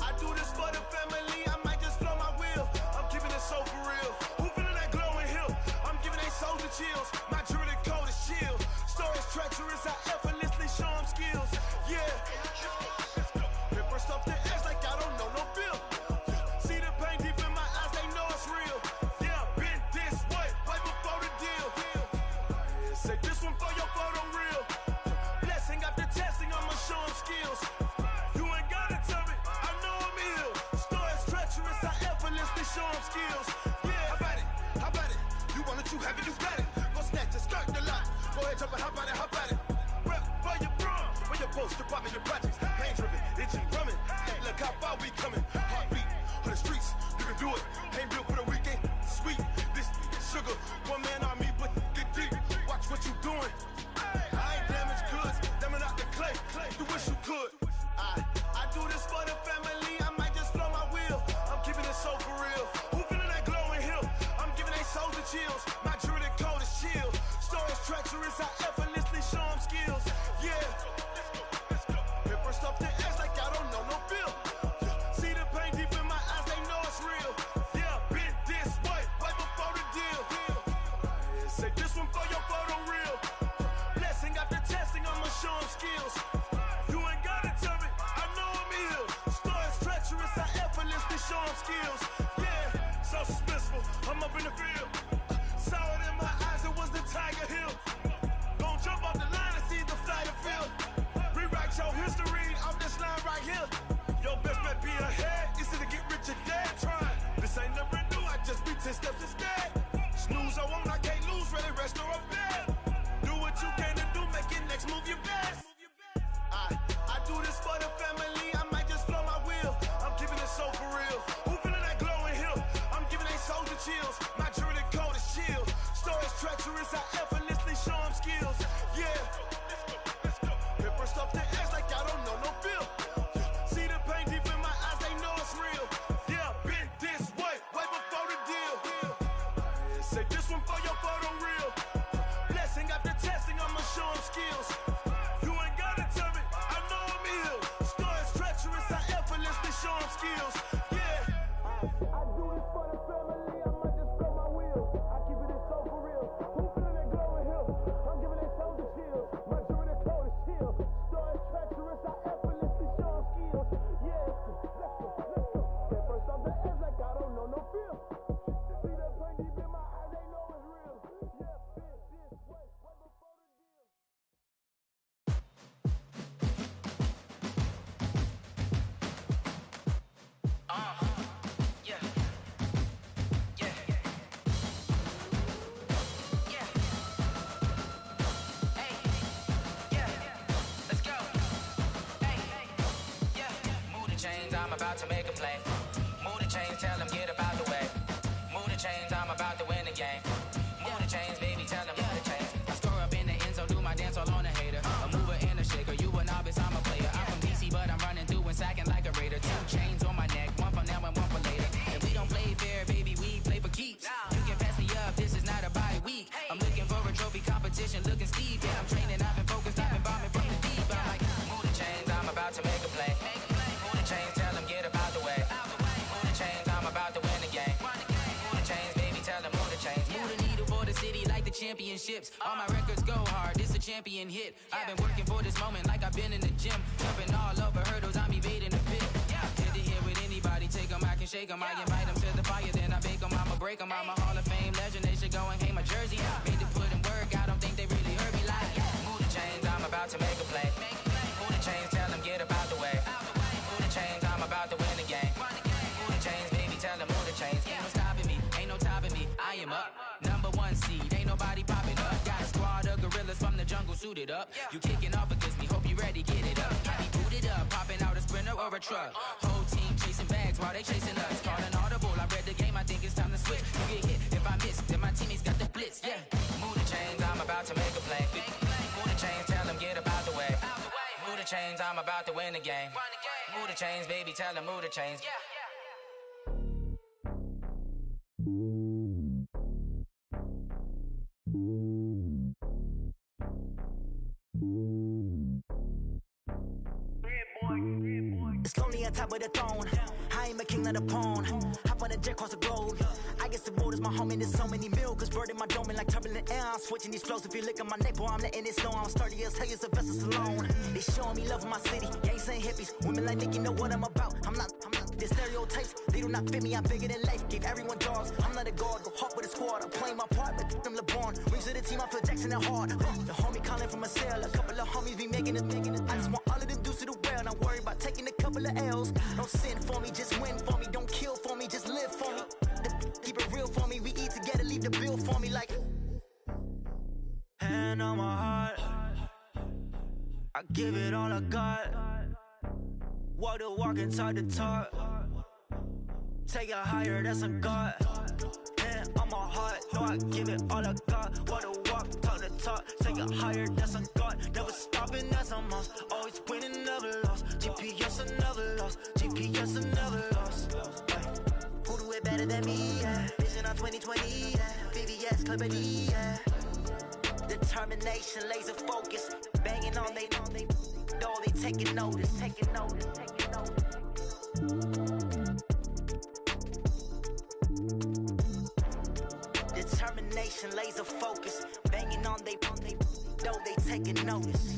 I do this for the family, I might just blow my wheel. I'm keeping it so for real. Who feeling that glowing hill? I'm giving they soldier chills. My jewelry code is chill. Stories treacherous, I effortlessly show them skills. Yeah. Paper stuff the edge like I don't know no feel. See the pain deep in my eyes, they know it's real. Yeah, been this way, right before the deal. Say this one for your photo real. Blessing after testing, I'ma show them skills. You ain't gotta tell me, I know I'm ill. Stories treacherous, I effortlessly show them skills. Yeah, how about it? How about it? You want it, you have it, you got it. Go snatch it, start the lot. Go ahead, jump it, how about it? How about it? Rep for your brum, for your post, department, your projects. Pain driven, itching, drumming. Hey, look how far we coming. Heartbeat on the streets, you can do it. Ain't built for the weekend. Sweet, this sugar, one man army, but get deep. Watch what you doing. I ain't damaged goods, damn out the clay. You wish you could. I do this for the family, I might just blow my wheel. I'm keeping it so for real. Who feeling that glowing hill? I'm giving they soldier chills. My jewelry code is chill. Stories treacherous, I effortlessly show them skills. Yeah. Paper stuff the edge like I don't know no feel. See the pain deep in my eyes, they know it's real. Yeah, been this way, right before the deal. Say this one for your photo real. Blessing after testing, I'ma show them skills. You ain't gotta tell me, I know I'm ill. Stories treacherous, I effortlessly show them skills. Yeah, so suspenseful, I'm up in the field. Saw it in my eyes, it was the Tiger Hill. Gon' jump off the line and see the flight of field. Rewrite your history off this line right here. Your best bet be ahead, easy to get rich or dead. Trying, this ain't never new, I just be 10 steps instead. Snooze, I won't, I can't lose, ready, rest or up bed. Do what you can to do, make it next move your best. I do this for the family, I might just blow my wheel. I'm keeping it so for real. Who feeling that glowing hill? I'm giving they soldier chills. My jewelry code is chill. Stories treacherous, I effortlessly show them skills. Yeah. Paper stuff the edge like I don't know no feel. See the pain deep in my eyes, they know it's real. Yeah, been this way, right before the deal. Say this one for your photo real. Blessing after testing, I'ma show them skills. You ain't gotta tell me, I know I'm ill. Stories treacherous, I effortlessly show them skills. Yeah. I do this for the family, I might just blow my wheel. I keep it so for real. Who feeling that glowing hill? I'm giving they soldier chills. My jewelry code is chill. Stories treacherous, I effortlessly show them skills. Yeah, let's go. Paper stuff the edge like I don't know no feel. See that pain deep in my eyes, they know it's real. Yeah, been this way, right before the deal. Yeah. Hey. Yeah. Let's go. Hey. Yeah. Move the chains, I'm about to make a play. Move the chains, tell them get about the way. Move the chains, I'm about to win the game. Move the chains, baby, tell them move the chains. I score up in the end zone, do my dance all on a hater. A mover and a shaker, you a novice, I'm a player. I'm from DC, but I'm running through and sacking like a raider. 2 chains on my neck, one for now and one for later. And we don't play fair, baby, we play for keeps. You can pass me up, this is not a bye week. I'm looking for a trophy competition, looking steep. Yeah, I'm training, I've been focused, I've been bombing from the deep. I'm like, move the chains, I'm about to make a play. Move the chains, tell them get about the way. Move the chains, I'm about to win the game. Move the chains, baby, tell them move the chains. Move the needle for the city like the championships. All my records go hard, this a champion hit. I've been working for this moment like I've been in the gym. Jumping all over hurdles, I'm evading the pit. Hit to hit with anybody, take them, I can shake them. I invite them to the fire, then I bake them, I'ma break them. I'm a Hall of Fame legend, they should go and hang my jersey. Made to put in work, I don't think they really heard me like. Move the chains, I'm about to make a play. Move the chains, tell them get about the way. Move the chains, I'm about to win the game. Move the chains, baby, tell them move the chains. Ain't no stopping me, ain't no topping me, I am up. Number 1 booted up. You kicking off against me, hope you ready, get it up. Got me booted up, popping out a Sprinter or a truck. Whole team chasing bags while they chasing us. Call an audible, I read the game, I think it's time to switch. You get hit, if I miss, then my teammates got the blitz, yeah. Move the chains, I'm about to make a play. Move the chains, tell them get up out the way. Move the chains, I'm about to win the game. Move the chains, baby, tell them move the chains. It's lonely on top of the throne. I ain't a king of the pawn. Hop on a jet across the globe. I guess the road is my home and there's so many milk. Bird in my dome and like turbulent air. I'm switching these flows. If you look at my neck, boy, I'm letting it slow. I'm sturdy as hell as a vessel alone. They showing me love in my city. Gangs saying hippies. Women like Nick, you know what I'm about. I'm not. The stereotypes, they do not fit me. I'm bigger than life. Gave everyone dogs. I'm not a guard. Go hard with a squad. I'm playing my part, but I'm LeBron. Rings of the team, I feel Jackson and hard. The homie calling from a cell. A couple of homies be making it. I just want all of them dudes to the well. Not worry about taking a couple of L's. Don't sin for me, just win for me. Don't kill for me, just live for me. Keep it real for me. We eat together, leave the bill for me like. Hand on my heart, I give it all I got. Walk the walk and talk the talk. Take it higher, that's a God. Hand on my heart, no, I give it all I got. Walk the walk, talk the talk. Take it higher, that's a God. Never stopping, that's a must. Always winning, never lost. GPS, I never lost. GPS, I never lost. Who do it better than me? Yeah. Vision on 2020. Yeah. VVS, Clippity. Yeah. Determination, laser focus. Banging on they door, they taking notice. Taking notice. Taking notice. Determination, laser focus. Banging on they door, they taking notice.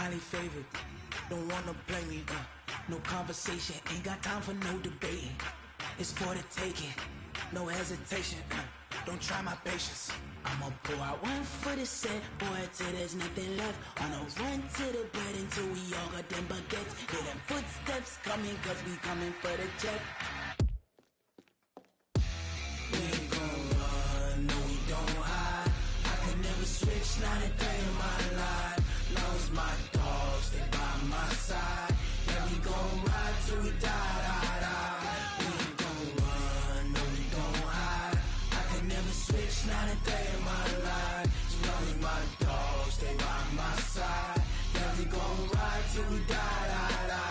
highly favored. Don't wanna play me, no conversation, ain't got time for no debating. It's for the taking, no hesitation, don't try my patience. I'ma pour out one for the set, boy, till there's nothing left. On a run to the bed until we all got them baguettes. Hear them footsteps coming, cause we coming for the jet. We ain't gon' run, no we don't hide. I can never switch, not a day in my life. Long as my dogs stay by my side. Yeah, we gon' ride till we die, die, die. We ain't gon' run, no we don't hide. I can never switch, not a day in my life. As long as my dogs stay by my side. Yeah, we gon' ride till we die, die, die.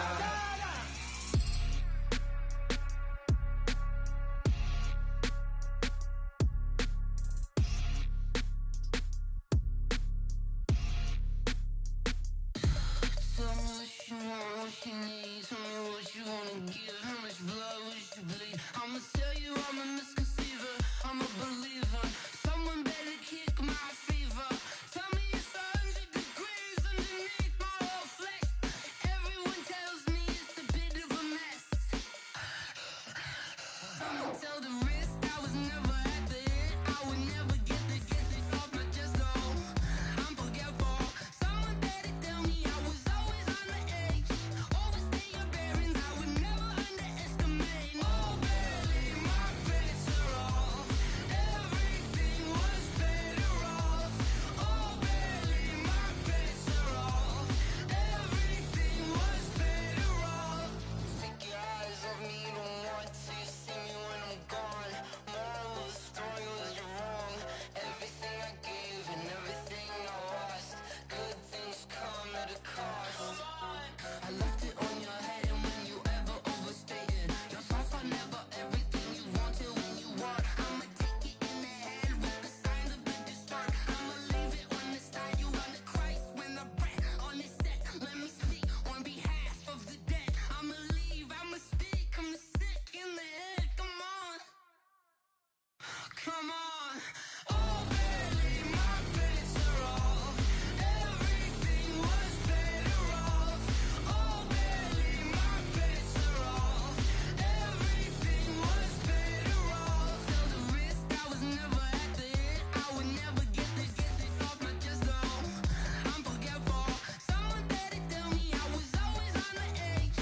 Tell me what you want, what you need. Tell me what you wanna give. How much blood would you bleed? I'ma tell you I'm a misconceiver. I'm a believer. Someone better kick my fever. Tell me it's 100 degrees underneath my whole flesh. Everyone tells me it's a bit of a mess. I'ma tell the risk I was never at the end. I would never get this off my chest. Oh, I'm forgetful. Someone better tell me I was always on the edge. Overstay your bearings, I would never underestimate. Oh, barely my bets are off. Everything was better off. Oh, barely my bets are off. Everything was better off. Take your eyes off me, don't want to see me when I'm gone. Moral of the story was you're wrong. Everything I gave and everything I lost. Good things come at a cost. I left it on your head, and when you ever overstay it, your thoughts are never everything you wanted when you want. I'ma take it in the head with the signs of the distort. I'ma leave it on the side. You run the Christ when the breath on the set. Let me speak on behalf of the dead. I'ma leave, I'ma speak. I'm sick in the head. Come on, come on. Oh, barely my bets are off. Everything was better off. Oh, barely my bets are off. Everything was better off. Tell the risk I was never at the end. I would never get this off my chest. Oh, I'm forgetful. Someone better tell me I was always on the edge.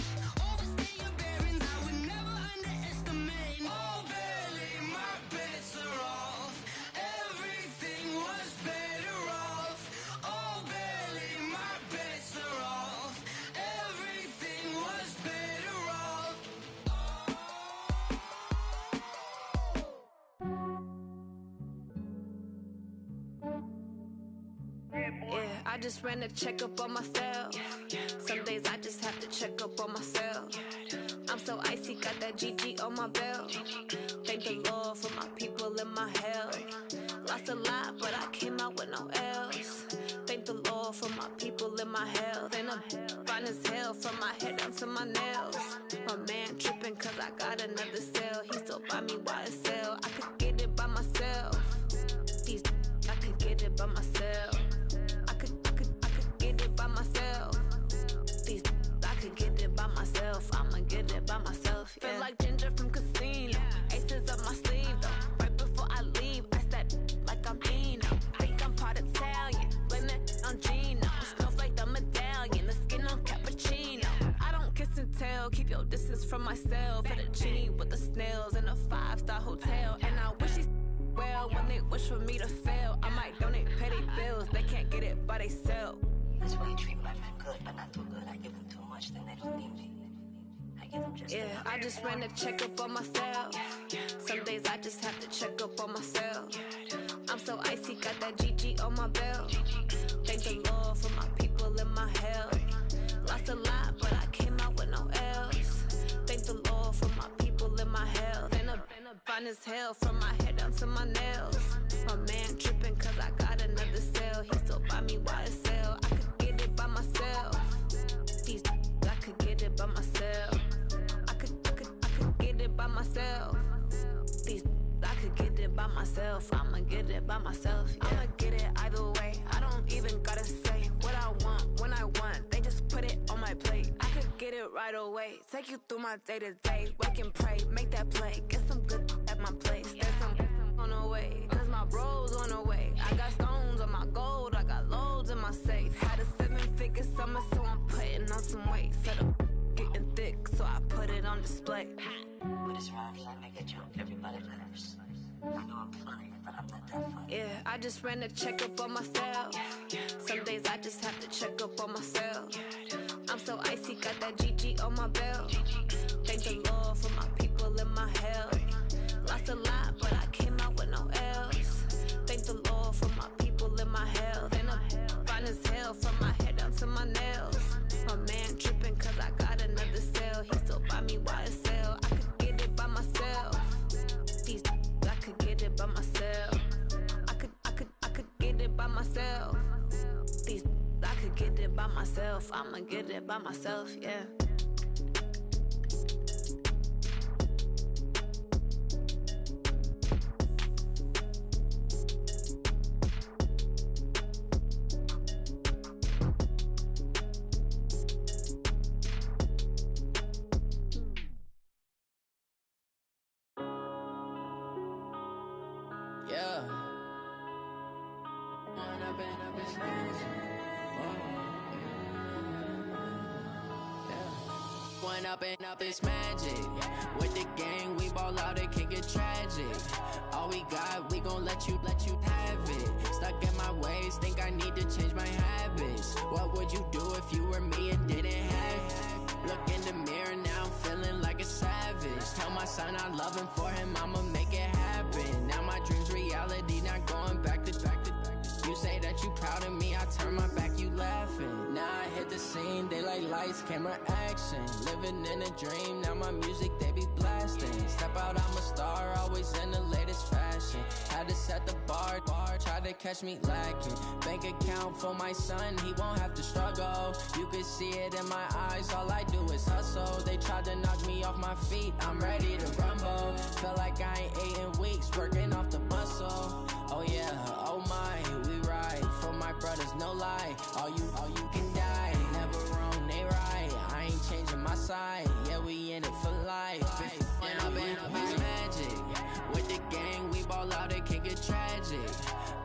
Overstay your bearings, I would never underestimate. Oh, barely my bets are off. Everything was better off. Oh, barely my bets are off. Everything was better off. Yeah, I just ran a checkup on myself. Some days I just have to check up on myself. I'm so icy, got that GG on my belt. Thank the Lord for my people and my health. Lost a lot, but I came out with no L's. Thank the Lord for my people and my health. And I'm fine as hell from my head down to my nails. My man tripping cause I got another cell. He still buy me YSL. I could get it by myself. These I could get it by myself. I could get it by myself. These I could get it by myself. I'ma get it by myself. Yeah. Feel like Ginger from Casino. Aces up my sleeve though. Right before I leave, I step like I'm Dino. Think I'm part Italian. Blame that on Gino. Smells like the medallion. The skin on cappuccino. I don't kiss and tell. Keep your distance from myself. Fettuccine with the snails in a 5-star hotel. And I wish these well when they wish for me to fail. I might donate petty bills. They can't get it by themselves. That's why you treat me like I'm good, but not too good. I give them too much, then they don't need me. I give them just yeah, I just ran a checkup on myself. Some days I just have to check up on myself. I'm so icy, got that GG on my belt. Thank the Lord for my people and my health. Lost a lot, but I came out with no L's. Thank the Lord for my people and my health. And I'm fine as hell from my head down to my nails. My man tripping cause I got another cell. He still buy me YSL. I could get it by myself. These I could get it by myself. I could get it by myself. These I could get it by myself. I'ma get it by myself. Yeah. I'ma get it either way. I don't even gotta say what I want when I want. They just put it on my plate. I could get it right away. Take you through my day to day. Wake and pray, make that play. Get some good at my place. There's some on the way, cause my bros on the way. I got stones on my gold. I got loads in my safe. Had a 7-figure summer, so I'm putting on some weight. Set up getting thick, so I put it on display. With his rhymes, I make it jump. Everybody laughs. I know I'm funny, but I'm not that funny. Yeah, I just ran a checkup on myself. Some days I just have to check up on myself. I'm so icy, got that GG on my belt. Thank the Lord for my people in my health. Lost a lot, but I came out with no L's. Thank the Lord for my people in my health. And I'm fine as hell from my head down to my nails. My man tripping cause I got another sale. He still buy me YSL. I could get it by myself. These I could get it by myself. I could get it by myself. These I could get it by myself. I'ma get it by myself, yeah. Up this magic. With the gang, we ball out, it can get tragic. All we got, we gon' let you have it. Stuck in my ways, think I need to change my habits. What would you do if you were me and didn't have it? Look in the mirror now, I'm feeling like a savage. Tell my son I love him, for him I'ma make it happen. Now my dream's reality, not going back to. You say that you proud of me, I turn my back, you laughing. Now I hit the scene, they like lights, camera, action. Living in a dream, now my music, they be blasting. Step out, I'm a star, always in the latest fashion. Had to set the bar, try to catch me lacking. Bank account for my son, he won't have to struggle. You can see it in my eyes, all I do is hustle. They tried to knock me off my feet, I'm ready to rumble. Felt like I ain't ate in weeks, working off the muscle. Oh yeah, oh my, we ride for my brothers, no lie. All you can die, never wrong, they right. I ain't changing my side, yeah, we in it for life. When up it's magic. With the gang, we ball out, it can get tragic.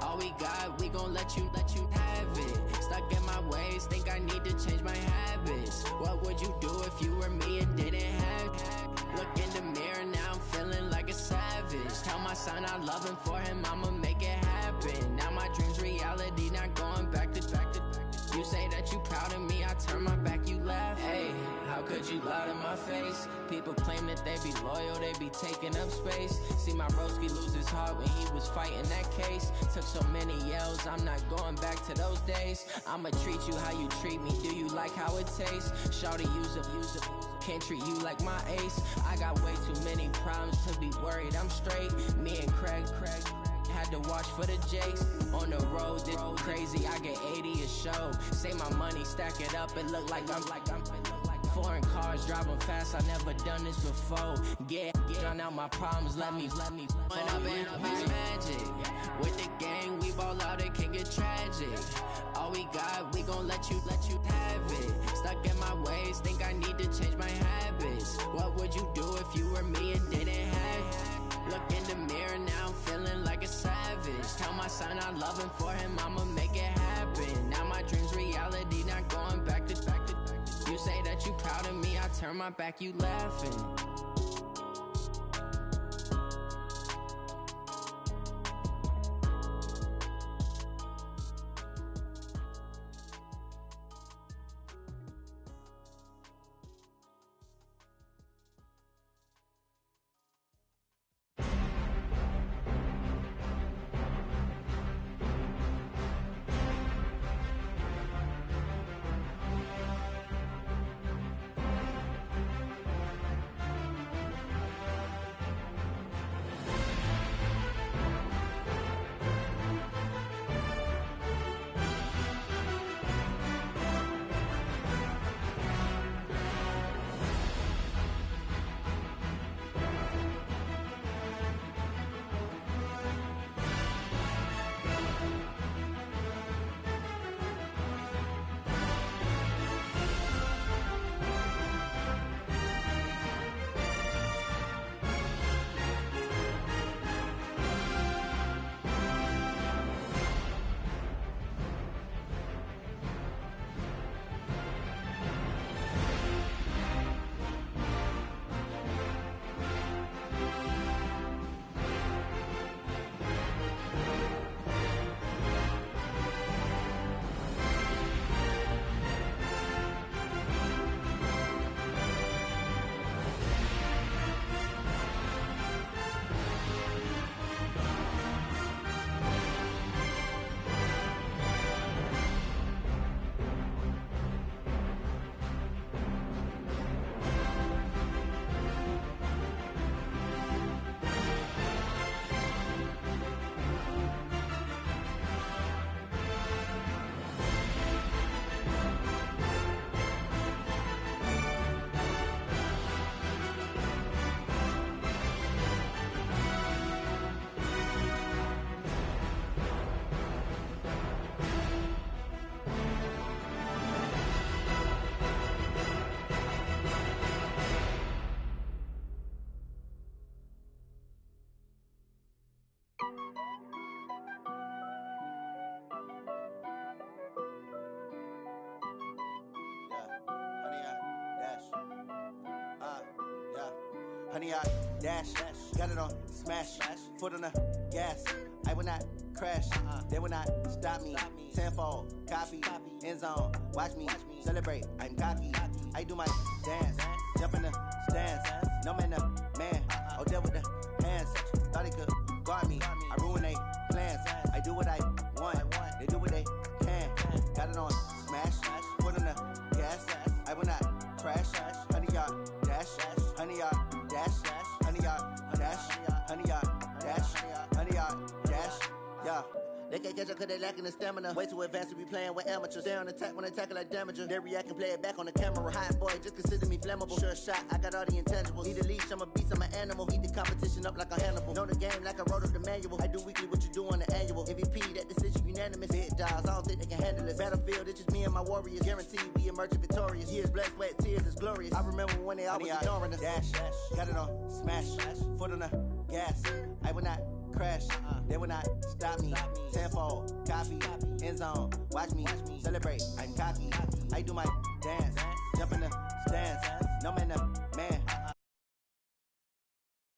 All we got, we gon' let you have it. Stuck in my ways, think I need to change my habits. What would you do if you were me and didn't have it? Look in the mirror, now I'm feeling like a savage. Tell my son I love him, for him I'ma make it happen. Now my dream's reality, not going back to. You say that you proud of me, I turn my back, you laugh. Hey, how could you lie to my face? People claim that they be loyal, they be taking up space. See my broski lose his heart when he was fighting that case. Took so many yells, I'm not going back to those days. I'ma treat you how you treat me, do you like how it tastes? Shawty, use up, can't treat you like my ace. I got way too many problems to be worried, I'm straight. Me and Craig had to watch for the Jakes. On the road, it's crazy, I get 80 a show. Say my money, stack it up, it look like I'm foreign cars, driving fast, I never done this before. Drown out my problems, let me When up it's magic. With the gang, we ball out, it can get tragic. All we got, we gon' let you have it. Stuck in my ways, think I need to change my habits. What would you do if you were me and didn't have it? Look in the mirror, now I'm feeling like a savage. Tell my son I love him, for him I'ma make it happen. Now my dream's reality, not going back to. You say that you proud of me, I turn my back, you laughing. Honey, I dash, got it on smash, foot on the gas. I will not crash, they will not stop me. Tenfold, copy, end zone, watch me celebrate. I'm cocky, I do my dance, jump in the stands. No man, man, oh there with the hands. Thought he could guard me, I ruin they plans. I do what I want, they do what they can. Got it on smash, foot on the gas. I will not crash, honey, y'all dash, honey, y'all dash, honey, y'all dash, honey, y'all dash, honey, y'all dash, yeah. They can't catch up cause they lacking the stamina. Way too advanced to be playing with amateurs. They on attack when they tackle like damager. They react and play it back on the camera. Hot boy, just consider me flammable. Sure shot, I got all the intangibles. Need a leash, I'm a beast, I'm an animal. Heat the competition up like a Hannibal. Know the game like I wrote up the manual. I do weekly what you do on the annual. MVP, that decision unanimous. Big dials, I don't think they can handle it. Battlefield, it's just me and my warriors. Guaranteed we emerging victorious. Years, blood, sweat, tears, it's glorious. I remember when they always ignoring us. Dash, got it on smash, foot on the gas. I will not crash, they will not stop me. Tenfold, copy, end zone, watch me celebrate. I'm cocky, I do my dance, jump in the stands. No man, man,